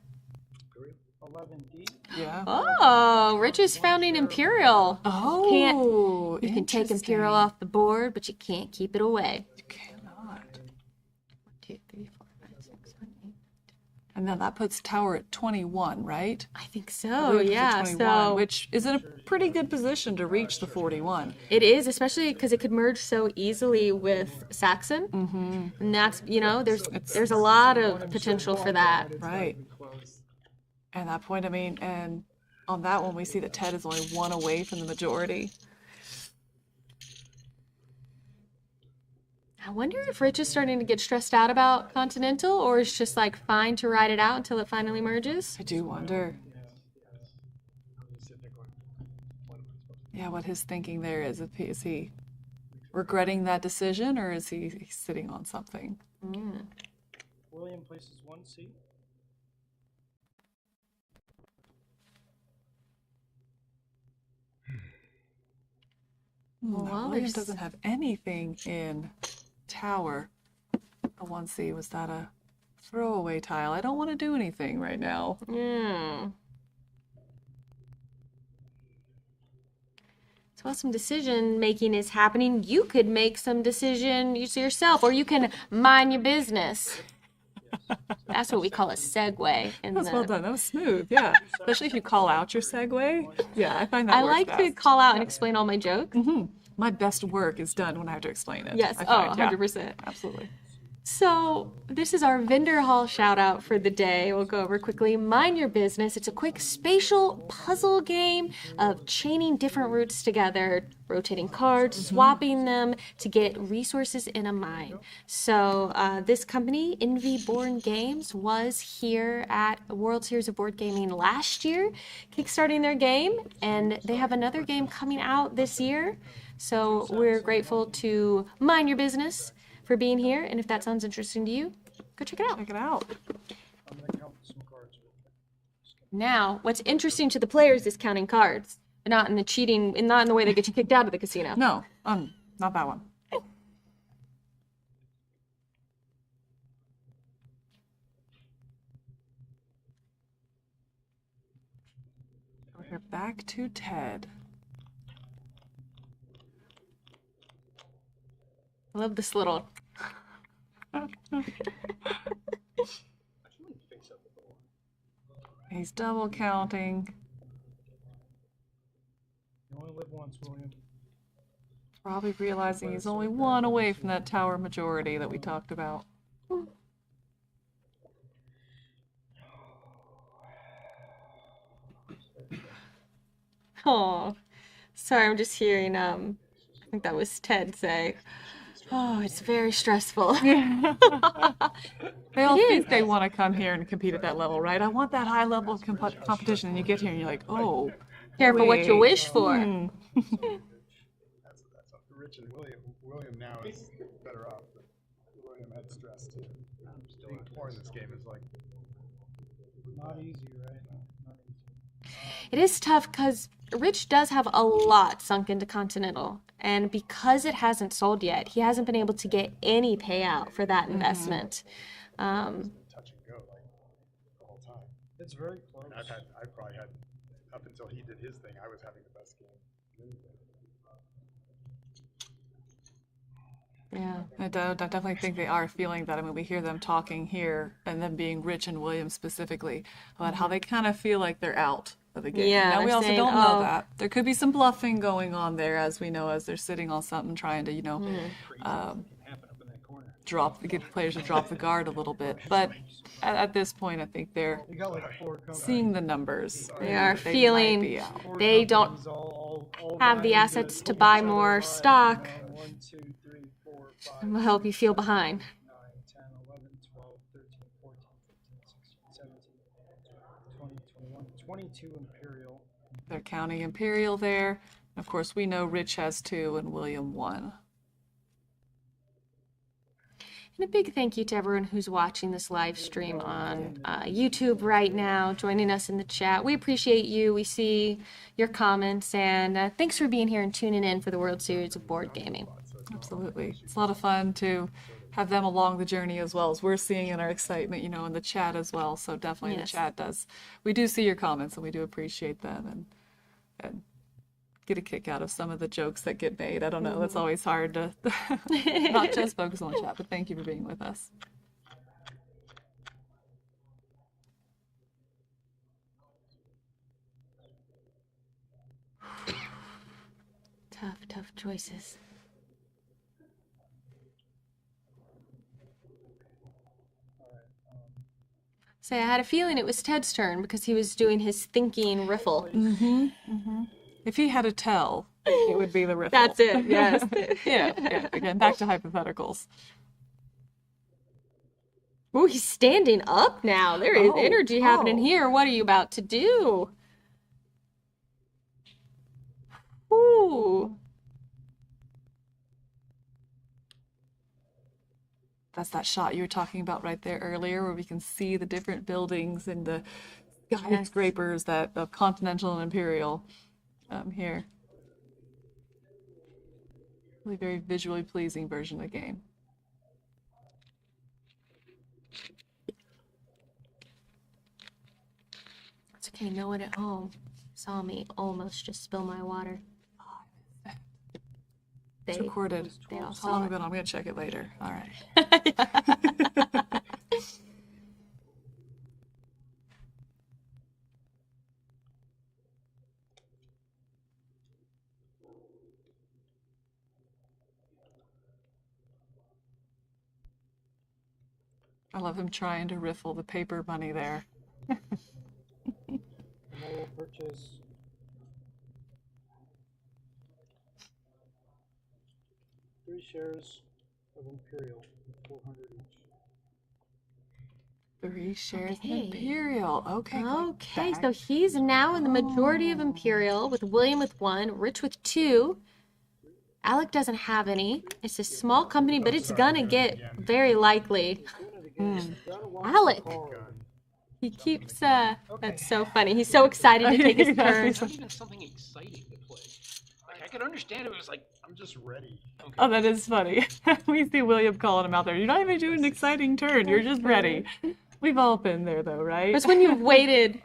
Speaker 3: 11D.
Speaker 1: Yeah.
Speaker 2: Oh, Rich is founding Imperial.
Speaker 1: Oh,
Speaker 2: You can take
Speaker 1: interesting.
Speaker 2: Imperial off the board, but you can't keep it away.
Speaker 1: You cannot.
Speaker 2: 2, 3, 4, 5, 6, 7, 8.
Speaker 1: And now that puts Tower at 21, right?
Speaker 2: I think
Speaker 1: I
Speaker 2: so,
Speaker 1: believe it's at
Speaker 2: yeah.
Speaker 1: 21,
Speaker 2: So
Speaker 1: which is in a pretty good position to reach the 41.
Speaker 2: it is, especially because it could merge so easily with Saxon. Mm-hmm. And that's, you know, there's a lot of potential for that.
Speaker 1: Right. And at that point, I mean, and on that one, we see that Ted is only 1 away from the majority.
Speaker 2: I wonder if Rich is starting to get stressed out about Continental, or is just like fine to ride it out until it finally merges.
Speaker 1: I do wonder. Yeah, what his thinking there is. Is he regretting that decision, or is he sitting on something?
Speaker 3: William places 1 seat.
Speaker 2: Well,
Speaker 1: William
Speaker 2: there's-
Speaker 1: doesn't have anything in Tower. A 1C, was that a throwaway tile? I don't want to do anything right now.
Speaker 2: So while some decision making is happening, you could make some decision yourself, or you can mind your business. That's what we call a segue. In
Speaker 1: That was well done. That was smooth. Yeah. Especially if you call out your segue. Yeah, I find that
Speaker 2: I
Speaker 1: works
Speaker 2: like to
Speaker 1: best.
Speaker 2: call out and explain all my jokes.
Speaker 1: My best work is done when I have to explain it.
Speaker 2: Yes,
Speaker 1: I find, yeah.
Speaker 2: 100%.
Speaker 1: Absolutely.
Speaker 2: So this is our vendor hall shout out for the day. We'll go over quickly. Mind Your Business. It's a quick spatial puzzle game of chaining different routes together, rotating cards, swapping them to get resources in a mine. So this company, Envy Born Games, was here at World Series of Board Gaming last year, kickstarting their game, and they have another game coming out this year. So we're grateful to Mind Your Business for being here, and if that sounds interesting to you, go check it out.
Speaker 1: Check it out.
Speaker 3: I'm going to count some cards.
Speaker 2: Now, what's interesting to the players is counting cards, but not in the cheating, and not in the way that gets you kicked out of the casino.
Speaker 1: No, not that one. We're back to Ted.
Speaker 2: I love this little.
Speaker 1: He's double counting.
Speaker 3: You only live once, William.
Speaker 1: Probably realizing he's only one away from that tower majority that we talked about.
Speaker 2: Oh, sorry, I'm just hearing, I think that was Ted say, oh, it's very stressful.
Speaker 1: They all think they want to come here and compete at that level, right? I want that high level of competition. And you get here and you're like, oh,
Speaker 2: Careful what you
Speaker 1: wait.
Speaker 2: wish for.
Speaker 4: That's Rich and William now is better off, but William had stress too. Being poor in this game is like
Speaker 3: Not easy, right? Not easy.
Speaker 2: It is tough because Rich does have a lot sunk into Continental. And because it hasn't sold yet, he hasn't been able to get any payout for that investment.
Speaker 4: touch and go like the whole time.
Speaker 3: It's very close.
Speaker 4: And I probably had, up until he did his thing, I was having the best game.
Speaker 1: Yeah, I definitely think they are feeling that. I mean, we hear them talking here and them being Rich and Williams specifically about how they kind of feel like they're out of the game.
Speaker 2: Yeah,
Speaker 1: Now, we
Speaker 2: they're
Speaker 1: also
Speaker 2: saying,
Speaker 1: don't know
Speaker 2: "Oh."
Speaker 1: that. There could be some bluffing going on there, as we know, as they're sitting on something trying to,
Speaker 5: Happen up in that corner.
Speaker 1: get the players to drop the guard a little bit. But at this point, I think they're
Speaker 3: You got like 4 companies.
Speaker 1: seeing the numbers.
Speaker 2: They
Speaker 1: and
Speaker 2: are
Speaker 1: might be
Speaker 2: feeling
Speaker 1: out.
Speaker 3: 4
Speaker 2: they don't
Speaker 3: companies all
Speaker 2: have the
Speaker 3: vying
Speaker 2: assets to
Speaker 3: pull
Speaker 2: buy
Speaker 3: each other
Speaker 2: more
Speaker 3: by,
Speaker 2: stock.
Speaker 3: 1, 2, 3, 4, 5,
Speaker 2: and will help you feel behind.
Speaker 3: 9, 10, 11, 12, 13, 14, 15, 16, 17, 20, 21, 22 Imperial.
Speaker 1: They're counting Imperial there. Of course, we know Rich has 2 and William 1.
Speaker 2: And a big thank you to everyone who's watching this live stream on YouTube right now, joining us in the chat. We appreciate you. We see your comments, and thanks for being here and tuning in for the World Series of Board Gaming.
Speaker 1: Absolutely. It's a lot of fun to have them along the journey as well as we're seeing in our excitement, in the chat as well. So definitely
Speaker 2: Yes.
Speaker 1: the chat does. We do see your comments and we do appreciate them and get a kick out of some of the jokes that get made. I don't know. It's always hard to not just focus on the chat, but thank you for being with us.
Speaker 2: Tough choices. Say, I had a feeling it was Ted's turn because he was doing his thinking riffle.
Speaker 1: If he had a tell, it would be the riffle.
Speaker 2: That's it, yes.
Speaker 1: Yeah. Again, back to hypotheticals.
Speaker 2: Ooh, he's standing up now. There is
Speaker 1: Oh,
Speaker 2: energy happening
Speaker 1: oh.
Speaker 2: here. What are you about to do? Ooh.
Speaker 1: That's that shot you were talking about right there earlier where we can see the different buildings and the skyscrapers that of Continental and Imperial here. Really very visually pleasing version of the game.
Speaker 2: It's okay, no one at home saw me almost just spill my water.
Speaker 1: It's
Speaker 2: They,
Speaker 1: recorded.
Speaker 2: they all
Speaker 1: How long
Speaker 2: saw
Speaker 1: have
Speaker 2: it.
Speaker 1: we been on? I'm going to check it later. All right. I love him trying to riffle the paper money there.
Speaker 3: No purchase. Three shares of Imperial, 400 each.
Speaker 1: 3 shares of
Speaker 2: Okay.
Speaker 1: Imperial. Okay.
Speaker 2: Okay, so he's now in the majority of Imperial with William with 1, Rich with 2. Alec doesn't have any. It's a small company, but it's gonna get very likely. Alec, he keeps, that's so funny. He's so excited to take his turn.
Speaker 5: It's not even something exciting to play. Like, I could understand if it was like,
Speaker 4: I'm just ready.
Speaker 1: Oh, that is funny. We see William calling him out there. You're not even doing an exciting turn. You're just ready. We've all been there, though, right?
Speaker 2: It's when you've waited,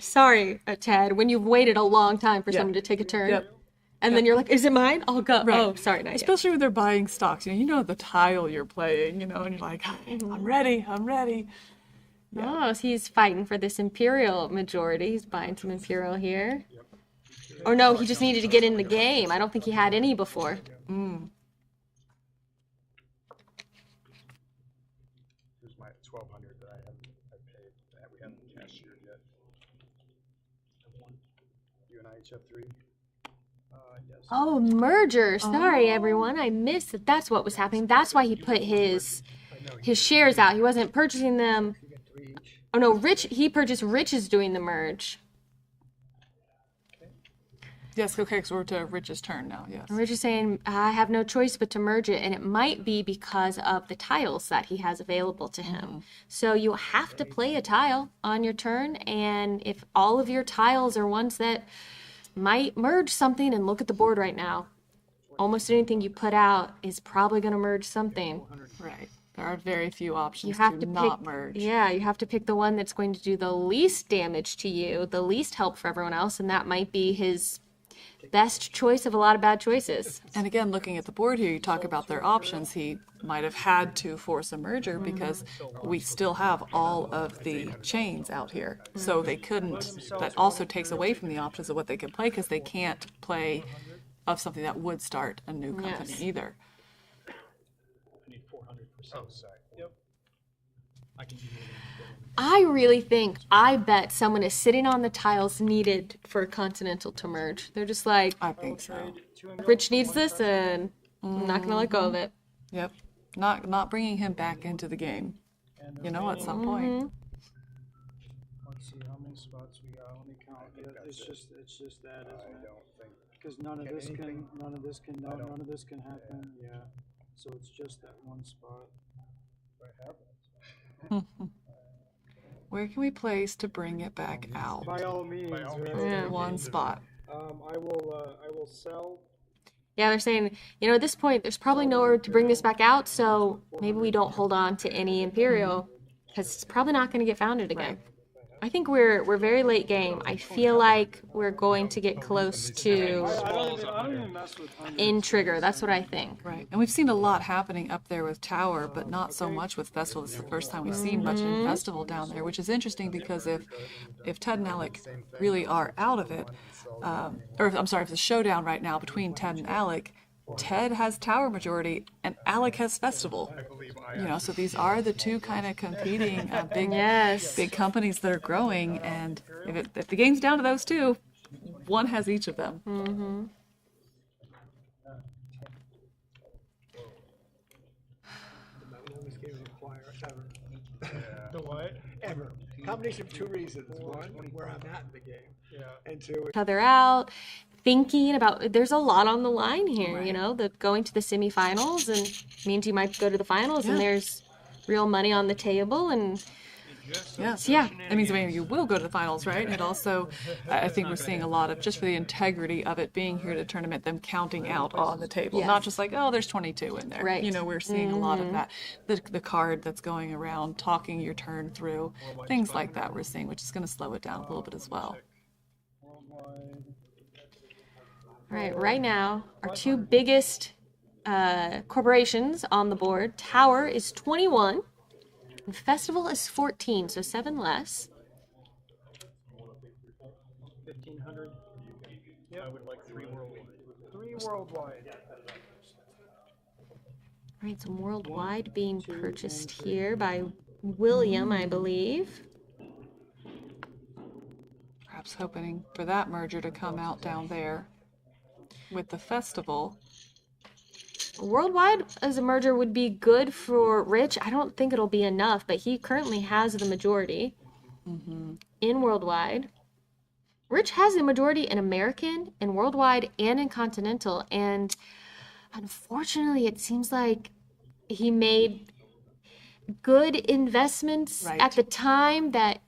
Speaker 2: sorry, Ted, when you've waited a long time for
Speaker 1: Yeah.
Speaker 2: someone to take a turn.
Speaker 1: Yep.
Speaker 2: And then you're like, is it mine? I'll go.
Speaker 1: Right.
Speaker 2: Oh, sorry, not yet.
Speaker 1: Especially when they're buying stocks. You know the tile you're playing, and you're like, I'm ready.
Speaker 2: Oh, so he's fighting for this Imperial majority. He's buying some Imperial here. Or no, he just needed to get in the game. I don't think he had any before.
Speaker 4: Here's my 1,200 that I paid that we haven't cashiered yet. You and I each have 3.
Speaker 3: Yes.
Speaker 2: Oh, merger. Sorry, everyone. I missed that. That's what was happening. That's why he put his shares out. He wasn't purchasing them.
Speaker 7: You get 3 each.
Speaker 2: Oh no, he purchased. Rich is doing the merge.
Speaker 1: Yes, okay, because we're to Rich's turn now, yes.
Speaker 2: And Rich is saying, I have no choice but to merge it, and it might be because of the tiles that he has available to him. So you have to play a tile on your turn, and if all of your tiles are ones that might merge something, and look at the board right now, almost anything you put out is probably going to merge something.
Speaker 1: Right. There are very few options
Speaker 2: You have to
Speaker 1: not
Speaker 2: pick,
Speaker 1: merge.
Speaker 2: Yeah, you have to pick the one that's going to do the least damage to you, the least help for everyone else, and that might be his best choice of a lot of bad choices.
Speaker 1: And again, looking at the board here, you talk about their options. He might have had to force a merger because we still have all of the chains out here. So they couldn't, that also takes away from the options of what they can play because they can't play of something that would start a new company either.
Speaker 5: I need 400%.
Speaker 4: Oh, sorry.
Speaker 3: Yep.
Speaker 5: I can do it.
Speaker 2: I bet someone is sitting on the tiles needed for Continental to merge. They're just like,
Speaker 1: I think so.
Speaker 2: Rich needs this and I'm not going to let go of it.
Speaker 1: Yep. Not bringing him back into the game. You know, at some point.
Speaker 3: Let's see how many spots we got. Let me count. Yeah, it's just that, isn't
Speaker 4: I
Speaker 3: it?
Speaker 4: don't think.
Speaker 3: Because none of
Speaker 4: Can
Speaker 3: this
Speaker 4: anything-
Speaker 3: can, none of this can, no, none of this can happen. Yeah. So it's just that one spot.
Speaker 1: Where can we place to bring it back out?
Speaker 3: By all means. right?
Speaker 2: Yeah.
Speaker 1: One spot.
Speaker 3: I will sell.
Speaker 2: Yeah, they're saying, at this point, there's probably nowhere to bring this back out, so maybe we don't hold on to any Imperial, because it's probably not going to get founded again. I think we're very late game. I feel like we're going to get close to
Speaker 3: I don't even mess with hundreds.
Speaker 2: in Trigger. That's what I think.
Speaker 1: Right. And we've seen a lot happening up there with Tower, but not so much with Festival. This is the first time we've seen much in Festival down there, which is interesting because if Ted and Alec really are out of it, or I'm sorry, if the showdown right now between Ted and Alec, Ted has Tower majority and Alec has Festival. So these are the two kind of competing big companies that are growing, and if the game's down to those two, one has each of them.
Speaker 7: The longest game of acquire ever.
Speaker 3: The what?
Speaker 7: Ever. Combination of 2 reasons. One, where I'm at in the game.
Speaker 3: Yeah.
Speaker 7: And 2,
Speaker 2: Each other out, thinking about, there's a lot on the line here,
Speaker 1: Right.
Speaker 2: the going to the semifinals and means you might go to the finals and there's real money on the table and
Speaker 1: Yes. Yeah. That means maybe you will go to the finals, right? And also, I think we're seeing a lot of, just for the integrity of it being here at a tournament, them counting out on the table. Not just like, oh, there's 22 in there.
Speaker 2: Right.
Speaker 1: We're seeing a lot of that. The card that's going around, talking your turn through, things like that we're seeing, which is going to slow it down a little bit as well.
Speaker 3: Worldwide.
Speaker 2: right now, our 2 biggest corporations on the board, Tower is 21, and Festival is 14, so 7 less.
Speaker 5: 1,500. I would like 3 worldwide.
Speaker 3: 3 worldwide.
Speaker 2: All right, some worldwide being purchased here by William, I believe.
Speaker 1: Perhaps hoping for that merger to come out down there with the Festival.
Speaker 2: Worldwide as a merger would be good for Rich. I don't think it'll be enough, but he currently has the majority in Worldwide. Rich has the majority in American, in Worldwide, and in Continental. And unfortunately, it seems like he made good investments at the time that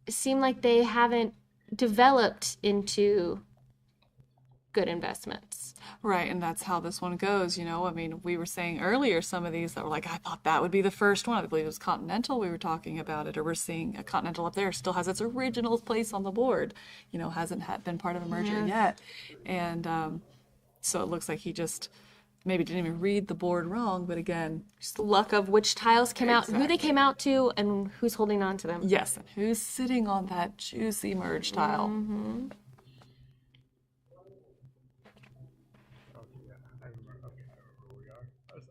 Speaker 2: seem like they haven't developed into good investments.
Speaker 1: Right, and that's how this one goes, I mean, we were saying earlier some of these that were like, I thought that would be the first one. I believe it was Continental we were talking about it, or we're seeing a Continental up there still has its original place on the board, hasn't been part of a merger yet. And so it looks like he just maybe didn't even read the board wrong, but again,
Speaker 2: Just the luck of which tiles came out, who they came out to, and who's holding on to them.
Speaker 1: yes, and who's sitting on that juicy merge tile?
Speaker 2: Mm-hmm.
Speaker 4: Okay, yeah, I remember. Okay, I remember where we are.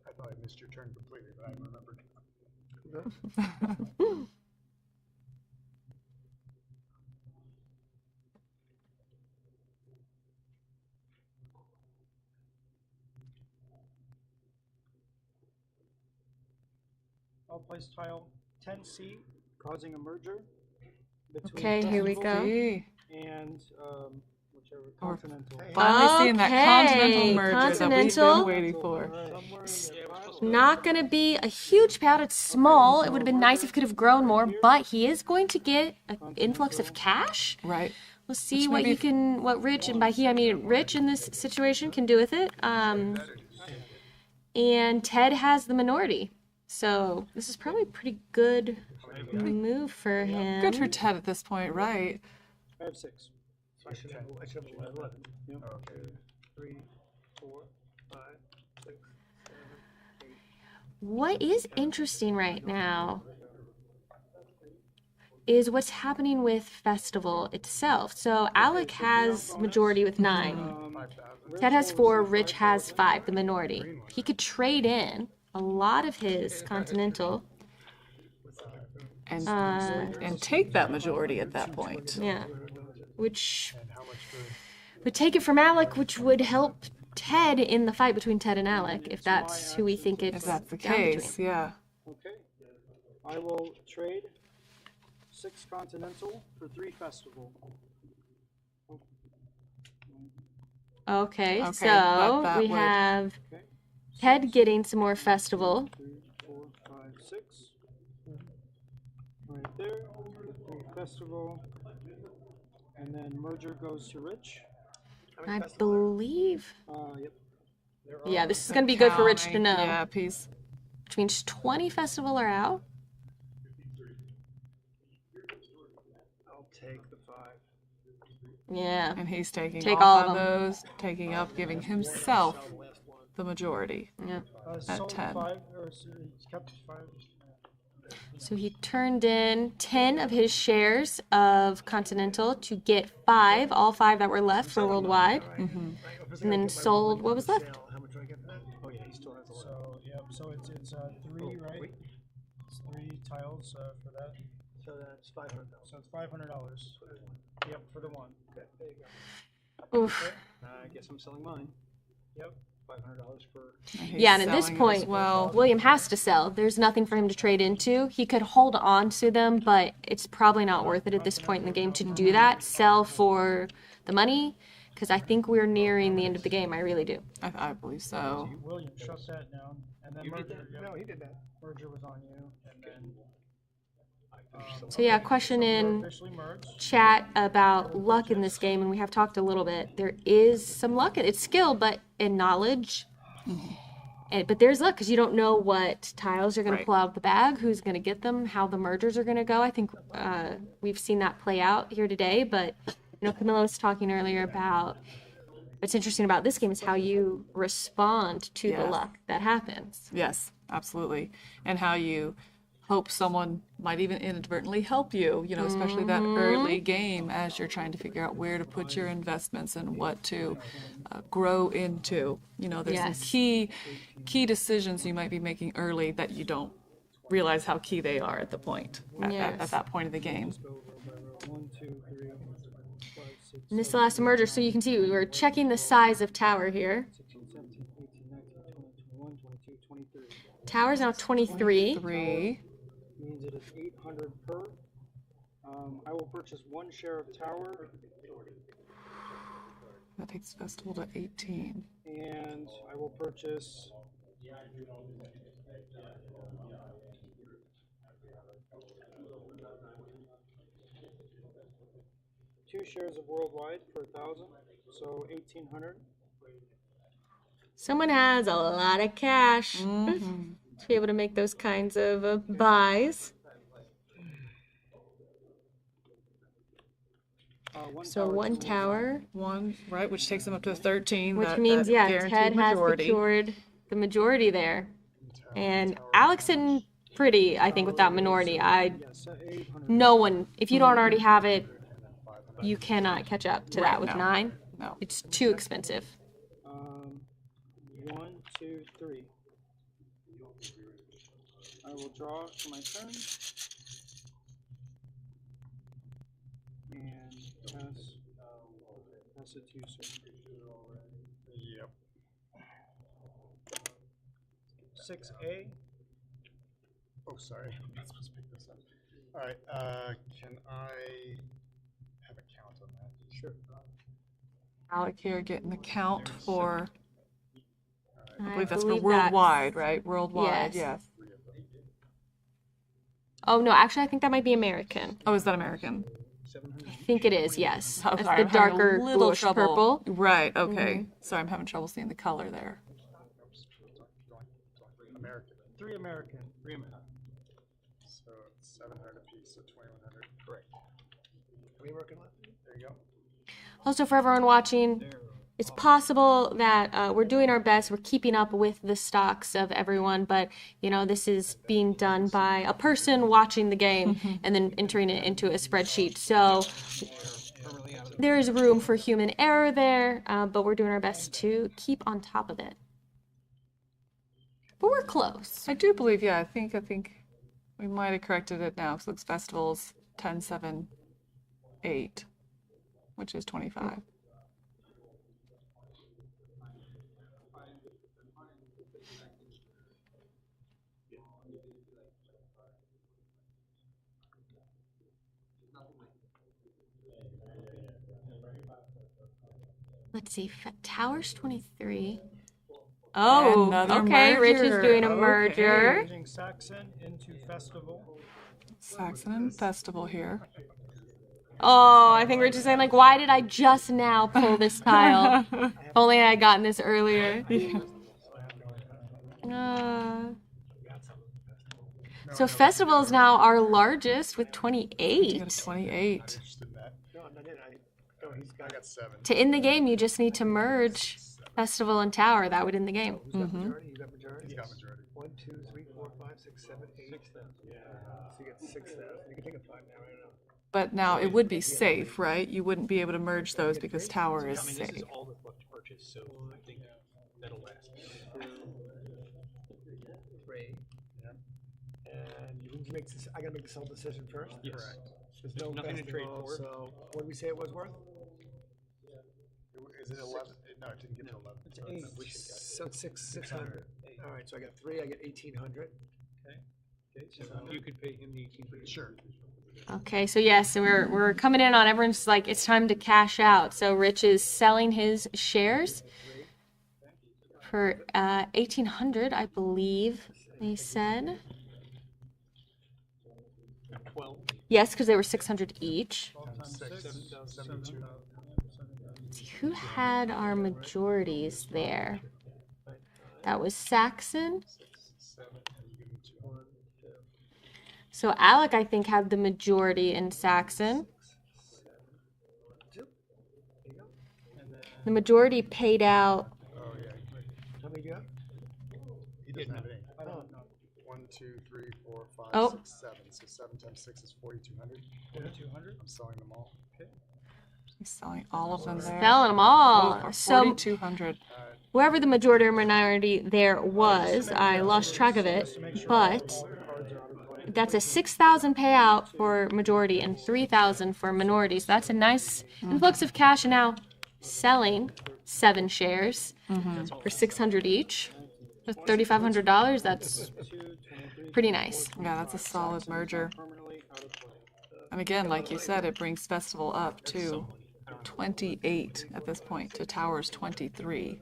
Speaker 4: I thought I missed your turn completely, but I remembered.
Speaker 3: I'll place tile 10C, causing a merger between
Speaker 2: Okay, here we
Speaker 3: festival
Speaker 2: go.
Speaker 1: See,
Speaker 3: and whichever continental.
Speaker 1: finally seeing that continental
Speaker 2: Okay,
Speaker 1: merger that we've
Speaker 2: continental.
Speaker 1: been waiting for.
Speaker 3: Somewhere in there.
Speaker 2: Not going to be a huge payout. It's small. It would have been nice if it could have grown more, but he is going to get an influx of cash.
Speaker 1: Right.
Speaker 2: We'll see
Speaker 1: Which
Speaker 2: what
Speaker 1: maybe
Speaker 2: he
Speaker 1: if-
Speaker 2: can, what Rich, and by he I mean Rich in this situation, can do with it. And Ted has the minority. So this is probably a pretty good move for him.
Speaker 1: Good for Ted at this point, right?
Speaker 3: I have 6.
Speaker 5: I should have 11.
Speaker 3: Yep.
Speaker 4: Okay.
Speaker 5: 3, 4, 5, 6, 7, 8.
Speaker 2: What is interesting right now is what's happening with Festival itself. So Alec has majority with 9.
Speaker 4: 5,000.
Speaker 2: Ted has 4, Rich has 5, the minority. He could trade in a lot of his Continental.
Speaker 1: And take that majority at that point.
Speaker 2: Yeah. Which would take it from Alec, which would help Ted in the fight between Ted and Alec, if that's who we think it's
Speaker 1: If that's the
Speaker 2: down between.
Speaker 1: case, yeah.
Speaker 3: Okay. I will trade 6 continental for 3 festival.
Speaker 2: Okay,
Speaker 1: Okay,
Speaker 2: so
Speaker 1: but that
Speaker 2: we
Speaker 1: would-
Speaker 2: have
Speaker 3: Okay.
Speaker 2: Ted getting some more Festival.
Speaker 3: 3, 4, 5, 6. Right there. 3 festival. And then merger goes to Rich.
Speaker 2: I believe.
Speaker 3: Yep.
Speaker 2: Yeah, this is going to be good for Rich to
Speaker 1: Counting,
Speaker 2: know.
Speaker 1: Yeah, piece.
Speaker 2: Which means 20 Festival are out.
Speaker 5: I'll take the 5.
Speaker 2: Yeah.
Speaker 1: And he's taking
Speaker 2: Take
Speaker 1: off
Speaker 2: all
Speaker 1: on
Speaker 2: of them.
Speaker 1: those, taking up, giving himself the majority.
Speaker 2: Yeah.
Speaker 3: Sold
Speaker 1: 10.
Speaker 3: 5, or he's kept 5.
Speaker 2: So he turned in 10 of his shares of Continental to get 5, all 5 that were left for worldwide. And then sold what was left.
Speaker 4: How much do I get for that? Oh yeah, he still has a lot.
Speaker 3: So, yep, so it's 3, right? It's 3 tiles for that.
Speaker 5: So that's 500.
Speaker 3: So it's $500. Yep, for the one.
Speaker 5: Okay, there you go.
Speaker 2: Oof.
Speaker 5: I guess I'm selling mine.
Speaker 3: Yep.
Speaker 5: $500 for.
Speaker 1: He's
Speaker 2: Yeah, and at this
Speaker 1: selling it
Speaker 2: point,
Speaker 1: as well,
Speaker 2: William has to sell. There's nothing for him to trade into. He could hold on to them, but it's probably not worth it at this point in the game to do that. Sell for the money, because I think we're nearing the end of the game. I really do.
Speaker 1: I believe so.
Speaker 3: William, shut that down. And then
Speaker 4: You did
Speaker 3: merger.
Speaker 4: that?
Speaker 3: Yep.
Speaker 4: No, he did that.
Speaker 3: Merger was on you. And then
Speaker 2: So yeah, question
Speaker 3: you're
Speaker 2: in
Speaker 3: officially merged.
Speaker 2: chat about luck in this game, and we have talked a little bit. There is some luck. It's skill, but in knowledge. But there's luck because you don't know what tiles are going to
Speaker 1: Right.
Speaker 2: pull out of the bag, who's going to get them, how the mergers are going to go. I think we've seen that play out here today. But Camilla was talking earlier about what's interesting about this game is how you respond to the
Speaker 1: Yes.
Speaker 2: luck that happens.
Speaker 1: Yes, absolutely. And how you hope someone might even inadvertently help you, especially that early game as you're trying to figure out where to put your investments and what to grow into. There's
Speaker 2: Yes.
Speaker 1: some key decisions you might be making early that you don't realize how key they are at the point, at
Speaker 2: Yes.
Speaker 1: that point of the game.
Speaker 3: 1, 2, 3, 5, 6,
Speaker 2: And this last merger, so you can see we're checking the size of tower here.
Speaker 3: 16, 17, 18, 19, 20, 21, 22, 23.
Speaker 2: Tower's now 23.
Speaker 1: 3.
Speaker 3: Means it is 800 per. I will purchase 1 share of tower,
Speaker 1: That takes festival to 18.
Speaker 3: and I will purchase 2 shares of worldwide for 1,000, so 1,800.
Speaker 2: Someone has a lot of cash to be able to make those kinds of buys. So one tower,
Speaker 1: One, right, which takes them up to 13.
Speaker 2: which
Speaker 1: that,
Speaker 2: means,
Speaker 1: that
Speaker 2: yeah,
Speaker 1: guaranteed
Speaker 2: Ted has
Speaker 1: majority.
Speaker 2: secured the majority there. And Alex and Pretty, I think, with that minority. No one, if you don't already have it, you cannot catch up to that with
Speaker 1: no.
Speaker 2: 9.
Speaker 1: No.
Speaker 2: It's too expensive.
Speaker 3: 1, 2, 3. I will draw for my turn. And pass it to you, sir.
Speaker 4: Yep.
Speaker 3: 6A.
Speaker 4: Oh, sorry. I'm not supposed to pick this up. All right. Can I have a count on that? Sure.
Speaker 1: Alec here getting the count for, I
Speaker 2: I
Speaker 1: believe that's for
Speaker 2: believe
Speaker 1: worldwide, right? Worldwide,
Speaker 2: Yes.
Speaker 1: yes.
Speaker 2: Oh, no, actually, I think that might be American.
Speaker 1: Oh, is that American?
Speaker 2: I think it is, yes.
Speaker 1: Oh,
Speaker 2: That's
Speaker 1: sorry,
Speaker 2: the
Speaker 1: I'm having a
Speaker 2: darker
Speaker 1: little
Speaker 2: bluish
Speaker 1: trouble.
Speaker 2: purple.
Speaker 1: Right, okay. Sorry, I'm having trouble seeing the color there.
Speaker 4: American.
Speaker 3: 3 American.
Speaker 5: 3 American.
Speaker 4: So 700 apiece, so 2,100.
Speaker 5: Correct.
Speaker 4: Any American left? There you go.
Speaker 2: Also, for everyone watching, it's possible that we're doing our best. We're keeping up with the stocks of everyone, but you know, this is being done by a person watching the game and then entering it into a spreadsheet. So there is room for human error there, but we're doing our best to keep on top of it. But we're close.
Speaker 1: I do believe, yeah, I think we might have corrected it now. Because it looks festivals 10, 7, 8, which is 25.
Speaker 2: Let's see, Towers 23. Oh,
Speaker 1: Another
Speaker 2: okay. Rich is
Speaker 1: merger.
Speaker 2: doing a
Speaker 1: Okay.
Speaker 2: merger.
Speaker 3: Using Saxon into Festival.
Speaker 1: Saxon and Festival here.
Speaker 2: Oh, I think Rich is saying, like, why did I just now pull this tile? If only I had gotten this earlier. So Festival is now our largest with
Speaker 1: You got
Speaker 2: 28.
Speaker 1: a 28.
Speaker 4: Interested in that?
Speaker 7: No, not yet.
Speaker 4: I got 7.
Speaker 2: To end the game, you just need to merge Festival and Tower. That would end the game.
Speaker 7: Who's got majority? You got majority?
Speaker 4: He's got majority.
Speaker 7: 1, 2, 3, 4, 5, 6, 7, 8. Yeah. So you got 6,000. You can take a 5 now. I don't know.
Speaker 1: But now it would be safe, right? You wouldn't be able to merge those because Tower is
Speaker 5: I mean,
Speaker 1: safe.
Speaker 5: this is all that's left to purchase, so I think that'll last.
Speaker 7: 3. And you can make this, I gotta make this whole decision first?
Speaker 5: Yes.
Speaker 4: Correct.
Speaker 7: There's no
Speaker 5: Nothing to trade
Speaker 7: festival,
Speaker 5: for.
Speaker 7: so what did we say it was worth?
Speaker 4: Is it 11? No, it didn't get to 11.
Speaker 7: It's
Speaker 4: So
Speaker 7: 8.
Speaker 4: we should get
Speaker 7: So it's 600. All right, so I got 3, I get 1,800.
Speaker 5: Okay, so you could pay him the 1800.
Speaker 4: Sure.
Speaker 2: Okay, so yes, so we're coming in on everyone's like, it's time to cash out. So Rich is selling his shares for 1,800, I believe they said.
Speaker 5: 12.
Speaker 2: Yes, because they were 600 each.
Speaker 4: 72.
Speaker 2: Let's see, who had our majorities there? That was Saxon. So Alec, I think, had the majority in Saxon. The majority paid out.
Speaker 4: Oh, yeah.
Speaker 7: How many you got?
Speaker 4: He doesn't have any. 1, 2, 3, 4, 5,
Speaker 2: Oh.
Speaker 4: 6, 7. So 7 times 6 is 4,200.
Speaker 3: 4,200.
Speaker 4: I'm selling them all.
Speaker 1: He's selling all of them there.
Speaker 2: Selling them all.
Speaker 1: For
Speaker 2: So
Speaker 1: 4,200.
Speaker 2: whoever the majority or minority there was, I lost track of it, but that's a 6,000 payout for majority and 3,000 for minority. So that's a nice influx of cash. And now selling 7 shares for 600 each, for $3,500. That's pretty nice.
Speaker 1: Yeah, that's a solid merger. And again, like you said, it brings Festival up to 28 at this point, to Tower's 23.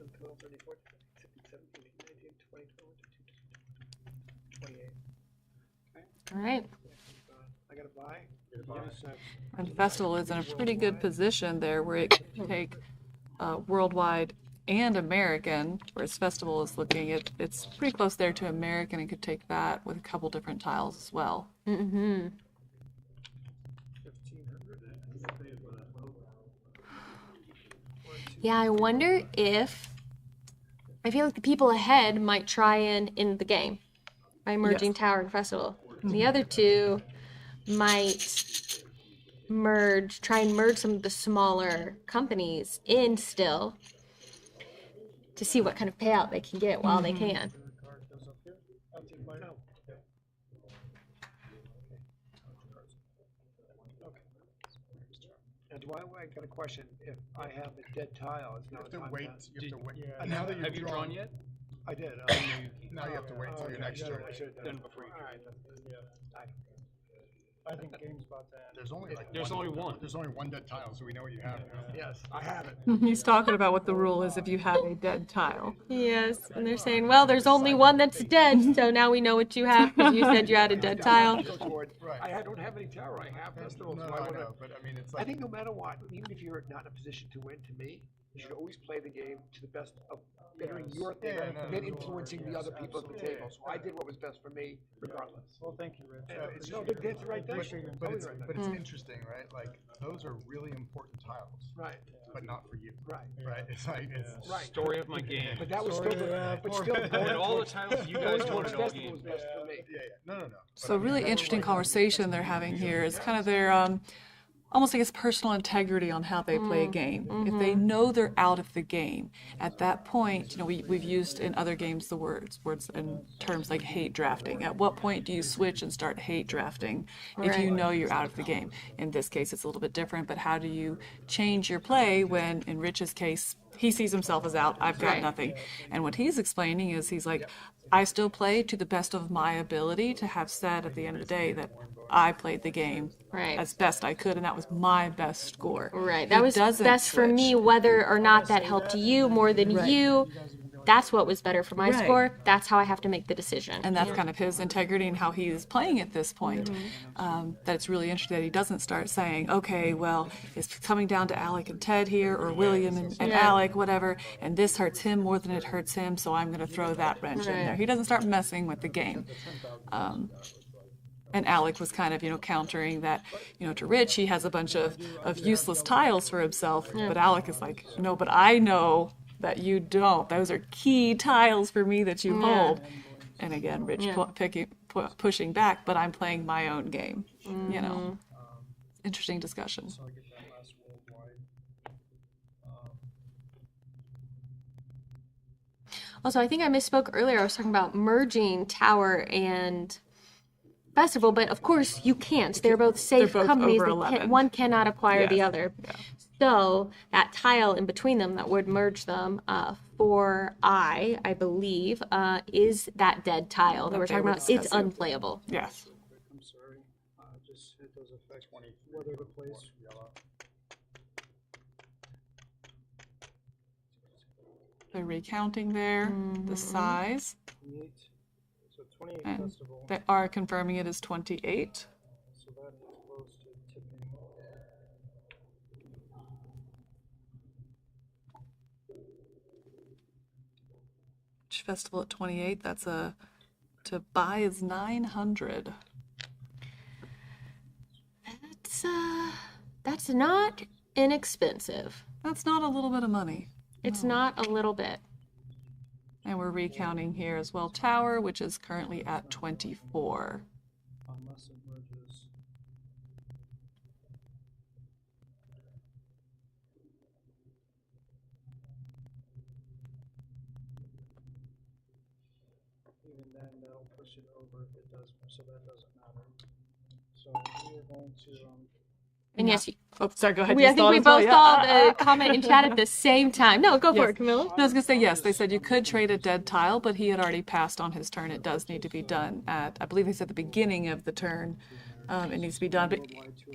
Speaker 2: All right.
Speaker 7: I gotta buy.
Speaker 1: And Festival is in a pretty good position there where it can take worldwide and American, whereas Festival is looking at, it's pretty close there to American and could take that with a couple different tiles as well.
Speaker 2: Mm-hmm. Yeah, I wonder if I feel like the people ahead might try and end the game by merging
Speaker 1: Yes.
Speaker 2: Tower and Festival. The other two might try and merge some of the smaller companies in still to see what kind of payout they can get while they can.
Speaker 3: Card goes up here. I'll take mine out.
Speaker 5: Now, I got a question. If I have a dead tile, it's
Speaker 4: You
Speaker 5: not
Speaker 4: have to
Speaker 5: time
Speaker 4: wait.
Speaker 5: pass.
Speaker 4: You have to wait.
Speaker 3: Yeah.
Speaker 4: Now that
Speaker 5: Have you drawn yet? I did.
Speaker 4: Now you have to wait till your next turn.
Speaker 5: I should have done it before you. All right.
Speaker 3: I think game's about to end.
Speaker 4: There's only like
Speaker 5: There's only one.
Speaker 4: There's only one dead tile, so we know what you have.
Speaker 5: Yes, I have it.
Speaker 1: He's talking about what the rule is if you have a dead tile.
Speaker 2: Yes, and they're saying, well, there's only one that's dead, so now we know what you have because you said you had a dead tile.
Speaker 5: I don't have any tower. I have festivals.
Speaker 4: No,
Speaker 5: so I
Speaker 4: I
Speaker 5: wanna-
Speaker 4: know, but I mean, it's
Speaker 5: I
Speaker 4: like
Speaker 5: think no matter what, even if you're not in a position to win, to me, you should always play the game to the best of bettering your thing than influencing the other people at the table. So I did what was best for me, regardless.
Speaker 3: Well, thank you, Rich.
Speaker 5: No, that's the right thing.
Speaker 4: but it's interesting, right? Like those are really important tiles,
Speaker 5: Right,
Speaker 4: but not for you,
Speaker 5: right.
Speaker 4: right? It's like it's
Speaker 5: Right.
Speaker 8: Story of my game.
Speaker 5: But that was still, but still,
Speaker 8: And all the tiles you guys
Speaker 5: going towards
Speaker 8: wanted all
Speaker 5: festival was
Speaker 8: game.
Speaker 5: best for me.
Speaker 4: no.
Speaker 1: So really interesting conversation they're having here is kind of their almost I guess personal integrity on how they play a game. If they know they're out of the game, at that point, you know, we've used in other games the words and terms like hate drafting. At what point do you switch and start hate drafting if you know you're out of the game? In this case, it's a little bit different, but how do you change your play when, in Rich's case, he sees himself as out, I've got
Speaker 2: Right.
Speaker 1: nothing. And what he's explaining is he's like, I still play to the best of my ability to have said at the end of the day that I played the game
Speaker 2: Right.
Speaker 1: as best I could, and that was my best score.
Speaker 2: Right.
Speaker 1: He
Speaker 2: That was
Speaker 1: doesn't
Speaker 2: best for
Speaker 1: switch.
Speaker 2: me, whether or not that helped you more than you. That's what was better for my
Speaker 1: Right.
Speaker 2: score. That's how I have to make the decision.
Speaker 1: And that's kind of his integrity and how he is playing at this point. That it's really interesting that he doesn't start saying, okay, well, it's coming down to Alec and Ted here, or William and Alec, whatever, and this hurts him more than it hurts him, so I'm going to throw that wrench in there. He doesn't start messing with the game. And Alec was kind of, you know, countering that, you know, to Rich, he has a bunch of useless tiles for himself, but Alec is like, no, but I know that you don't. Those are key tiles for me that you hold. And again, Rich pushing back, but I'm playing my own game. You know, interesting discussion.
Speaker 3: So I get that last worldwide.
Speaker 2: Also, I think I misspoke earlier. I was talking about merging Tower and Festival, but of course you can't. They're both safe
Speaker 1: They're both
Speaker 2: companies.
Speaker 1: over
Speaker 2: They
Speaker 1: 11.
Speaker 2: one cannot acquire the
Speaker 1: Yes.
Speaker 2: other. So that tile in between them that would merge them for I believe, is that dead tile that we're
Speaker 1: they
Speaker 2: talking
Speaker 1: were
Speaker 2: about. It's
Speaker 1: discussing.
Speaker 2: unplayable.
Speaker 1: Yes.
Speaker 3: I'm sorry. Just hit those effects. Whether the place yellow.
Speaker 1: They're recounting there the size.
Speaker 3: 28. So 28
Speaker 1: And
Speaker 3: festival.
Speaker 1: they are confirming it as 28.
Speaker 3: So that is close to tipping.
Speaker 1: Festival at 28. That's to buy is 900.
Speaker 2: That's not inexpensive.
Speaker 1: That's not a little bit of money.
Speaker 2: It's not a little bit.
Speaker 1: And we're recounting here as well. Tower, which is currently at 24.
Speaker 3: Unless it merges. Even then, that'll push it over if it does, so that doesn't matter. So we are going to,
Speaker 2: And yes,
Speaker 1: Oh, sorry, go ahead.
Speaker 2: I
Speaker 1: You
Speaker 2: think
Speaker 1: saw it
Speaker 2: we
Speaker 1: as well,
Speaker 2: both
Speaker 1: yeah.
Speaker 2: saw the comment in chat at the same time. No, go for
Speaker 1: Yes.
Speaker 2: it, Camilla.
Speaker 1: No, I was going to say yes. They said you could trade a dead tile, but he had already passed on his turn. It does need to be done at, I believe they said the beginning of the turn. It needs to be done. But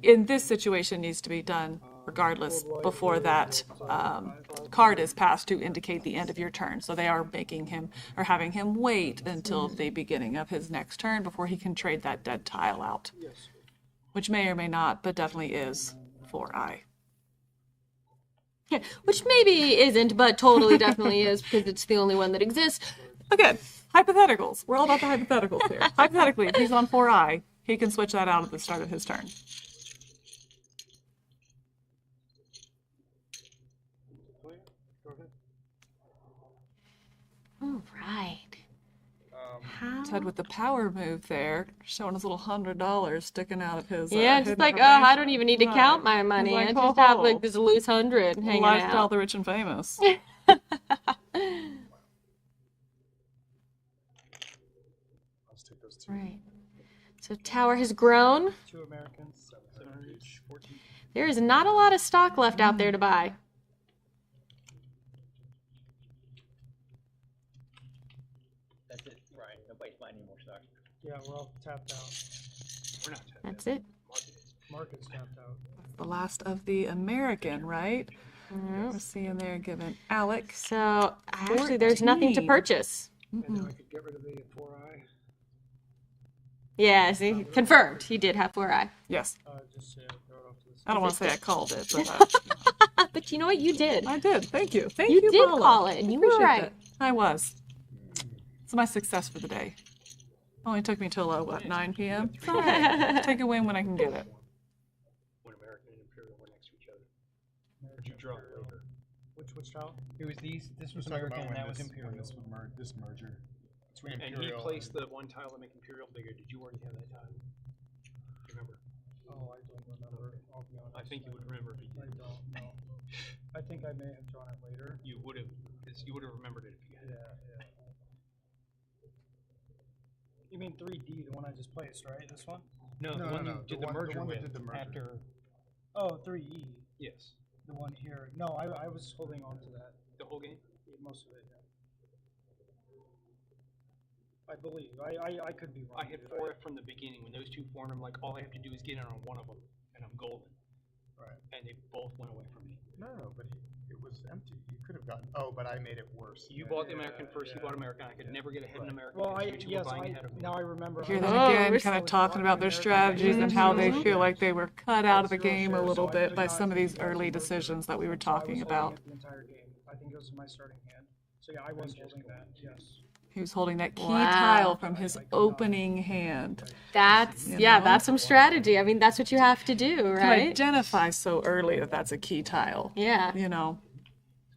Speaker 1: in this situation, it needs to be done regardless before that card is passed to indicate the end of your turn. So they are making him or having him wait until the beginning of his next turn before he can trade that dead tile out, which may or may not, but definitely is for I.
Speaker 2: Yeah, which maybe isn't, but totally definitely is because it's the only one that exists.
Speaker 1: Again, hypotheticals. We're all about the hypotheticals here. Hypothetically, if he's on 4I, he can switch that out at the start of his turn.
Speaker 2: All right. How?
Speaker 1: Ted with the power move there, showing his little $100 sticking out of his.
Speaker 2: Yeah, just
Speaker 1: hidden
Speaker 2: like, oh,
Speaker 1: information.
Speaker 2: I don't even need to count my money.
Speaker 1: He's like,
Speaker 2: I just
Speaker 1: "Ho,
Speaker 2: have
Speaker 1: ho."
Speaker 2: like this loose 100 hanging
Speaker 1: Lifestyle
Speaker 2: out.
Speaker 1: of the rich and famous.
Speaker 4: Let's take those two.
Speaker 2: Right. So Tower has grown.
Speaker 3: 2 Americans, 700 each, 14.
Speaker 2: There is not a lot of stock left out there to buy.
Speaker 9: That's it, Ryan. Nobody's buying any more stock.
Speaker 3: Yeah, we're all tapped out.
Speaker 5: We're not tapped
Speaker 2: That's
Speaker 5: out.
Speaker 2: it.
Speaker 3: Market's tapped out.
Speaker 1: The last of the American, right? We're seeing there giving Alex.
Speaker 2: So actually, there's nothing to
Speaker 1: 14.
Speaker 2: purchase.
Speaker 5: And now I could get rid of the 4i.
Speaker 2: Yeah, see, confirmed. He did have 4i.
Speaker 1: Yes.
Speaker 3: Just throw it off to the side.
Speaker 1: I don't want to say I called it, but
Speaker 2: But you know what? You did.
Speaker 1: I did. Thank you. Thank
Speaker 2: You
Speaker 1: you,
Speaker 2: did
Speaker 1: Paula.
Speaker 2: call it, and you were
Speaker 1: Appreciate
Speaker 2: right.
Speaker 1: that. I was. It's my success for the day. Only took me till, what, 9 p.m.? It's all right. Take a win when I can get it.
Speaker 5: When American and Imperial were next to each other. But you draw later.
Speaker 3: Which child?
Speaker 8: It was these. This was
Speaker 4: Talking
Speaker 8: American,
Speaker 4: about
Speaker 8: and
Speaker 4: when
Speaker 8: that was
Speaker 4: this,
Speaker 8: Imperial.
Speaker 4: when this merger between
Speaker 5: And
Speaker 4: Imperial
Speaker 5: he placed the one tile to make Imperial bigger. Did you already have that tile? Remember?
Speaker 3: Oh, I don't remember. I'll be honest.
Speaker 5: I think you would remember if you
Speaker 3: I
Speaker 5: did.
Speaker 3: don't know. I think I may have drawn it later.
Speaker 5: You would have remembered it if you had.
Speaker 3: Yeah. You mean 3D, the one I just placed, right? This one?
Speaker 5: No, the one you did the merger with
Speaker 4: did the merger.
Speaker 5: after.
Speaker 3: Oh, 3E.
Speaker 5: Yes.
Speaker 3: The one here. No, I was holding on to that.
Speaker 5: The whole game.
Speaker 3: Most of it, yeah. I believe. I could be wrong.
Speaker 5: I had 4F from the beginning. When those two formed, I'm like, all I have to do is get in on one of them, and I'm golden.
Speaker 4: Right.
Speaker 5: And they both went away from me.
Speaker 4: No, but it was empty. You could have gotten. Oh, but I made it worse.
Speaker 5: You bought the American first. He bought American. I could never get ahead in American.
Speaker 3: Well,
Speaker 5: because you two were buying ahead of me.
Speaker 3: now I remember.
Speaker 1: Hear
Speaker 3: I
Speaker 1: them
Speaker 2: Oh,
Speaker 1: again,
Speaker 2: we're
Speaker 1: kind of
Speaker 3: still
Speaker 1: talking about their
Speaker 3: American
Speaker 1: strategies and how they
Speaker 3: American.
Speaker 1: feel like they were cut out of the
Speaker 3: Zero
Speaker 1: game a
Speaker 3: shares,
Speaker 1: little
Speaker 3: so I
Speaker 1: bit
Speaker 3: could
Speaker 1: by
Speaker 3: not
Speaker 1: some of these
Speaker 3: use that
Speaker 1: early
Speaker 3: merger.
Speaker 1: decisions that we were
Speaker 3: So I was
Speaker 1: talking
Speaker 3: holding
Speaker 1: about.
Speaker 3: it the entire game. I think it was my starting hand. So yeah, I was holding that. Yes.
Speaker 1: He was holding that key
Speaker 2: Wow.
Speaker 1: tile from his opening hand.
Speaker 2: That's,
Speaker 1: You
Speaker 2: yeah,
Speaker 1: know?
Speaker 2: that's some strategy. I mean, that's what you have to do,
Speaker 1: To
Speaker 2: right?
Speaker 1: identify so early that that's a key tile.
Speaker 2: Yeah.
Speaker 1: You know,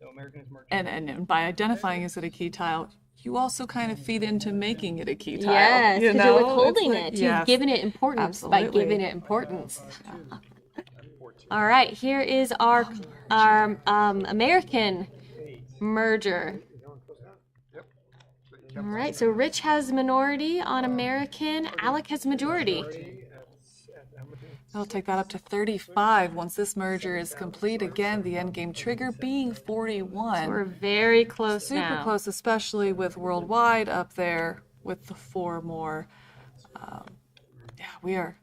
Speaker 5: So American is merging.
Speaker 1: and by identifying is it a key tile, you also kind of feed into making it a key tile.
Speaker 2: Yes,
Speaker 1: you
Speaker 2: because
Speaker 1: know?
Speaker 2: you're withholding
Speaker 1: It's like-
Speaker 2: it.
Speaker 1: yes.
Speaker 2: You've given it importance by
Speaker 1: Absolutely.
Speaker 2: giving it importance. All right, here is our American merger. All right, so Rich has minority on American. Alec has majority.
Speaker 1: I'll take that up to 35 once this merger is complete. Again, the endgame trigger being 41.
Speaker 2: We're very close
Speaker 1: Super
Speaker 2: now.
Speaker 1: close, especially with worldwide up there with the 4 more. Yeah, we are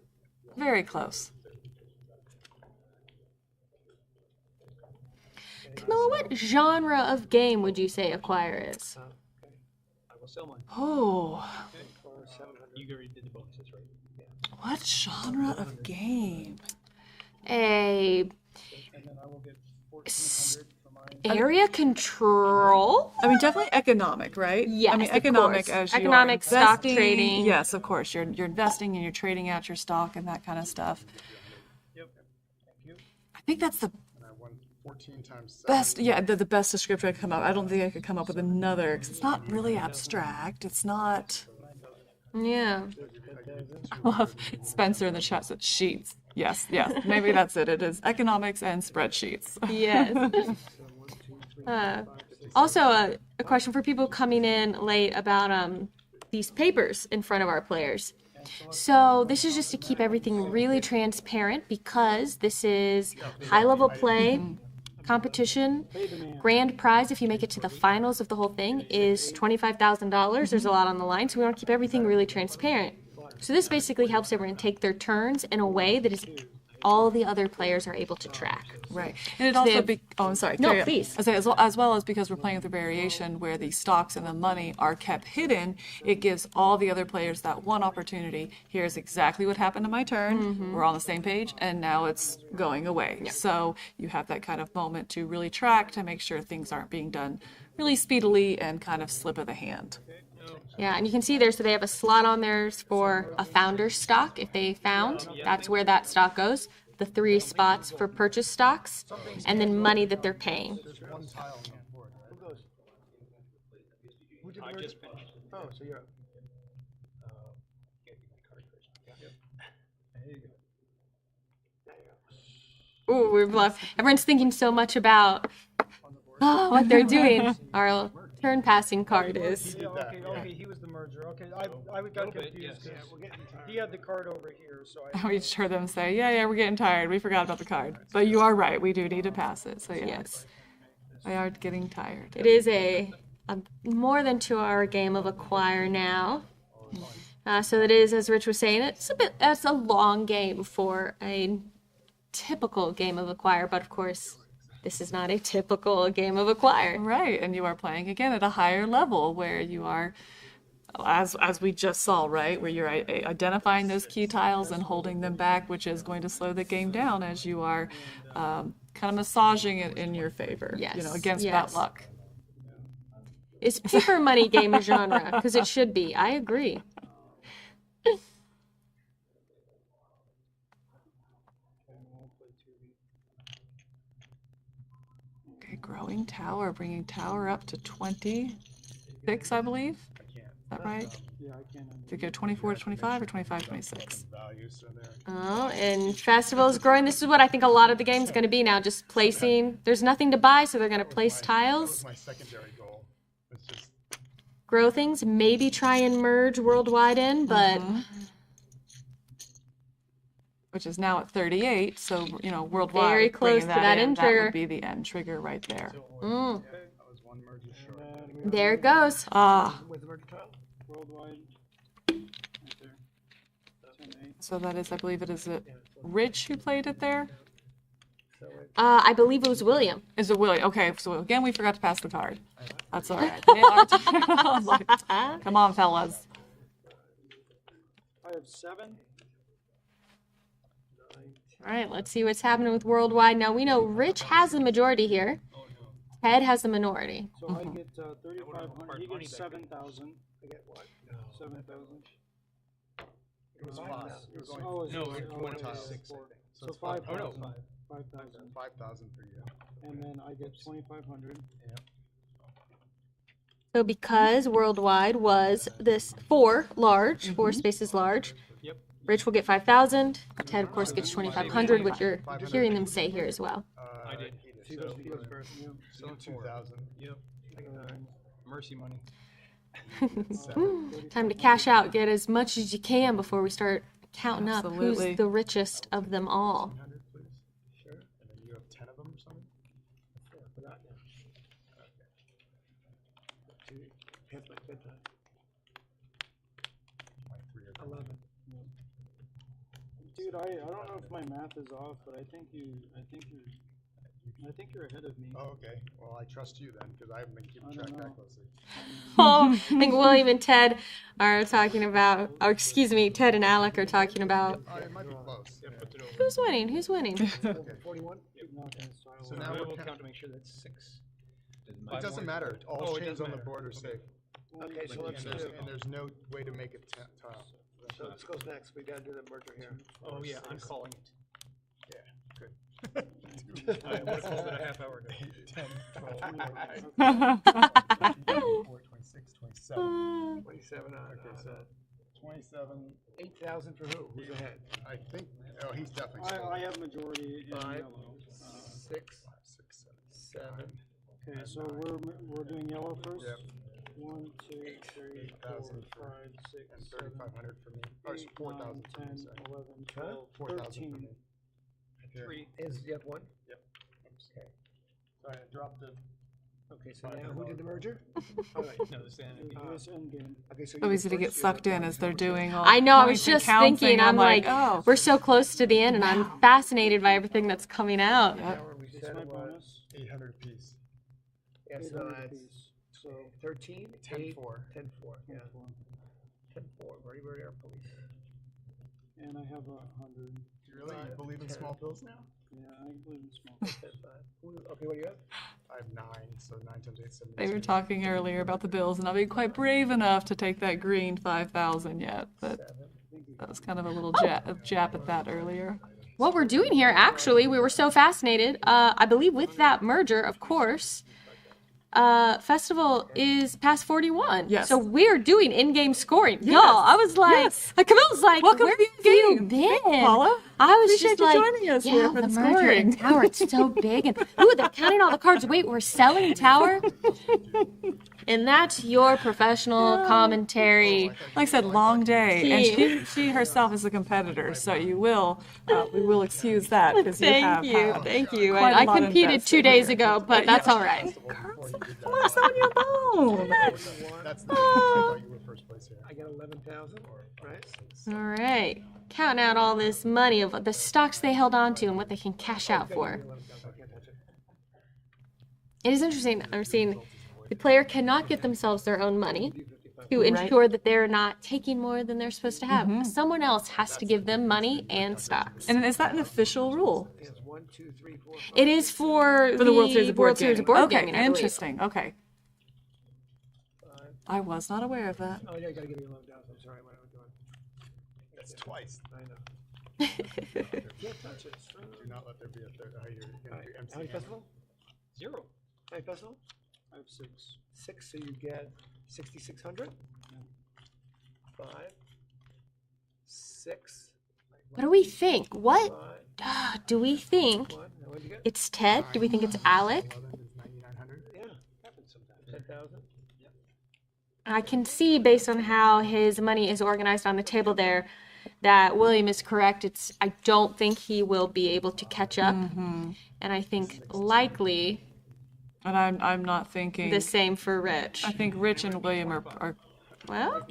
Speaker 1: very close.
Speaker 2: Camilla, what genre of game would you say Acquire is?
Speaker 5: I will sell mine.
Speaker 1: Oh,
Speaker 5: You already did the bonuses, right?
Speaker 1: what genre of game?
Speaker 2: A
Speaker 3: And then I will get 1,400 for mine.
Speaker 2: area control?
Speaker 1: I mean, definitely economic, right?
Speaker 2: Yes,
Speaker 1: I mean,
Speaker 2: of
Speaker 1: economic
Speaker 2: course.
Speaker 1: as you
Speaker 2: Economic,
Speaker 1: are
Speaker 2: stock
Speaker 1: investing.
Speaker 2: trading.
Speaker 1: Yes, of course. You're investing and you're trading out your stock and that kind of stuff.
Speaker 3: Yep. Thank you.
Speaker 1: I think that's the
Speaker 4: And I won 14 times 7.
Speaker 1: best. Yeah, the best description I could come up. I don't think I could come up with another because it's not really abstract. It's not.
Speaker 2: Yeah.
Speaker 1: I love Spencer in the chat said sheets. Yes, maybe that's it. It is economics and spreadsheets.
Speaker 2: Yes. Also, a question for people coming in late about these papers in front of our players. So this is just to keep everything really transparent because this is high-level play, competition. Grand prize, if you make it to the finals of the whole thing, is $25,000. There's a lot on the line, so we want to keep everything really transparent. So this basically helps everyone take their turns in a way that is all the other players are able to track.
Speaker 1: Right. And it
Speaker 2: they
Speaker 1: also
Speaker 2: have-
Speaker 1: I'm sorry.
Speaker 2: No,
Speaker 1: carry on.
Speaker 2: please.
Speaker 1: I say as well as because we're playing with the variation where the stocks and the money are kept hidden, it gives all the other players that one opportunity. Here's exactly what happened to my turn.
Speaker 2: Mm-hmm.
Speaker 1: We're on the same page, and now it's going away. So you have that kind of moment to really track to make sure things aren't being done really speedily and kind of slip of the hand.
Speaker 2: Yeah, and you can see there, so they have a slot on theirs for a founder's stock. If they found, that's where that stock goes. the 3 spots for purchase stocks, and then money that they're paying.
Speaker 4: There's one tile on the board, right?
Speaker 7: Who goes? Who did
Speaker 5: I
Speaker 7: merge?
Speaker 5: just finished.
Speaker 7: Oh, so you're up.
Speaker 5: Get my card first. Yeah.
Speaker 7: There you go.
Speaker 2: Ooh, we're bluff. Everyone's thinking so much about what they're doing. Our turn passing card is.
Speaker 3: Yeah, okay, he was the merger. Okay, I got
Speaker 5: bit,
Speaker 3: confused
Speaker 5: yes.
Speaker 3: because
Speaker 7: We're getting
Speaker 3: he had the card over here, so I.
Speaker 1: We just heard them say, yeah, we're getting tired. We forgot about the card. But you are right. We do need to pass it. So
Speaker 2: Yes.
Speaker 1: we are getting tired.
Speaker 2: It is a more than 2-hour game of Acquire now. So it is, as Rich was saying, it's a long game for a typical game of Acquire, but of course, this is not a typical game of Acquire.
Speaker 1: Right, and you are playing again at a higher level where you are, as we just saw, right, where you're identifying those key tiles and holding them back, which is going to slow the game down as you are kind of massaging it in your favor.
Speaker 2: Yes,
Speaker 1: against
Speaker 2: yes.
Speaker 1: bad luck.
Speaker 2: It's paper money game genre, because it should be. I agree.
Speaker 1: Okay, growing tower, bringing tower up to 26, I believe. Is that right?
Speaker 3: Yeah, I can't.
Speaker 1: To go 24 to 25 or 25 to 26?
Speaker 4: Values are there.
Speaker 2: Oh, and Festival is growing. This is what I think a lot of the game's going to be now, just placing. There's nothing to buy, so they're going to place tiles,
Speaker 4: My secondary goal. It's just
Speaker 2: grow things, maybe try and merge worldwide in, but
Speaker 1: Which is now at 38, so, worldwide.
Speaker 2: Very close
Speaker 1: bringing
Speaker 2: to that
Speaker 1: in,
Speaker 2: end
Speaker 1: that
Speaker 2: trigger.
Speaker 1: would be the end trigger right there.
Speaker 4: I was one merger short.
Speaker 2: there it goes.
Speaker 1: Ah,
Speaker 7: with the merge tile.
Speaker 3: Worldwide. Right there. 10-8.
Speaker 1: so that is, I believe it is Rich who played it there?
Speaker 2: I believe it was William.
Speaker 1: Is it Willie? Okay, so again, we forgot to pass the card. That's all right. I was like, come on, fellas.
Speaker 3: I have 7.
Speaker 2: All right, let's see what's happening with worldwide. Now, we know Rich has the majority here. Ted has the minority.
Speaker 3: So I get 3,500. He gets 7,000.
Speaker 7: I get what?
Speaker 3: 7,000.
Speaker 4: It was 5. It was only
Speaker 3: Oh, is
Speaker 5: No,
Speaker 3: it?
Speaker 5: it's
Speaker 3: Oh,
Speaker 5: one
Speaker 3: it's
Speaker 5: tiles.
Speaker 3: 6.
Speaker 4: So
Speaker 3: So
Speaker 4: it's
Speaker 3: 5,000.
Speaker 5: 5,000.
Speaker 3: 5,000.
Speaker 4: 5,000 for you.
Speaker 3: And then I get 2,500.
Speaker 2: So because worldwide was this 4 large, 4 spaces large,
Speaker 5: Yep.
Speaker 2: Rich will get 5,000. Ted, of course, gets 2,500, which you're hearing them say here as well.
Speaker 5: I did.
Speaker 7: He
Speaker 5: So,
Speaker 7: goes first.
Speaker 4: So 2,000.
Speaker 5: yep. Mercy money.
Speaker 2: Time to cash out. Get as much as you can before we start counting up
Speaker 1: Absolutely.
Speaker 2: who's the richest of them all.
Speaker 4: 100, please. Sure. And then you have 10 of them or something?
Speaker 7: Hit my bedtime.
Speaker 4: My 3 of them.
Speaker 7: 11.
Speaker 3: Dude, I don't know if my math is off, but I think you're ahead of me.
Speaker 4: Oh, okay. Well, I trust you then, because I haven't been keeping
Speaker 3: I
Speaker 4: track
Speaker 3: don't
Speaker 4: that
Speaker 3: know.
Speaker 4: closely.
Speaker 2: Oh, I think William and Ted are talking about, or excuse me, Ted and Alec are talking about
Speaker 4: It might be close.
Speaker 5: Yeah, put it over.
Speaker 2: who's winning, who's winning.
Speaker 7: 41?
Speaker 3: Keep knocking this tile
Speaker 4: So
Speaker 3: over.
Speaker 4: now
Speaker 5: Now
Speaker 4: we're
Speaker 5: we'll
Speaker 4: count-
Speaker 5: count to make sure that's 6.
Speaker 4: It doesn't matter. All
Speaker 5: Oh, it
Speaker 4: chains
Speaker 5: doesn't
Speaker 4: on the
Speaker 5: matter.
Speaker 4: board are safe.
Speaker 7: Okay, so let's
Speaker 4: And
Speaker 7: do.
Speaker 4: there's no way to make it tile.
Speaker 7: So this goes next. We gotta do the merger here.
Speaker 5: Oh, yeah, I'm calling it.
Speaker 4: Yeah, good.
Speaker 5: I would have called it a half hour ago.
Speaker 4: 10, 12, 24, 26, 27.
Speaker 7: 27 on.
Speaker 4: Okay, so 27.
Speaker 7: 8,000 for who? Who's ahead?
Speaker 4: I think, oh, he's definitely still.
Speaker 3: I have majority in
Speaker 7: 5,
Speaker 3: yellow.
Speaker 7: 6,
Speaker 4: 5, 6,
Speaker 7: 7.
Speaker 3: Okay, so we're doing yellow first.
Speaker 4: Yep.
Speaker 3: 1, 2, 3, 4,
Speaker 4: 8,000 for
Speaker 3: 5, 6,
Speaker 4: And
Speaker 3: 7,
Speaker 4: 3,500 for me. Or
Speaker 3: 8,
Speaker 4: 4,000
Speaker 3: 9,
Speaker 4: for me,
Speaker 3: 10,
Speaker 4: sorry.
Speaker 3: 11, 12,
Speaker 4: 4,000 for
Speaker 3: 13.
Speaker 4: me. Here.
Speaker 5: 3.
Speaker 7: Is you have 1?
Speaker 4: Okay. Sorry, I dropped it.
Speaker 7: Okay, so now who did the merger? All right.
Speaker 5: No, this is
Speaker 3: This endgame.
Speaker 7: Okay, so
Speaker 1: So
Speaker 7: you
Speaker 1: easy to get
Speaker 7: first,
Speaker 1: sucked
Speaker 7: you're
Speaker 1: in
Speaker 7: the
Speaker 1: as they're
Speaker 7: first.
Speaker 1: doing all
Speaker 2: I know, I was
Speaker 1: points and
Speaker 2: just
Speaker 1: counting.
Speaker 2: thinking, I'm like,
Speaker 1: oh,
Speaker 2: we're so close to the end, and I'm fascinated by everything that's coming out.
Speaker 7: Now we
Speaker 3: It's
Speaker 7: said
Speaker 3: my
Speaker 7: it was.
Speaker 3: bonus.
Speaker 4: 800 apiece.
Speaker 7: Yeah, so
Speaker 3: 800
Speaker 7: that's
Speaker 3: apiece. So
Speaker 7: 13,
Speaker 4: 10,
Speaker 7: 8,
Speaker 4: 4.
Speaker 7: 10, 4. Yeah,
Speaker 3: 4.
Speaker 7: 10, 4. Where are police?
Speaker 3: And I have 100.
Speaker 4: Do you really believe in small bills now?
Speaker 3: Yeah, I believe in small.
Speaker 7: 10, 5. Okay, what do you have?
Speaker 4: I have 9, so 9 times 8, 72.
Speaker 1: they were talking earlier about the bills, and I'll be quite brave enough to take that green 5,000 yet, but
Speaker 7: 7.
Speaker 1: that was kind of a little jab at that earlier.
Speaker 2: what we're doing here, actually, we were so fascinated. I believe with that merger, of course, Festival is past 41.
Speaker 1: Yes.
Speaker 2: So we're doing in-game scoring. Y'all, I was like, Camilla's like,
Speaker 1: Welcome
Speaker 2: where
Speaker 1: to
Speaker 2: have
Speaker 1: the
Speaker 2: you
Speaker 1: game.
Speaker 2: been?
Speaker 1: Thanks, Paula.
Speaker 2: I was
Speaker 1: Appreciate
Speaker 2: just
Speaker 1: you
Speaker 2: like,
Speaker 1: joining us
Speaker 2: yeah,
Speaker 1: here for
Speaker 2: the
Speaker 1: the
Speaker 2: merger
Speaker 1: scoring.
Speaker 2: in Tower, it's so big. And, ooh, they're counting all the cards. Wait, we're selling Tower? And that's your professional commentary.
Speaker 1: Like I said, long day, and
Speaker 2: Team.
Speaker 1: she herself is a competitor, so we will excuse that because you have
Speaker 2: Thank you.
Speaker 1: quite a
Speaker 2: I
Speaker 1: lot
Speaker 2: competed 2
Speaker 1: invested
Speaker 2: days
Speaker 1: here.
Speaker 2: ago, but that's all right.
Speaker 1: Come on, sit on your bone.
Speaker 4: That's the I thought you were first place here.
Speaker 5: I got 11,000, right?
Speaker 2: All right. Counting out all this money of the stocks they held on to and what they can cash out for.
Speaker 5: 11,000. I can't touch it.
Speaker 2: It is interesting. I'm seeing the player cannot get themselves their own money to ensure that they're not taking more than they're supposed to have. Someone else has to give them money and stocks.
Speaker 1: And is that an official rule?
Speaker 5: It's 1, 2, 3, 4, 5.
Speaker 2: It is for
Speaker 1: For the World Series of Board
Speaker 2: Series of
Speaker 1: Gaming.
Speaker 2: Board
Speaker 1: Okay,
Speaker 2: Gaming, I believe.
Speaker 1: interesting. Okay. I was not aware of that.
Speaker 5: Oh, yeah, I gotta give you 11,000. I'm sorry, what am I doing?
Speaker 4: That's twice.
Speaker 5: I know. Can't touch it.
Speaker 4: Do not let there be a third. You're gonna do
Speaker 5: How many
Speaker 4: MC.
Speaker 5: festival? 0. How many festival?
Speaker 3: I have 6.
Speaker 5: 6, so you get 6,600. 5, 6,
Speaker 2: What do we think? What
Speaker 5: 5,
Speaker 2: do we think?
Speaker 5: 1. Now what do you get?
Speaker 2: It's Ted? Do we think it's Alec?
Speaker 4: 11 is 9,900.
Speaker 5: Yeah, happens sometimes. 10,000.
Speaker 2: I can see based on how his money is organized on the table there that William is correct. I don't think he will be able to catch up. And I think likely
Speaker 1: And I'm not thinking.
Speaker 2: the same for Rich.
Speaker 1: I think Rich and William are
Speaker 2: Well,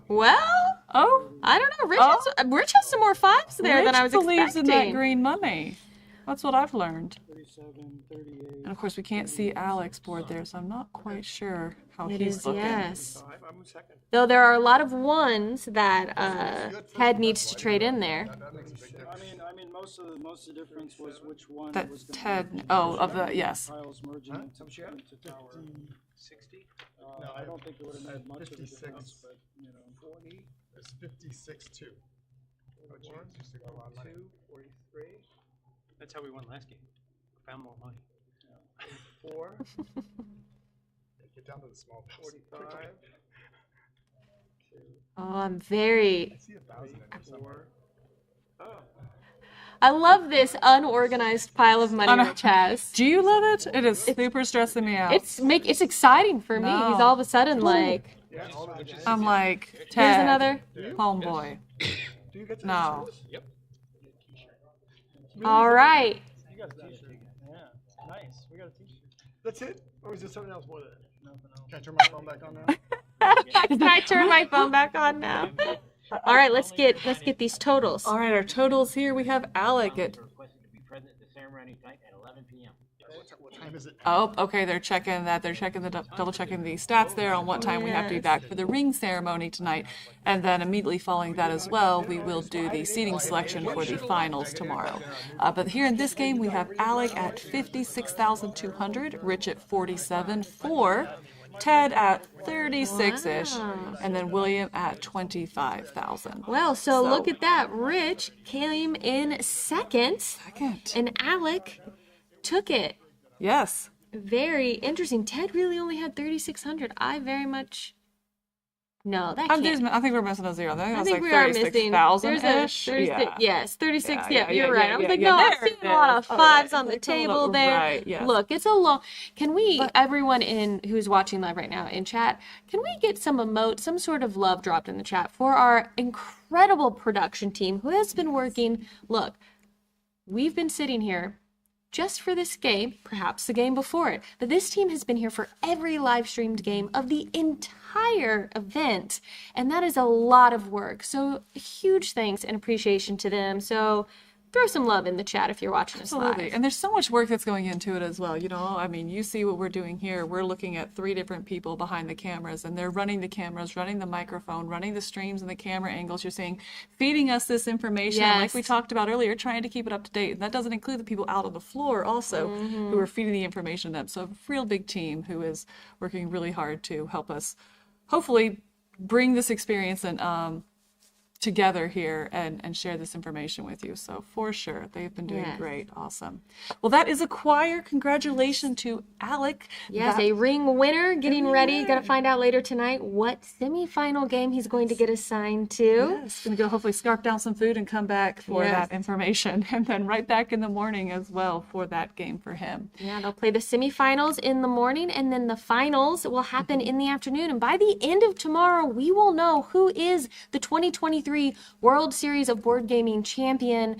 Speaker 1: well. Oh,
Speaker 2: I don't know. Rich has some more 5s there than I was
Speaker 1: Rich believes
Speaker 2: expecting.
Speaker 1: in that green money. That's what I've learned.
Speaker 3: 37, 38.
Speaker 1: And of course, we can't see Alec's board there, so I'm not quite sure how
Speaker 2: It
Speaker 1: he's
Speaker 2: is,
Speaker 1: looking.
Speaker 2: yes.
Speaker 5: 5, I'm second.
Speaker 2: Though there are a lot of 1s that Ted needs to trade in there.
Speaker 4: That makes a big difference.
Speaker 3: I mean, most of the difference was which one
Speaker 1: That
Speaker 3: was gonna
Speaker 1: Ted.
Speaker 3: merge.
Speaker 1: Oh, of the yes.
Speaker 3: Tiles merging into,
Speaker 5: How much you got?
Speaker 3: into Tower.
Speaker 5: 60,
Speaker 4: No,
Speaker 3: I don't think it would have made much of a
Speaker 4: 56.
Speaker 3: difference, but
Speaker 5: 40,
Speaker 4: It's 56 2. Oh, geez, used to go a lot of money.
Speaker 5: 2, 43. That's how we won last game. Found more money. 4,
Speaker 4: Get down to the small bills.
Speaker 5: 45, 2,
Speaker 2: Oh, I'm very.
Speaker 4: I see 1,000 in there somewhere.
Speaker 5: 4. Oh,
Speaker 2: I love this unorganized pile of money Rich has.
Speaker 1: Do you love it? It is super stressing me out.
Speaker 2: It's exciting for me.
Speaker 1: No.
Speaker 2: He's all of a sudden like,
Speaker 4: Yeah, all the
Speaker 1: I'm like,
Speaker 2: here's
Speaker 1: Ted,
Speaker 2: another.
Speaker 1: homeboy.
Speaker 5: do you get to
Speaker 1: No.
Speaker 5: Yep.
Speaker 2: All right.
Speaker 3: You got a t-shirt. Yeah, nice. We got a t-shirt.
Speaker 5: That's it? Or is there something else more than that?
Speaker 3: Nothing else.
Speaker 4: Can I turn my phone back on now?
Speaker 2: Can I turn my phone back on now? All right, let's get these totals.
Speaker 1: All right, our totals here. We have Alec at.
Speaker 9: Requested to be present at the ceremony tonight at 11 p.m.
Speaker 4: What time is it?
Speaker 1: Oh, okay. They're checking that. They're checking the double checking the stats there on what time we have to be back for the ring ceremony tonight, and then immediately following that as well, we will do the seating selection for the finals tomorrow. But here in this game, we have Alec at 56,200, Rich at 47,400, Ted at 36-ish, and then William at 25,000.
Speaker 2: Well, so look at that. Rich came in second,
Speaker 1: Second.
Speaker 2: and Alec took it.
Speaker 1: Yes.
Speaker 2: Very interesting. Ted really only had 3,600. I very much. No, that can't.
Speaker 1: I think we're missing a zero. I
Speaker 2: I
Speaker 1: think
Speaker 2: think
Speaker 1: it's
Speaker 2: we
Speaker 1: like
Speaker 2: are missing.
Speaker 1: 36,000-ish.
Speaker 2: 36, yes, 36.
Speaker 1: Yeah,
Speaker 2: Yeah, you're
Speaker 1: yeah,
Speaker 2: right. I was
Speaker 1: yeah,
Speaker 2: like,
Speaker 1: yeah,
Speaker 2: no, I'm
Speaker 1: there
Speaker 2: seeing
Speaker 1: it
Speaker 2: a lot of
Speaker 1: is.
Speaker 2: fives on the
Speaker 1: It's a
Speaker 2: table
Speaker 1: little-
Speaker 2: there.
Speaker 1: right, yes.
Speaker 2: Look, it's a long. Can we, everyone who's watching live right now in chat, can we get some emote, some sort of love dropped in the chat for our incredible production team who has been working? Look, we've been sitting here just for this game, perhaps the game before it. But this team has been here for every live streamed game of the entire event. And that is a lot of work. So huge thanks and appreciation to them. So throw some love in the chat if you're watching us
Speaker 1: Absolutely.
Speaker 2: live.
Speaker 1: And there's so much work that's going into it as well. You know, I mean, you see what we're doing here. We're looking at 3 different people behind the cameras, and they're running the cameras, running the microphone, running the streams and the camera angles. You're seeing, feeding us this information. And like we
Speaker 2: Yes.
Speaker 1: talked about earlier, trying to keep it up to date. And that doesn't include the people out on the floor also who are feeding the information to them. So a real big team who is working really hard to help us hopefully bring this experience and together here and share this information with you. So for sure, they've been doing
Speaker 2: Yes.
Speaker 1: great. Awesome. Well, that is Acquire. Congratulations to Alec.
Speaker 2: Yes,
Speaker 1: That-
Speaker 2: a ring winner getting ready. Got to find out later tonight what semifinal game he's going to get assigned to.
Speaker 1: Yes, going to go hopefully scarf down some food and come back for
Speaker 2: Yes.
Speaker 1: that information. And then right back in the morning as well for that game for him.
Speaker 2: Yeah, they'll play the semifinals in the morning, and then the finals will happen in the afternoon. And by the end of tomorrow, we will know who is the 2023 World Series of Board Gaming champion.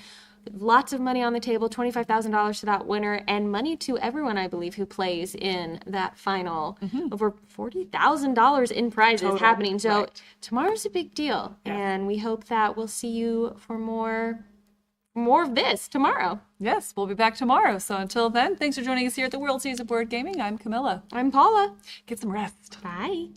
Speaker 2: Lots of money on the table, $25,000 to that winner, and money to everyone, I believe, who plays in that final. Over $40,000 in prizes
Speaker 1: Total,
Speaker 2: happening. So
Speaker 1: right.
Speaker 2: tomorrow's a big deal,
Speaker 1: Yeah.
Speaker 2: and we hope that we'll see you for more of this tomorrow.
Speaker 1: Yes, we'll be back tomorrow. So until then, thanks for joining us here at the World Series of Board Gaming. I'm Camilla.
Speaker 2: I'm Paula.
Speaker 1: Get some rest.
Speaker 2: Bye.